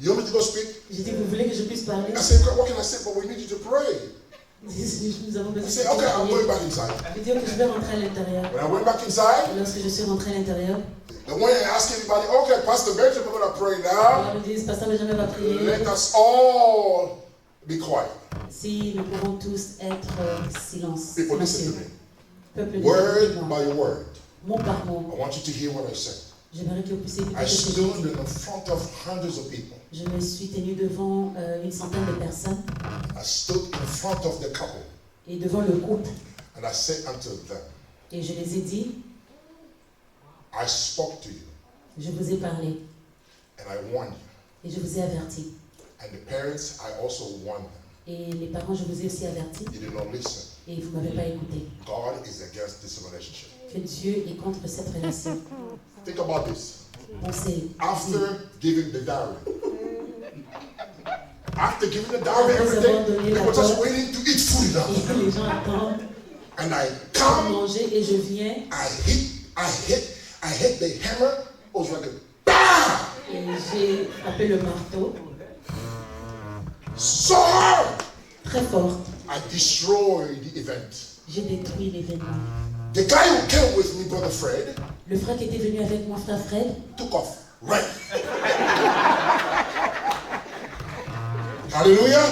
Speaker 1: you want me to go speak?
Speaker 2: J'ai dit, vous voulez que je puisse parler?
Speaker 1: I said, what can I say? But we need you to pray.
Speaker 2: Nous avons
Speaker 1: I
Speaker 2: besoin
Speaker 1: said,
Speaker 2: de
Speaker 1: okay, I'm
Speaker 2: prier.
Speaker 1: going back inside.
Speaker 2: J'ai dit, ok, je vais rentrer à l'intérieur.
Speaker 1: When I went back inside,
Speaker 2: Lorsque je suis rentré à l'intérieur,
Speaker 1: the one I asked everybody, okay, Pastor Benjamin, we're going to pray now.
Speaker 2: ils me disent, pasteur Benjamin va prier.
Speaker 1: Let us all be quiet.
Speaker 2: Si nous pouvons tous être silence.
Speaker 1: People, listen to
Speaker 2: silencieux.
Speaker 1: me.
Speaker 2: Peuple de
Speaker 1: Word
Speaker 2: Dieu,
Speaker 1: by word.
Speaker 2: mot par mot.
Speaker 1: I want you to hear what I said.
Speaker 2: J'aimerais que vous puissiez écouter
Speaker 1: I
Speaker 2: ce que j'ai
Speaker 1: stood
Speaker 2: dit.
Speaker 1: in front of hundreds of people.
Speaker 2: Je me suis tenue devant une centaine de personnes
Speaker 1: I stood in front of the couple.
Speaker 2: et devant le couple
Speaker 1: And I said unto them,
Speaker 2: et je les ai dit,
Speaker 1: I spoke to you
Speaker 2: je vous ai parlé
Speaker 1: and I warned you.
Speaker 2: et je vous ai averti.
Speaker 1: And the parents, I also warned them.
Speaker 2: Et les parents, je vous ai aussi averti
Speaker 1: You did not listen.
Speaker 2: et vous ne m'avez pas écouté.
Speaker 1: God is against this relationship.
Speaker 2: Que Dieu est contre cette relation.
Speaker 1: Think about this.
Speaker 2: Pensez.
Speaker 1: After giving the dowry, after giving the dowry,
Speaker 2: Après avoir donné
Speaker 1: everything,
Speaker 2: la
Speaker 1: people just
Speaker 2: dot.
Speaker 1: waiting to eat food now.
Speaker 2: Et les gens attendent
Speaker 1: And I
Speaker 2: pour
Speaker 1: come,
Speaker 2: manger et je viens
Speaker 1: I hit the hammer. It was like a BAM!
Speaker 2: et j'ai frappé le marteau
Speaker 1: So hard.
Speaker 2: très fort.
Speaker 1: I destroyed the event.
Speaker 2: J'ai détruit l'événement.
Speaker 1: The guy who came with me, Brother Fred,
Speaker 2: Le frère qui était venu avec moi, frère Fred,
Speaker 1: took off. Right. Hallelujah.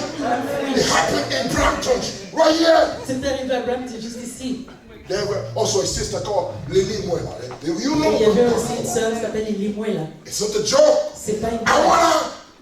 Speaker 1: It happened in Brampton, right here.
Speaker 2: c'est arrivé à Brampton, juste ici.
Speaker 1: There were also a sister called Lily Moela. You
Speaker 2: Et il y avait
Speaker 1: know,
Speaker 2: aussi une sœur qui s'appelle Lily Mouela.
Speaker 1: it's not a joke.
Speaker 2: C'est pas une
Speaker 1: I
Speaker 2: blague.
Speaker 1: want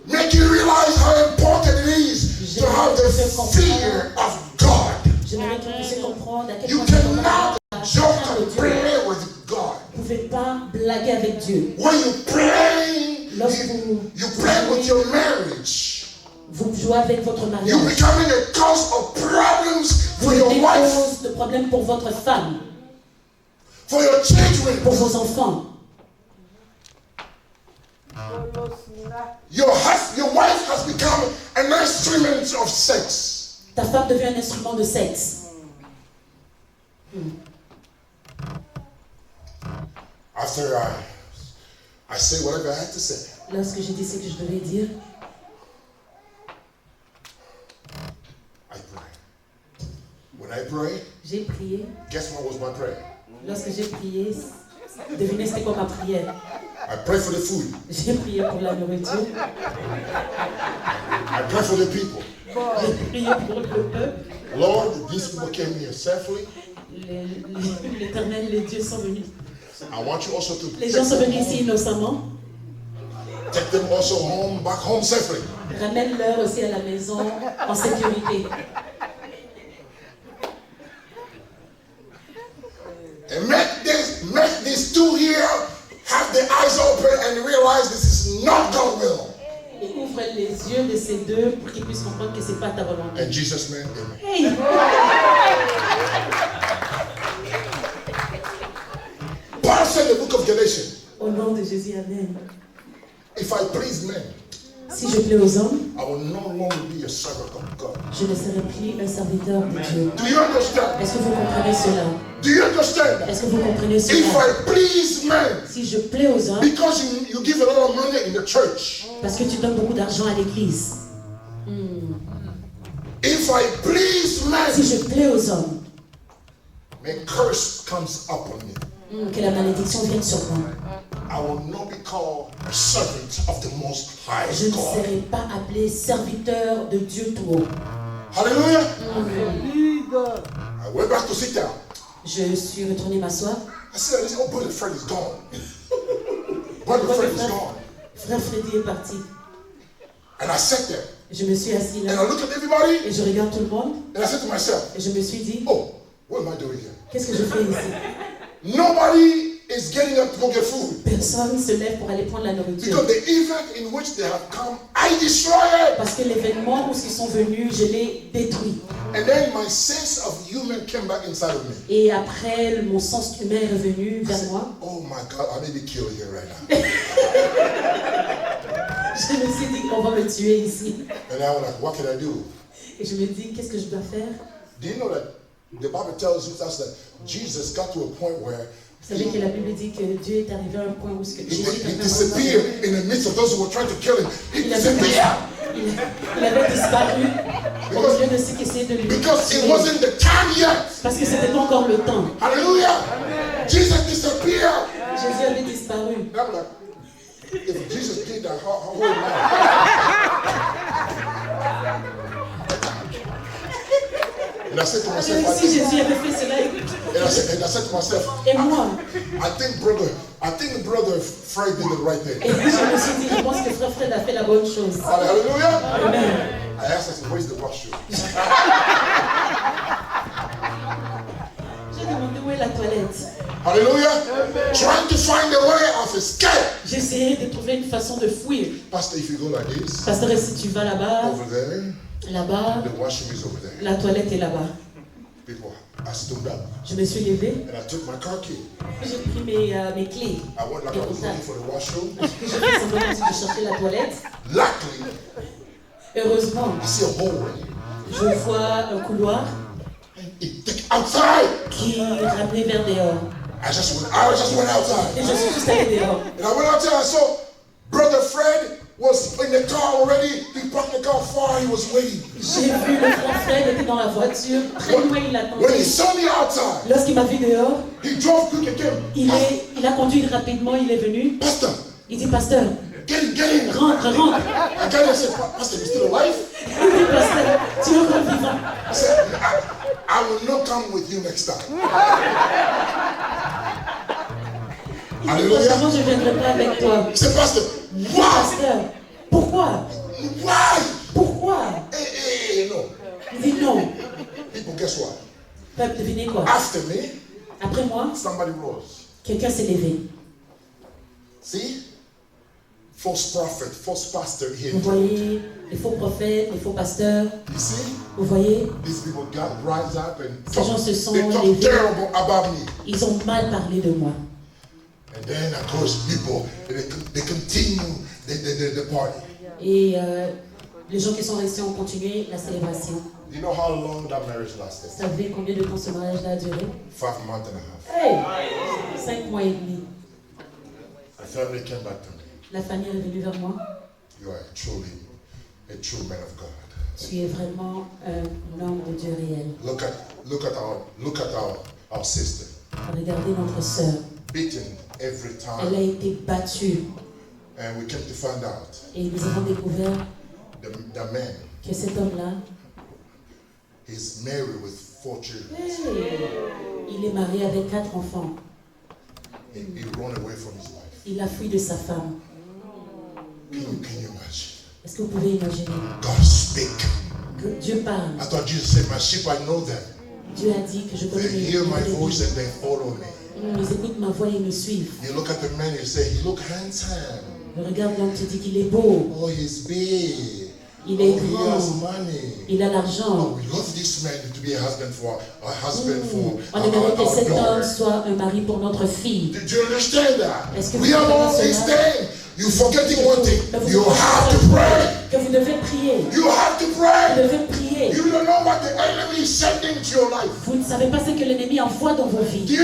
Speaker 1: to make you realize how important it is to have the fear of God.
Speaker 2: J'aimerais que vous puissiez comprendre à quel
Speaker 1: You
Speaker 2: point c'est important
Speaker 1: cannot
Speaker 2: à
Speaker 1: joke
Speaker 2: craindre
Speaker 1: and
Speaker 2: Dieu.
Speaker 1: play with God.
Speaker 2: Vous ne pouvez pas blaguer avec Dieu.
Speaker 1: When you pray,
Speaker 2: Lorsque
Speaker 1: you play with your marriage.
Speaker 2: vous jouez avec votre
Speaker 1: You're
Speaker 2: mariage.
Speaker 1: becoming a cause of problems
Speaker 2: Vous
Speaker 1: for your
Speaker 2: êtes
Speaker 1: wife,
Speaker 2: cause de problèmes pour votre femme,
Speaker 1: for your children.
Speaker 2: pour vos enfants.
Speaker 1: Your wife has become an instrument of sex.
Speaker 2: Ta femme devient un instrument de sexe.
Speaker 1: After I say whatever I had to say,
Speaker 2: Lorsque j'ai dit ce que je devais dire,
Speaker 1: I pray. When I pray,
Speaker 2: j'ai prié.
Speaker 1: guess what was my prayer?
Speaker 2: Lorsque j'ai prié, devinez c'était quoi ma prière.
Speaker 1: I pray for the food.
Speaker 2: J'ai prié pour la nourriture.
Speaker 1: I pray for the people.
Speaker 2: J'ai prié pour le peuple.
Speaker 1: Lord, these people came here safely.
Speaker 2: L'Éternel, les dieux sont venus.
Speaker 1: I want you also to
Speaker 2: Les gens sont venus ici innocemment.
Speaker 1: take them also home, back home safely.
Speaker 2: Ramène-leur aussi à la maison en sécurité.
Speaker 1: And make these two here have their eyes open and realize this is not God's will.
Speaker 2: Et ouvre les yeux de ces deux pour qu'ils puissent comprendre que ce n'est pas ta volonté.
Speaker 1: In Jesus' name, amen.
Speaker 2: Hey!
Speaker 1: Paul said in the book of Galatians,
Speaker 2: Au nom de Jésus, Amen.
Speaker 1: if I please men,
Speaker 2: Si je plais aux hommes,
Speaker 1: I will no longer be a servant of God.
Speaker 2: je ne serai plus un serviteur de Dieu.
Speaker 1: Do you understand?
Speaker 2: Est-ce que vous comprenez cela?
Speaker 1: Do you understand?
Speaker 2: Est-ce que vous comprenez
Speaker 1: If
Speaker 2: cela?
Speaker 1: I please men,
Speaker 2: Si je plais aux hommes,
Speaker 1: because you give a lot of money in the church,
Speaker 2: parce que tu donnes beaucoup d'argent à l'église.
Speaker 1: if I please
Speaker 2: Si
Speaker 1: men,
Speaker 2: je plais aux hommes,
Speaker 1: a curse comes upon me.
Speaker 2: que la malédiction vienne sur moi.
Speaker 1: I will not be called a servant of the Most High
Speaker 2: Je ne
Speaker 1: God.
Speaker 2: serai pas appelé serviteur de Dieu tout haut.
Speaker 1: Hallelujah. I went back to sit down.
Speaker 2: Je suis retourné m'asseoir.
Speaker 1: I said, oh, Brother Fred is gone. Brother Fred is gone.
Speaker 2: Frère Freddy est parti.
Speaker 1: And I sat there.
Speaker 2: Je me suis assis
Speaker 1: And I
Speaker 2: là
Speaker 1: looked at everybody.
Speaker 2: et je regarde tout le monde
Speaker 1: And I said to myself,
Speaker 2: et je me suis dit,
Speaker 1: oh, what am I doing here?
Speaker 2: qu'est-ce que je fais ici?
Speaker 1: Nobody is getting up to go get food.
Speaker 2: Personne ne se lève pour aller prendre la nourriture.
Speaker 1: Because the event in which they have come, I destroy it.
Speaker 2: Parce que l'événement où ils sont venus, je l'ai détruit.
Speaker 1: And then my sense of human came back inside of me.
Speaker 2: Et après, mon sens humain est revenu vers moi.
Speaker 1: Oh my God, I may be killed here right now.
Speaker 2: Je me suis dit qu'on va me tuer ici.
Speaker 1: And I was like, what can I do?
Speaker 2: Et je me dis, qu'est-ce que je dois faire?
Speaker 1: Do you know that the Bible tells us that Jesus got to a point where
Speaker 2: Vous savez que la Bible dit que Dieu est arrivé à un point où Jésus
Speaker 1: he disappeared in the midst of those who were trying to kill him. He
Speaker 2: il avait,
Speaker 1: disappeared.
Speaker 2: il avait disparu au lieu de ceux qui essayaient de lui
Speaker 1: Because it
Speaker 2: tuer.
Speaker 1: wasn't the time yet.
Speaker 2: Parce que c'était pas encore le temps.
Speaker 1: Hallelujah. Jesus disappeared.
Speaker 2: Jésus avait disparu.
Speaker 1: And I'm like, if Jesus did that, how old am I? And I said to myself,
Speaker 2: Si Jésus avait fait cela,
Speaker 1: and I said to myself,
Speaker 2: et moi,
Speaker 1: I think brother Fred did the right thing.
Speaker 2: et puis je me suis dit, je pense que frère Fred a fait la bonne chose.
Speaker 1: Hallelujah.
Speaker 2: Amen.
Speaker 1: I asked, I said, where's the washroom?
Speaker 2: J'ai demandé où est la toilette.
Speaker 1: Hallelujah. Trying to find a way of escape.
Speaker 2: J'ai essayé de trouver une façon de fuir.
Speaker 1: Pastor, if you go like this,
Speaker 2: Pasteur, si tu vas là-bas,
Speaker 1: over there,
Speaker 2: là-bas,
Speaker 1: the washroom is over there.
Speaker 2: la toilette est là-bas.
Speaker 1: People, I stood up
Speaker 2: Je me suis levée,
Speaker 1: and I took my car key.
Speaker 2: j'ai pris mes clés.
Speaker 1: I went like I was looking for the washroom.
Speaker 2: J'ai fait semblant comme si je cherchais la toilette.
Speaker 1: Luckily,
Speaker 2: Heureusement,
Speaker 1: I see a hallway.
Speaker 2: je vois un couloir
Speaker 1: It took outside.
Speaker 2: qui ramenait vers dehors.
Speaker 1: I just went outside.
Speaker 2: Et je suis juste allée dehors.
Speaker 1: And I went outside. I saw Brother Fred was in the car already. He parked the car far. He was waiting.
Speaker 2: J'ai vu le frère Fred était dans la voiture, très loin, il
Speaker 1: When he
Speaker 2: attendait.
Speaker 1: saw me outside,
Speaker 2: Lorsqu'il m'a vu dehors,
Speaker 1: he drove quick and came.
Speaker 2: il a conduit rapidement, il est venu.
Speaker 1: Pastor,
Speaker 2: Il dit, pasteur,
Speaker 1: get in.
Speaker 2: rentre.
Speaker 1: I got in and said, Pastor, you still alive?
Speaker 2: Il dit, pasteur, tu es encore vivant.
Speaker 1: I said, I will not come with you next time.
Speaker 2: Il dit,
Speaker 1: Hallelujah.
Speaker 2: prochainement, je ne viendrai pas avec toi.
Speaker 1: He said, Pastor,
Speaker 2: Il dit,
Speaker 1: why?
Speaker 2: pasteur, pourquoi?
Speaker 1: Why?
Speaker 2: Pourquoi?
Speaker 1: Eh, guess what?
Speaker 2: Peuple, devinez quoi?
Speaker 1: After me,
Speaker 2: Après moi,
Speaker 1: somebody rose.
Speaker 2: quelqu'un s'est levé.
Speaker 1: See? False prophet, false pastor here.
Speaker 2: Vous voyez les faux prophètes, les faux pasteurs.
Speaker 1: You see?
Speaker 2: Vous voyez,
Speaker 1: These people got rise up and
Speaker 2: ces gens se sont
Speaker 1: they talk
Speaker 2: levés.
Speaker 1: terrible about me.
Speaker 2: Ils ont mal parlé de moi.
Speaker 1: And then, of course, people, they continue the party.
Speaker 2: Et les gens qui sont restés ont continué la célébration.
Speaker 1: Do you know how long that marriage
Speaker 2: Vous
Speaker 1: lasted?
Speaker 2: savez combien de temps ce mariage-là a duré?
Speaker 1: 5 months and a half.
Speaker 2: Hey! 5 mois et demi.
Speaker 1: My family came back to me.
Speaker 2: La famille est venue vers moi.
Speaker 1: You are truly a true man of God.
Speaker 2: Tu es vraiment un homme de Dieu réel.
Speaker 1: Look at our sister.
Speaker 2: Regardez notre sœur.
Speaker 1: Beaten every
Speaker 2: Elle a
Speaker 1: time.
Speaker 2: été battue.
Speaker 1: And we came to find out
Speaker 2: Et nous avons découvert
Speaker 1: the man
Speaker 2: que cet homme-là,
Speaker 1: is married with 4 children.
Speaker 2: il est marié avec 4 enfants.
Speaker 1: He ran away from his wife.
Speaker 2: Il a fui de sa femme.
Speaker 1: Can you imagine?
Speaker 2: Est-ce que vous pouvez imaginer
Speaker 1: God speak.
Speaker 2: que Dieu parle?
Speaker 1: I thought Jesus said, my sheep, I know them.
Speaker 2: Dieu a dit que je connais
Speaker 1: They
Speaker 2: mes
Speaker 1: hear my
Speaker 2: brebis.
Speaker 1: voice and they follow me.
Speaker 2: Ils écoutent ma voix et me suivent.
Speaker 1: You look at the man, you say, he look handsome.
Speaker 2: Regarde l'homme, tu dis qu'il est beau.
Speaker 1: Oh, he's big.
Speaker 2: Il est
Speaker 1: Oh, he
Speaker 2: grand.
Speaker 1: has money.
Speaker 2: Il a
Speaker 1: Oh,
Speaker 2: l'argent.
Speaker 1: we love this man to be a husband for
Speaker 2: On aimerait que
Speaker 1: our
Speaker 2: cet homme
Speaker 1: daughter.
Speaker 2: soit un mari pour notre fille.
Speaker 1: Did you understand that?
Speaker 2: Est-ce que
Speaker 1: We
Speaker 2: vous
Speaker 1: have all
Speaker 2: comprenez
Speaker 1: these
Speaker 2: cela?
Speaker 1: things. You forgetting one thing.
Speaker 2: Mais vous
Speaker 1: You
Speaker 2: comprenez
Speaker 1: have to pray.
Speaker 2: que vous devez prier.
Speaker 1: You have to
Speaker 2: Vous
Speaker 1: pray.
Speaker 2: devez prier.
Speaker 1: You don't know what the enemy is sending to your life.
Speaker 2: Vous ne savez pas ce que l'ennemi envoie dans vos vies.
Speaker 1: Do you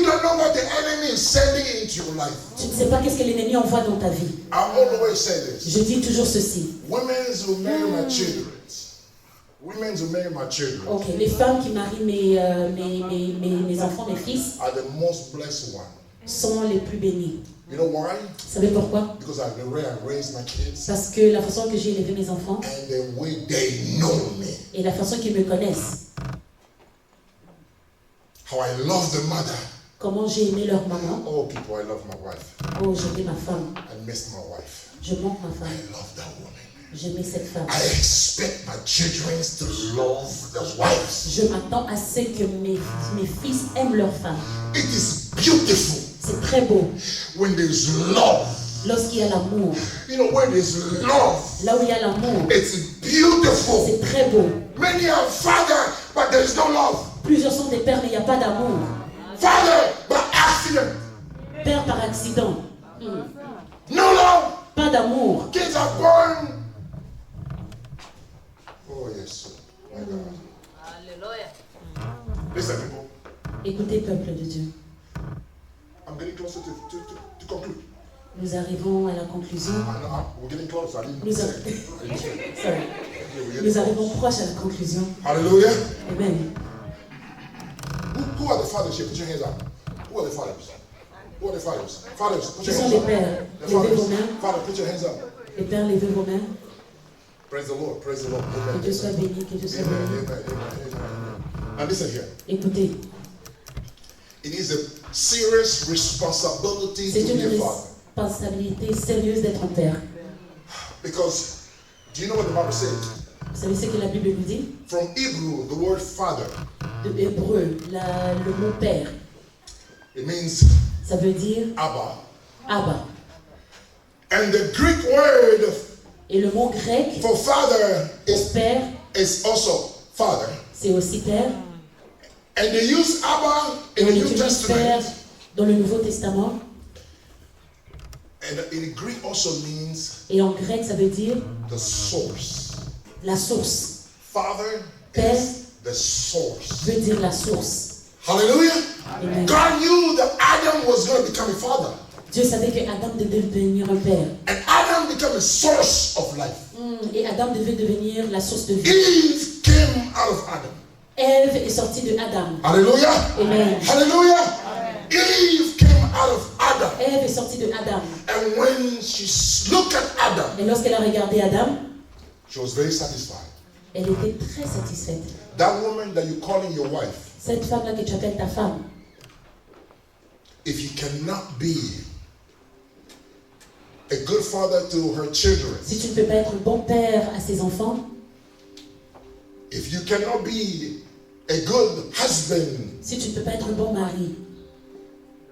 Speaker 1: don't know what the enemy is sending into your life.
Speaker 2: Tu ne sais pas qu'est-ce que l'ennemi envoie dans ta vie.
Speaker 1: I always say this.
Speaker 2: Je dis toujours ceci.
Speaker 1: Women who marry my children. Women who marry my children
Speaker 2: Ok, les femmes qui marient mes enfants, mes fils,
Speaker 1: are the most blessed ones.
Speaker 2: sont les plus bénies.
Speaker 1: You know why?
Speaker 2: Vous savez pourquoi?
Speaker 1: Because of the way I raised my kids
Speaker 2: Parce que la façon que j'ai élevé mes enfants
Speaker 1: and the way they know me.
Speaker 2: et la façon qu'ils me connaissent,
Speaker 1: How I love the mother.
Speaker 2: comment j'ai aimé leur maman.
Speaker 1: Oh, people, I love my wife.
Speaker 2: Oh, j'aimais ma femme.
Speaker 1: I missed my wife.
Speaker 2: Je manque ma
Speaker 1: I
Speaker 2: femme.
Speaker 1: love that woman.
Speaker 2: J'aimais cette femme.
Speaker 1: I expect my children to love their wives.
Speaker 2: Je m'attends à ce que mes fils aiment leur femme.
Speaker 1: It is beautiful
Speaker 2: C'est très beau
Speaker 1: when there's love.
Speaker 2: lorsqu'il y a l'amour.
Speaker 1: You know, when there's love,
Speaker 2: Là où il y a l'amour,
Speaker 1: it's beautiful.
Speaker 2: c'est très beau.
Speaker 1: Many are father, but there's no love.
Speaker 2: Plusieurs sont des pères, mais il n'y a pas d'amour.
Speaker 1: Father, but accident.
Speaker 2: Père par accident.
Speaker 1: No love.
Speaker 2: Pas d'amour.
Speaker 1: Kids are born. Oh, yes, sir. My God. Listen, people.
Speaker 2: Écoutez, peuple de Dieu.
Speaker 1: I'm getting closer to conclude.
Speaker 2: Nous arrivons à la conclusion.
Speaker 1: We're getting close. I didn't
Speaker 2: Nous,
Speaker 1: say.
Speaker 2: Sorry. Nous arrivons proche à la conclusion.
Speaker 1: Hallelujah.
Speaker 2: Amen.
Speaker 1: Who are the fathers here? Put your hands up. Who are the fathers? Who are the fathers? Fathers, put
Speaker 2: Qui
Speaker 1: your
Speaker 2: sont
Speaker 1: hands
Speaker 2: les
Speaker 1: up.
Speaker 2: pères?
Speaker 1: The
Speaker 2: Levez vos
Speaker 1: fathers.
Speaker 2: mains.
Speaker 1: Father, put your hands up.
Speaker 2: Les pères, levez vos mains.
Speaker 1: Praise the Lord. Praise the Lord.
Speaker 2: Que
Speaker 1: Amen.
Speaker 2: Dieu soit béni, que Dieu soit
Speaker 1: Amen.
Speaker 2: béni.
Speaker 1: Amen. Amen. Amen. Now listen here.
Speaker 2: Écoutez,
Speaker 1: It is a serious responsibility
Speaker 2: c'est
Speaker 1: to
Speaker 2: une
Speaker 1: be a father.
Speaker 2: responsabilité sérieuse d'être un père.
Speaker 1: Because do you know what the Bible says?
Speaker 2: Vous savez ce que la Bible nous dit?
Speaker 1: From Hebrew, the word father,
Speaker 2: De hébreu, le mot père,
Speaker 1: it means
Speaker 2: ça veut dire
Speaker 1: Abba.
Speaker 2: Abba.
Speaker 1: And the Greek word
Speaker 2: Et le mot grec
Speaker 1: for father
Speaker 2: pour
Speaker 1: is
Speaker 2: père,
Speaker 1: also father.
Speaker 2: c'est aussi père.
Speaker 1: And they use Abba
Speaker 2: Et
Speaker 1: in
Speaker 2: on
Speaker 1: the New
Speaker 2: utilise père
Speaker 1: Testament.
Speaker 2: dans le Nouveau Testament.
Speaker 1: And in Greek also means
Speaker 2: Et en grec, ça veut dire
Speaker 1: the source.
Speaker 2: la source.
Speaker 1: Father
Speaker 2: Père
Speaker 1: is the source.
Speaker 2: veut dire la source.
Speaker 1: Hallelujah.
Speaker 2: Amen.
Speaker 1: God knew that Adam was going to become a father.
Speaker 2: Dieu savait que Adam devait devenir un père.
Speaker 1: And Adam became a source of life.
Speaker 2: Et Adam devait devenir la source de vie.
Speaker 1: Eve came out of Adam.
Speaker 2: Ève est sortie de Adam.
Speaker 1: Hallelujah.
Speaker 2: Amen.
Speaker 1: Hallelujah. Eve came out of Adam.
Speaker 2: Ève est sortie de Adam.
Speaker 1: And when she looked at Adam,
Speaker 2: Et lorsqu'elle a regardé Adam,
Speaker 1: she was very satisfied.
Speaker 2: elle était très satisfaite.
Speaker 1: That woman that you're calling your wife,
Speaker 2: Cette femme-là que tu appelles ta femme,
Speaker 1: if you cannot be a good father to her children,
Speaker 2: si tu ne peux pas être un bon père à ses enfants,
Speaker 1: if you cannot be a good husband,
Speaker 2: si tu ne peux pas être un bon mari,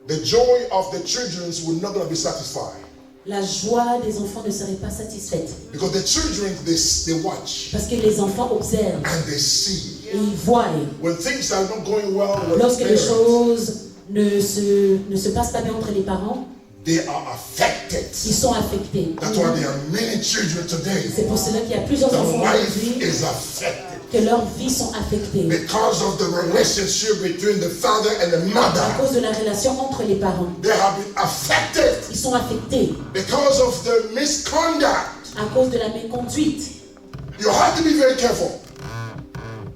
Speaker 1: the joy of the children will not gonna be satisfied.
Speaker 2: la joie des enfants ne serait pas satisfaite.
Speaker 1: Because the children, they watch
Speaker 2: Parce que les enfants observent
Speaker 1: and they see.
Speaker 2: et ils voient.
Speaker 1: When things are not going well with
Speaker 2: Lorsque les
Speaker 1: parents,
Speaker 2: choses ne se passent pas bien entre les parents,
Speaker 1: they are affected.
Speaker 2: ils sont affectés.
Speaker 1: That's why there are many children today.
Speaker 2: C'est pour cela qu'il y a plusieurs
Speaker 1: The
Speaker 2: enfants
Speaker 1: life
Speaker 2: aujourd'hui
Speaker 1: is affected
Speaker 2: que leurs vies sont affectées
Speaker 1: because of the relationship between the father and the
Speaker 2: à
Speaker 1: mother.
Speaker 2: cause de la relation entre les parents.
Speaker 1: They have been affected
Speaker 2: Ils sont affectés
Speaker 1: because of the misconduct.
Speaker 2: à cause de la méconduite.
Speaker 1: You have to be very careful.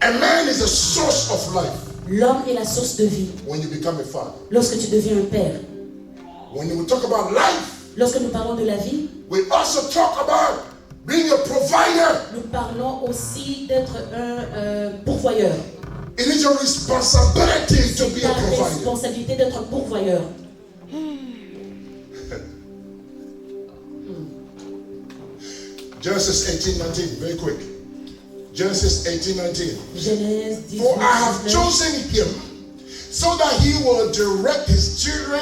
Speaker 1: A man is a source of life
Speaker 2: L'homme est la source de vie.
Speaker 1: when you become a father.
Speaker 2: Lorsque tu deviens un père,
Speaker 1: When we talk about life,
Speaker 2: lorsque nous parlons de la vie,
Speaker 1: we also talk about being a provider.
Speaker 2: nous parlons aussi d'être un pourvoyeur.
Speaker 1: It is your responsibility to
Speaker 2: C'est
Speaker 1: be a
Speaker 2: ta
Speaker 1: provider.
Speaker 2: responsabilité d'être un pourvoyeur.
Speaker 1: Genesis 18:19, very quick. Genesis 18:19.
Speaker 2: Genèse 18,
Speaker 1: For I have
Speaker 2: 19.
Speaker 1: chosen him so that he will direct his children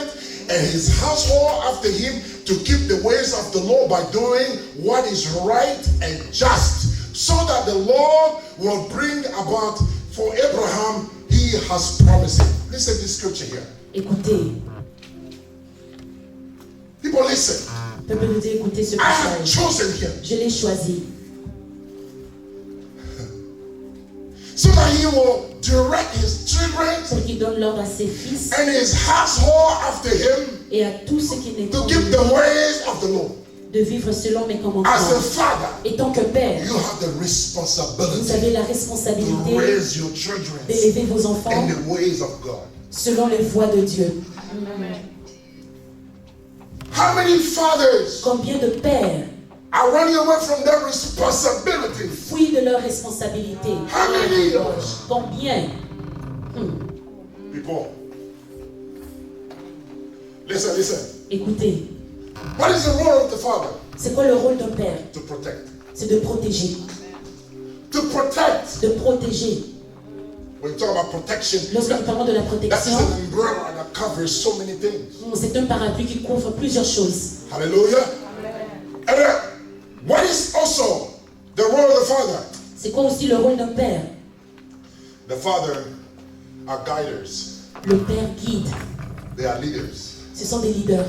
Speaker 1: and his household after him to keep the ways of the Lord by doing what is right and just, so that the Lord will bring about for Abraham he has promised him. Listen to this scripture here.
Speaker 2: Écoutez,
Speaker 1: People listen.
Speaker 2: peuple de Dieu, écoutez ce
Speaker 1: I have
Speaker 2: passage.
Speaker 1: chosen him
Speaker 2: Je l'ai choisi
Speaker 1: so that he will direct his children
Speaker 2: pour qu'il donne l'ordre à ses fils
Speaker 1: and his household after him
Speaker 2: et à tous ceux qui
Speaker 1: to
Speaker 2: n'étant
Speaker 1: keep the ways of the Lord.
Speaker 2: de vivre selon mes
Speaker 1: As a
Speaker 2: commandements.
Speaker 1: father,
Speaker 2: Et tant que père,
Speaker 1: you have the
Speaker 2: vous
Speaker 1: responsibility
Speaker 2: avez la
Speaker 1: to
Speaker 2: responsabilité
Speaker 1: raise your children
Speaker 2: d'élever vos enfants
Speaker 1: in the ways of God.
Speaker 2: selon les voies de Dieu.
Speaker 1: How many fathers
Speaker 2: Combien de pères
Speaker 1: are running away from their responsibilities?
Speaker 2: fuient de leurs responsabilités?
Speaker 1: How many?
Speaker 2: Combien?
Speaker 1: People, listen.
Speaker 2: Écoutez,
Speaker 1: What is the role of the father?
Speaker 2: c'est quoi le rôle d'un père?
Speaker 1: To protect.
Speaker 2: C'est de protéger.
Speaker 1: To protect.
Speaker 2: De protéger.
Speaker 1: When you talk about protection,
Speaker 2: Lorsque nous parlons de la
Speaker 1: that is
Speaker 2: protection,
Speaker 1: an umbrella that covers so many things.
Speaker 2: c'est un parapluie qui couvre plusieurs choses.
Speaker 1: Hallelujah. And what is also the role of the father?
Speaker 2: C'est quoi aussi le rôle d'un père?
Speaker 1: The father are guiders.
Speaker 2: Le père guide.
Speaker 1: They are leaders.
Speaker 2: Ce sont des leaders.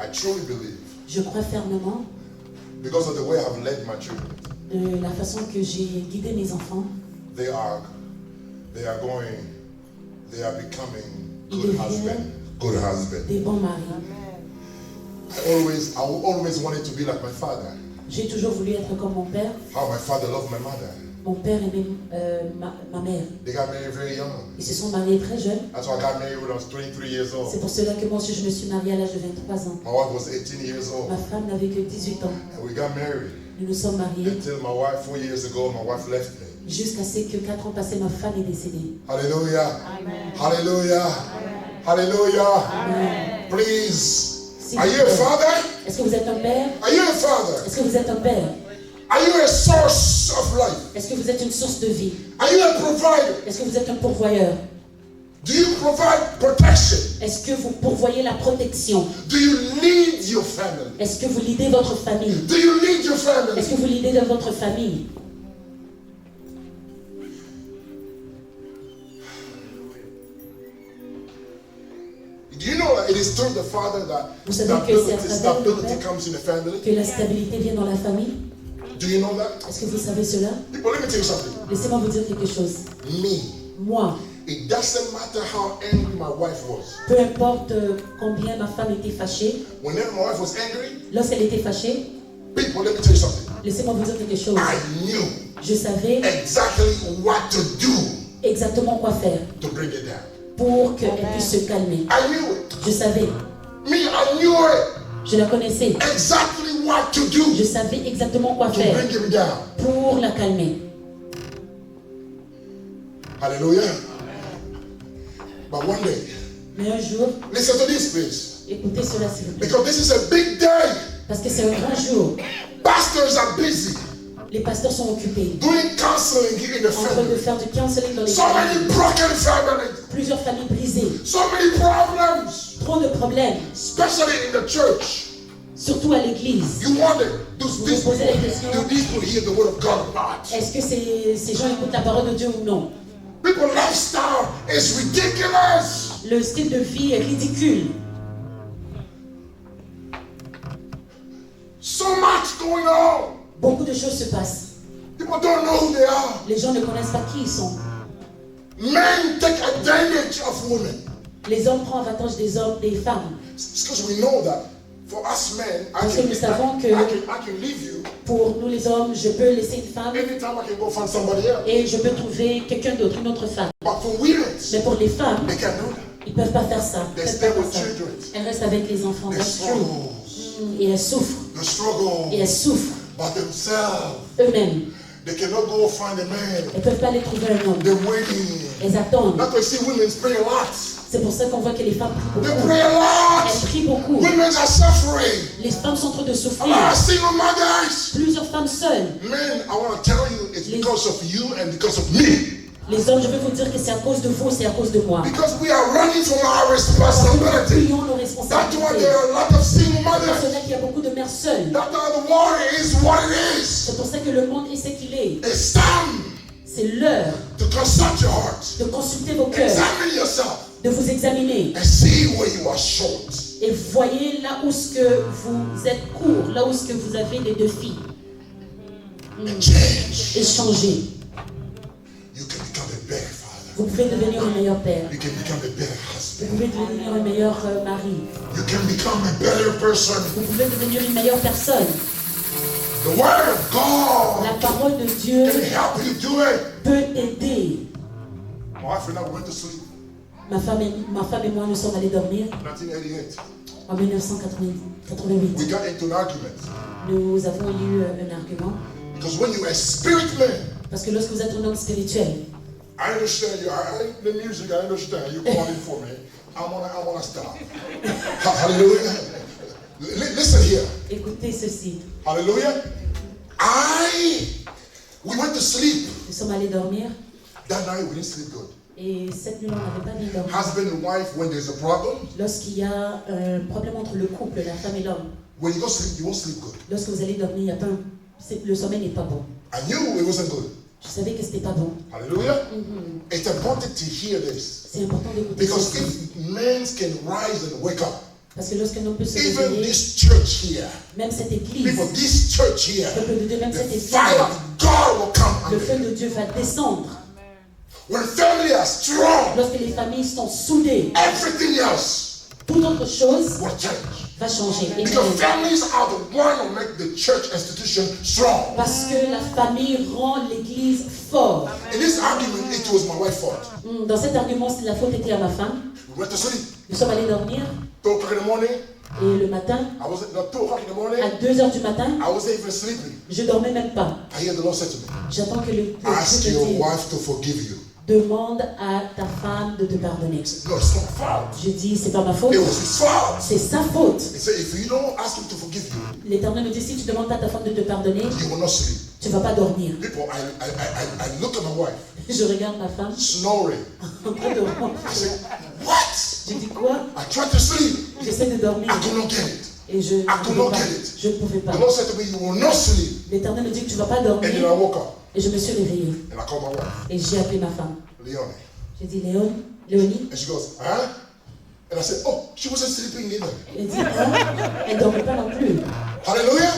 Speaker 1: I truly believe,
Speaker 2: Je crois fermement
Speaker 1: because of the way I've led my children,
Speaker 2: de la façon que j'ai guidé mes enfants.
Speaker 1: they are becoming good husband.
Speaker 2: Des bons maris.
Speaker 1: I always wanted to be like my father.
Speaker 2: J'ai toujours voulu être comme mon père.
Speaker 1: How my father loved my mother.
Speaker 2: Mon père aimait ma mère.
Speaker 1: They got married very young.
Speaker 2: Ils se sont mariés très jeunes.
Speaker 1: That's why I got married when I was 23 years
Speaker 2: C'est
Speaker 1: old.
Speaker 2: pour cela que moi aussi je me suis mariée à l'âge de 23 ans.
Speaker 1: My wife was 18 years
Speaker 2: Ma
Speaker 1: old.
Speaker 2: femme n'avait que 18 ans.
Speaker 1: And we got married.
Speaker 2: Nous nous sommes mariés
Speaker 1: Until my wife, 4 years ago, my wife left me.
Speaker 2: jusqu'à ce que 4 ans passés, ma femme est décédée.
Speaker 1: Hallelujah. Hallelujah. Hallelujah. Please.
Speaker 2: S'il
Speaker 1: Are
Speaker 2: vous
Speaker 1: you a
Speaker 2: plaît.
Speaker 1: father?
Speaker 2: Est-ce que vous êtes un père?
Speaker 1: Are you a father?
Speaker 2: Est-ce que vous êtes un père?
Speaker 1: Are you a source of life?
Speaker 2: Est-ce que vous êtes une source de vie?
Speaker 1: Are you a provider?
Speaker 2: Est-ce que vous êtes un pourvoyeur?
Speaker 1: Do you provide protection?
Speaker 2: Est-ce que vous pourvoyez la protection?
Speaker 1: Do you lead your family?
Speaker 2: Est-ce que vous lidez votre famille?
Speaker 1: Do you lead your family?
Speaker 2: Est-ce que vous lidez de votre famille?
Speaker 1: Do you know that it is through the father that
Speaker 2: Vous savez que c'est à travers le
Speaker 1: stability
Speaker 2: père
Speaker 1: comes in the family?
Speaker 2: que la stabilité vient dans la famille?
Speaker 1: Do you know that?
Speaker 2: Est-ce que vous savez cela?
Speaker 1: People, let me tell you something.
Speaker 2: Laissez-moi vous dire quelque chose.
Speaker 1: Me,
Speaker 2: Moi,
Speaker 1: it doesn't matter how angry my wife was.
Speaker 2: peu importe combien ma femme était fâchée,
Speaker 1: Whenever my wife was angry,
Speaker 2: lorsqu'elle était fâchée,
Speaker 1: people, let me tell you something.
Speaker 2: laissez-moi vous dire quelque chose.
Speaker 1: I knew
Speaker 2: Je savais
Speaker 1: exactly what to do
Speaker 2: exactement quoi faire
Speaker 1: to bring it down.
Speaker 2: pour qu'elle puisse se calmer.
Speaker 1: I knew it.
Speaker 2: Je savais,
Speaker 1: Me, I knew it.
Speaker 2: je la connaissais.
Speaker 1: Exactly what to do
Speaker 2: Je savais exactement quoi
Speaker 1: to
Speaker 2: faire
Speaker 1: bring him down.
Speaker 2: pour la calmer.
Speaker 1: Hallelujah. But one day,
Speaker 2: Mais un jour,
Speaker 1: listen to this, please.
Speaker 2: écoutez cela s'il vous plaît.
Speaker 1: Because this is a big day.
Speaker 2: Parce que c'est un grand jour.
Speaker 1: Pastors are busy.
Speaker 2: Les pasteurs sont occupés
Speaker 1: doing counseling in the
Speaker 2: en train de
Speaker 1: family.
Speaker 2: faire du counseling dans les
Speaker 1: So many
Speaker 2: familles.
Speaker 1: broken families.
Speaker 2: Plusieurs familles brisées.
Speaker 1: So many problems.
Speaker 2: Trop de problèmes,
Speaker 1: Especially in the church.
Speaker 2: surtout à l'église.
Speaker 1: You wonder, do
Speaker 2: Vous
Speaker 1: these
Speaker 2: vous posez la question,
Speaker 1: people hear the word of God or not?
Speaker 2: est-ce que ces gens écoutent la parole de Dieu ou non?
Speaker 1: People's lifestyle is ridiculous.
Speaker 2: Le style de vie est ridicule.
Speaker 1: So much going on.
Speaker 2: Beaucoup de choses se passent.
Speaker 1: People don't know who they are.
Speaker 2: Les gens ne connaissent pas qui ils sont.
Speaker 1: Men take advantage of women.
Speaker 2: Les hommes prennent avantage des hommes, des femmes.
Speaker 1: It's because we know that for us men,
Speaker 2: Parce que nous savons que
Speaker 1: I can leave you
Speaker 2: pour nous les hommes, je peux laisser une femme
Speaker 1: anytime I can go find somebody else.
Speaker 2: et je peux trouver quelqu'un d'autre, une autre femme.
Speaker 1: But for women,
Speaker 2: Mais pour les femmes,
Speaker 1: they can't do that.
Speaker 2: ils ne peuvent pas faire ça. Ils
Speaker 1: They
Speaker 2: peuvent
Speaker 1: stay
Speaker 2: pas
Speaker 1: with
Speaker 2: faire ça.
Speaker 1: children.
Speaker 2: Elles restent avec les enfants.
Speaker 1: They
Speaker 2: That's true.
Speaker 1: struggle.
Speaker 2: Et elles souffrent.
Speaker 1: They struggle
Speaker 2: Et elles souffrent
Speaker 1: by themselves.
Speaker 2: eux-mêmes.
Speaker 1: They cannot go find a man.
Speaker 2: Elles ne peuvent pas aller trouver un homme.
Speaker 1: They're waiting.
Speaker 2: Elles attendent.
Speaker 1: That's why you see women pray a lot.
Speaker 2: C'est pour ça qu'on voit que les femmes prient
Speaker 1: They
Speaker 2: beaucoup.
Speaker 1: pray a
Speaker 2: Elles
Speaker 1: lot.
Speaker 2: prient beaucoup.
Speaker 1: Women are suffering.
Speaker 2: Les femmes sont en train de
Speaker 1: A
Speaker 2: souffrir.
Speaker 1: lot of single mothers.
Speaker 2: Plusieurs femmes seules.
Speaker 1: Men, I want to tell you, it's because of you and because of me.
Speaker 2: Les hommes, je vais vous dire que c'est à cause de vous, c'est à cause de moi.
Speaker 1: Because we are running from our
Speaker 2: Parce que nous
Speaker 1: responsibility.
Speaker 2: plions nos
Speaker 1: That's why
Speaker 2: responsabilités.
Speaker 1: there are a lot of single
Speaker 2: C'est pour
Speaker 1: mothers.
Speaker 2: cela qu'il y a beaucoup de mères seules.
Speaker 1: That's why the world is what it is.
Speaker 2: C'est pour ça que le monde est ce qu'il est.
Speaker 1: It's time
Speaker 2: C'est l'heure
Speaker 1: to consult your heart.
Speaker 2: de consulter vos cœurs,
Speaker 1: Examine yourself
Speaker 2: de vous examiner
Speaker 1: and see where you are short.
Speaker 2: et voyez là où ce que vous êtes court, là où ce que vous avez des défis.
Speaker 1: And change.
Speaker 2: Et changer.
Speaker 1: You can become a better father.
Speaker 2: Vous pouvez devenir un meilleur père.
Speaker 1: You can become a better
Speaker 2: Vous
Speaker 1: husband.
Speaker 2: pouvez devenir un meilleur mari.
Speaker 1: You can become a better person.
Speaker 2: Vous pouvez devenir une meilleure personne.
Speaker 1: The word of God
Speaker 2: La parole de Dieu
Speaker 1: can help you do it.
Speaker 2: peut aider.
Speaker 1: My wife and I went to sleep
Speaker 2: Ma femme et moi, nous sommes allés dormir
Speaker 1: in 1988.
Speaker 2: en 1988.
Speaker 1: We got into an argument.
Speaker 2: Nous avons eu un argument.
Speaker 1: Because when you are a spirit man,
Speaker 2: Parce que lorsque vous êtes un homme spirituel,
Speaker 1: I understand you. The music, I understand. You calling for me. I'm gonna stop. Hallelujah. Listen here.
Speaker 2: écoutez ceci.
Speaker 1: Hallelujah. We went to sleep.
Speaker 2: Nous sommes allés dormir
Speaker 1: That night we didn't sleep good.
Speaker 2: et cette nuit, on n'avait pas bien dormi.
Speaker 1: Husband and wife, when there's a problem,
Speaker 2: Lorsqu'il y a un problème entre le couple, la femme et l'homme,
Speaker 1: when you go sleep, you won't sleep good.
Speaker 2: lorsque vous allez dormir, il y a pas le sommeil n'est pas bon.
Speaker 1: I knew it wasn't good.
Speaker 2: Je savais que c'était pas bon.
Speaker 1: Hallelujah. It's important to hear this.
Speaker 2: C'est important d'écouter
Speaker 1: Because
Speaker 2: ceci.
Speaker 1: if men can rise and wake up,
Speaker 2: Parce que lorsqu'un homme peut se
Speaker 1: even
Speaker 2: réveiller,
Speaker 1: this church here,
Speaker 2: même cette église,
Speaker 1: people, this church here,
Speaker 2: le peuple de Dieu, même
Speaker 1: the
Speaker 2: cette église,
Speaker 1: fire of God will come
Speaker 2: le
Speaker 1: under
Speaker 2: feu
Speaker 1: you.
Speaker 2: de Dieu va descendre.
Speaker 1: When family are strong,
Speaker 2: Lorsque les familles sont soudées,
Speaker 1: everything else
Speaker 2: toute autre chose
Speaker 1: will change.
Speaker 2: va changer. Et
Speaker 1: Because families are the one who make the church institution strong.
Speaker 2: parce que la famille rend l'église forte.
Speaker 1: In this argument, it was my wife's fault.
Speaker 2: Dans cet argument, la faute était à ma femme.
Speaker 1: We went to sleep.
Speaker 2: Nous sommes allés dormir
Speaker 1: 2 o'clock in the morning,
Speaker 2: et le matin,
Speaker 1: I was at 2 o'clock in the morning,
Speaker 2: à 2h du matin,
Speaker 1: I wasn't even sleeping.
Speaker 2: je dormais même pas.
Speaker 1: I hear the Lord say to me,
Speaker 2: J'attends que le
Speaker 1: ask
Speaker 2: Dieu
Speaker 1: your
Speaker 2: me dise,
Speaker 1: wife to forgive you.
Speaker 2: demande à ta femme de te pardonner.
Speaker 1: No, it's not fault.
Speaker 2: Je dis, c'est pas ma faute,
Speaker 1: It was his fault.
Speaker 2: c'est sa faute.
Speaker 1: He said, if you don't ask him to forgive you,
Speaker 2: L'Éternel me dit, si tu demandes à ta femme de te pardonner,
Speaker 1: you will not sleep.
Speaker 2: tu vas pas dormir.
Speaker 1: People, I look at my wife,
Speaker 2: Je regarde ma femme
Speaker 1: snoring.
Speaker 2: en train de
Speaker 1: I
Speaker 2: ronfler.
Speaker 1: said, what?
Speaker 2: Je dis quoi?
Speaker 1: I tried to sleep.
Speaker 2: J'essaie de dormir
Speaker 1: I could not get it.
Speaker 2: et je ne pouvais pas. Je ne pouvais pas.
Speaker 1: The Lord said to me, you will not sleep.
Speaker 2: L'Éternel me dit que tu ne vas pas
Speaker 1: And then
Speaker 2: dormir
Speaker 1: I woke up
Speaker 2: et je me suis réveillée
Speaker 1: and I called my wife,
Speaker 2: et j'ai appelé ma femme.
Speaker 1: Leonie.
Speaker 2: J'ai dit, Léonie,
Speaker 1: And she goes, huh? And I said, oh, she wasn't sleeping either.
Speaker 2: elle dit, hein? Elle ne dormait pas non plus.
Speaker 1: Hallelujah.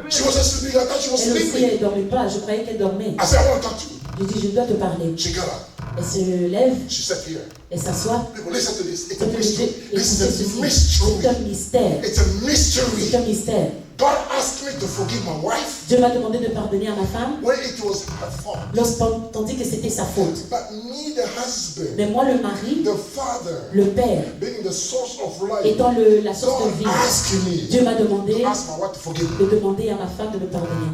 Speaker 1: She wasn't sleeping. I thought she was
Speaker 2: Elle aussi,
Speaker 1: sleeping.
Speaker 2: elle ne dormait pas. Je croyais qu'elle dormait.
Speaker 1: I said, I want to talk to you.
Speaker 2: Je dis, je dois te parler.
Speaker 1: She got up.
Speaker 2: Elle se lève,
Speaker 1: She sat here.
Speaker 2: elle s'assoit.
Speaker 1: People, listen to this. It's a
Speaker 2: Peuple de Dieu,
Speaker 1: mystery. This
Speaker 2: écoutez
Speaker 1: is a
Speaker 2: ceci.
Speaker 1: mystery.
Speaker 2: C'est un mystère.
Speaker 1: It's a mystery.
Speaker 2: C'est un mystère.
Speaker 1: God asked me to forgive my wife
Speaker 2: Dieu m'a demandé de pardonner à ma femme
Speaker 1: when it was her fault.
Speaker 2: lorsqu'on dit que c'était sa faute.
Speaker 1: But me, the husband,
Speaker 2: Mais moi, le mari,
Speaker 1: the father,
Speaker 2: le père,
Speaker 1: being the source of life,
Speaker 2: étant la source de
Speaker 1: God
Speaker 2: vie,
Speaker 1: asked me
Speaker 2: Dieu m'a demandé
Speaker 1: to ask my wife to forgive me.
Speaker 2: de demander à ma femme de me pardonner.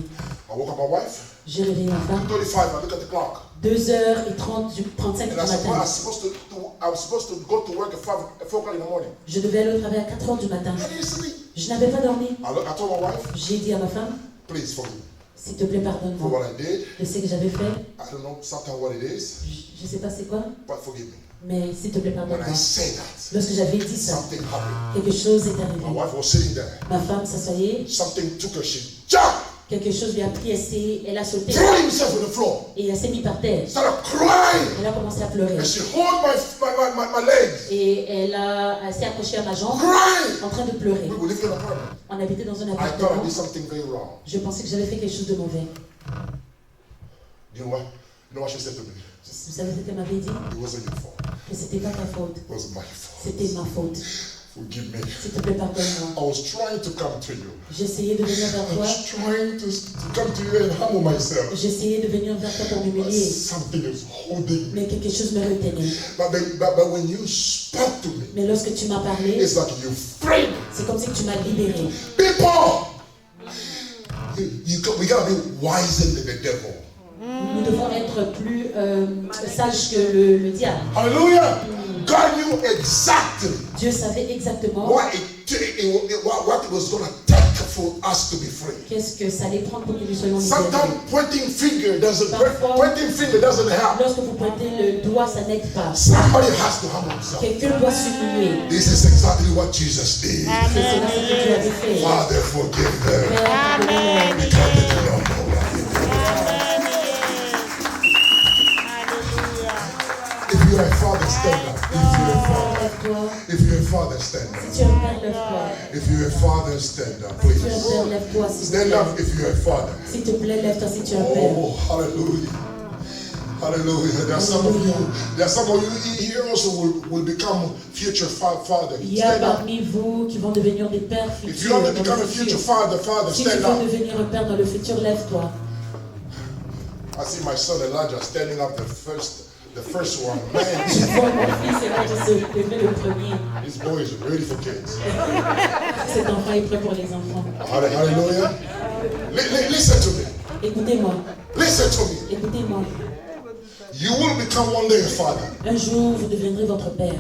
Speaker 1: I woke up my wife.
Speaker 2: J'ai réveillé ma femme.
Speaker 1: 2:35. I look at the clock.
Speaker 2: 2h35 du
Speaker 1: And I
Speaker 2: matin.
Speaker 1: was supposed to go to work at 4 o'clock in the morning.
Speaker 2: Je devais aller au travail à 4h du matin.
Speaker 1: I didn't sleep.
Speaker 2: Je n'avais pas dormi.
Speaker 1: I told my wife,
Speaker 2: J'ai dit à ma femme,
Speaker 1: please forgive me.
Speaker 2: S'il te plaît,
Speaker 1: for
Speaker 2: pardonne-moi
Speaker 1: what I did.
Speaker 2: de ce que j'avais fait.
Speaker 1: I don't know sometimes what it is,
Speaker 2: Je ne sais pas c'est quoi,
Speaker 1: but forgive me.
Speaker 2: mais s'il te plaît,
Speaker 1: When I
Speaker 2: pardonne-moi.
Speaker 1: say that,
Speaker 2: Lorsque j'avais dit ça,
Speaker 1: something happened.
Speaker 2: quelque chose est
Speaker 1: My
Speaker 2: arrivé.
Speaker 1: wife was sitting there.
Speaker 2: Ma femme s'assoyait,
Speaker 1: Something took her. She jumped,
Speaker 2: quelque chose lui a pris, elle a sauté
Speaker 1: threw himself on the floor,
Speaker 2: et elle s'est mise par terre.
Speaker 1: started crying,
Speaker 2: Elle a commencé à pleurer
Speaker 1: and she hold my legs,
Speaker 2: et elle s'est accrochée à ma jambe
Speaker 1: crying.
Speaker 2: en train de pleurer.
Speaker 1: We were living in an apartment.
Speaker 2: On habitait dans un
Speaker 1: I thought I
Speaker 2: appartement.
Speaker 1: did something very wrong.
Speaker 2: Je pensais que j'avais fait quelque chose de mauvais.
Speaker 1: You know what? You know what she said to me?
Speaker 2: Vous savez ce qu'elle m'avait dit?
Speaker 1: It wasn't your fault.
Speaker 2: Que c'était pas ta faute.
Speaker 1: It was my fault.
Speaker 2: C'était ma faute.
Speaker 1: Forgive me.
Speaker 2: S'il te plaît, pardonne-moi.
Speaker 1: I was trying to come to you.
Speaker 2: J'essayais de venir vers
Speaker 1: I
Speaker 2: toi.
Speaker 1: was trying to come to you and humble myself.
Speaker 2: J'essayais de venir vers toi pour
Speaker 1: But
Speaker 2: m'humilier.
Speaker 1: something is holding me.
Speaker 2: Mais quelque chose me retenait.
Speaker 1: But when you spoke to me,
Speaker 2: Mais lorsque tu m'as parlé,
Speaker 1: it's like you freed me.
Speaker 2: c'est comme si tu m'as libéré.
Speaker 1: People, we gotta be wiser than the devil.
Speaker 2: Nous devons être plus sages que le diable.
Speaker 1: Hallelujah. God knew exactly
Speaker 2: Dieu savait exactement
Speaker 1: what it was going to take for us to be free.
Speaker 2: qu'est-ce que ça allait prendre pour que nous soyons libérés.
Speaker 1: Sometimes pointing finger doesn't
Speaker 2: Parfois,
Speaker 1: help.
Speaker 2: lorsque vous pointez le doigt, ça n'aide pas.
Speaker 1: Somebody has to humble himself.
Speaker 2: Quelqu'un doit s'humilier.
Speaker 1: This is exactly what Jesus did.
Speaker 2: C'est cela ce que Dieu avait fait.
Speaker 1: Father, forgive them
Speaker 2: Père, pardonne-leur.
Speaker 1: because they do not know what they do. If you're a father, stand up.
Speaker 2: Lève-toi.
Speaker 1: If you're a father, stand up.
Speaker 2: Si tu es un père, lève-toi.
Speaker 1: If you're a father, stand up,
Speaker 2: Si tu es un
Speaker 1: please.
Speaker 2: père, lève-toi. S'il te
Speaker 1: Stand
Speaker 2: plaît.
Speaker 1: up if you're a father.
Speaker 2: S'il te plaît, lève-toi si tu es un père.
Speaker 1: Oh, hallelujah. Hallelujah. There are some of you here also will become future father.
Speaker 2: Il y a
Speaker 1: Stand up.
Speaker 2: parmi vous qui vont devenir des pères
Speaker 1: If you
Speaker 2: futurs.
Speaker 1: want to
Speaker 2: dans
Speaker 1: become
Speaker 2: le
Speaker 1: a future
Speaker 2: futur.
Speaker 1: father,
Speaker 2: Si tu
Speaker 1: stand
Speaker 2: veux
Speaker 1: up.
Speaker 2: devenir un père dans le futur, lève-toi.
Speaker 1: I see my son Elijah standing up, the first one.
Speaker 2: Je
Speaker 1: Man,
Speaker 2: vois mon fils Elijah se lever le premier.
Speaker 1: this boy is ready for kids.
Speaker 2: Cet enfant est prêt pour les enfants.
Speaker 1: Hallelujah. Listen to me.
Speaker 2: Écoutez-moi,
Speaker 1: Listen to me.
Speaker 2: écoutez-moi.
Speaker 1: You will become one day a father.
Speaker 2: Un jour, vous deviendrez votre père.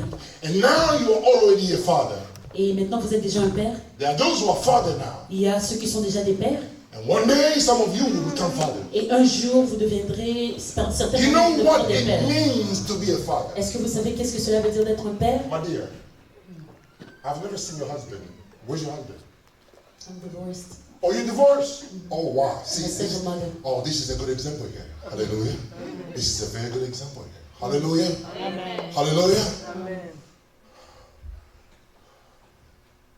Speaker 1: And now you are already a father.
Speaker 2: Et maintenant, vous êtes déjà un père.
Speaker 1: There are those who are father now.
Speaker 2: Il y a ceux qui sont déjà des pères.
Speaker 1: And one day, some of you will become father.
Speaker 2: Et un jour, vous deviendrez, certains
Speaker 1: You
Speaker 2: d'entre vous
Speaker 1: know what
Speaker 2: deviendront des
Speaker 1: it
Speaker 2: pères.
Speaker 1: means to be a father?
Speaker 2: Est-ce que vous savez qu'est-ce que cela veut dire d'être un père?
Speaker 1: My dear, I've never seen your husband. Where's your husband?
Speaker 2: I'm divorced.
Speaker 1: Oh, you divorced? Oh, wow. See,
Speaker 2: I'm a single mother.
Speaker 1: oh, this is a good example here. Hallelujah. This is a very good example here. Hallelujah.
Speaker 3: Amen.
Speaker 1: Hallelujah.
Speaker 3: Amen.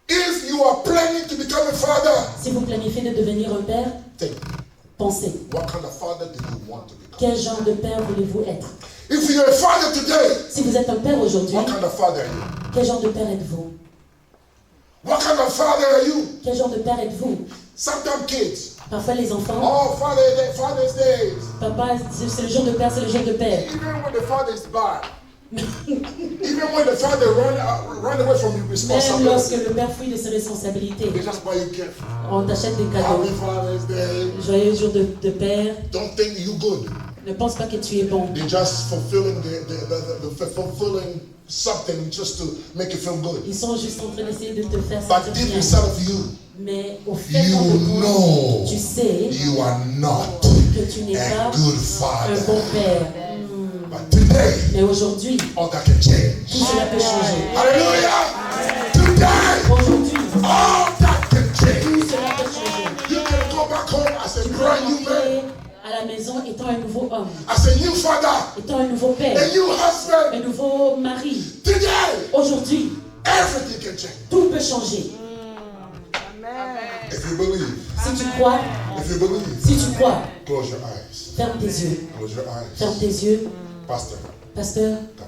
Speaker 1: If you are planning to become a father,
Speaker 2: Si vous planifiez de devenir un père,
Speaker 1: think,
Speaker 2: pensez.
Speaker 1: what kind of father do you want to become?
Speaker 2: Quel genre de père voulez-vous être?
Speaker 1: If you're a father today,
Speaker 2: Si vous êtes un père aujourd'hui,
Speaker 1: what kind of father are you?
Speaker 2: quel genre de père êtes-vous?
Speaker 1: What kind of father are you?
Speaker 2: Quel genre de père êtes-vous?
Speaker 1: Sometimes kids.
Speaker 2: Parfois les enfants,
Speaker 1: Oh, Father's Day.
Speaker 2: papa, c'est le jour de père, c'est le jour de père.
Speaker 1: Even when the father is bad. Even when the father run away from his
Speaker 2: Même
Speaker 1: responsibility.
Speaker 2: lorsque le père fuit de ses responsabilités,
Speaker 1: They just buy you gift.
Speaker 2: on t'achète des cadeaux.
Speaker 1: Happy Father's Day.
Speaker 2: Joyeux jour de père.
Speaker 1: Don't think you good.
Speaker 2: Ne pense pas que tu es bon.
Speaker 1: They're just fulfilling fulfilling something just to make you feel good.
Speaker 2: Ils sont juste en train d'essayer de te faire
Speaker 1: But
Speaker 2: sentir
Speaker 1: deep
Speaker 2: bien.
Speaker 1: inside of you,
Speaker 2: Mais au fait
Speaker 1: you
Speaker 2: de toi,
Speaker 1: know
Speaker 2: tu sais
Speaker 1: you are not
Speaker 2: que tu n'es
Speaker 1: a
Speaker 2: pas
Speaker 1: good
Speaker 2: un bon
Speaker 1: father.
Speaker 2: père.
Speaker 1: But today,
Speaker 2: Mais aujourd'hui,
Speaker 1: all that can change.
Speaker 2: tout cela peut changer.
Speaker 1: Hallelujah! Today,
Speaker 2: Aujourd'hui,
Speaker 1: all that can change.
Speaker 2: tout cela peut changer.
Speaker 1: You can go back home as a
Speaker 2: Tu peux
Speaker 1: brand new man,
Speaker 2: rentrer à la maison étant un nouveau homme,
Speaker 1: as a new father,
Speaker 2: étant un nouveau père,
Speaker 1: a new husband.
Speaker 2: un nouveau mari.
Speaker 1: Today,
Speaker 2: Aujourd'hui,
Speaker 1: everything can change.
Speaker 2: tout peut changer.
Speaker 1: If you believe,
Speaker 2: Si tu crois,
Speaker 1: if you believe,
Speaker 2: si tu crois,
Speaker 1: close your eyes.
Speaker 2: ferme tes yeux.
Speaker 1: Close your eyes.
Speaker 2: Ferme tes yeux.
Speaker 1: Pastor,
Speaker 2: Pasteur,
Speaker 1: come.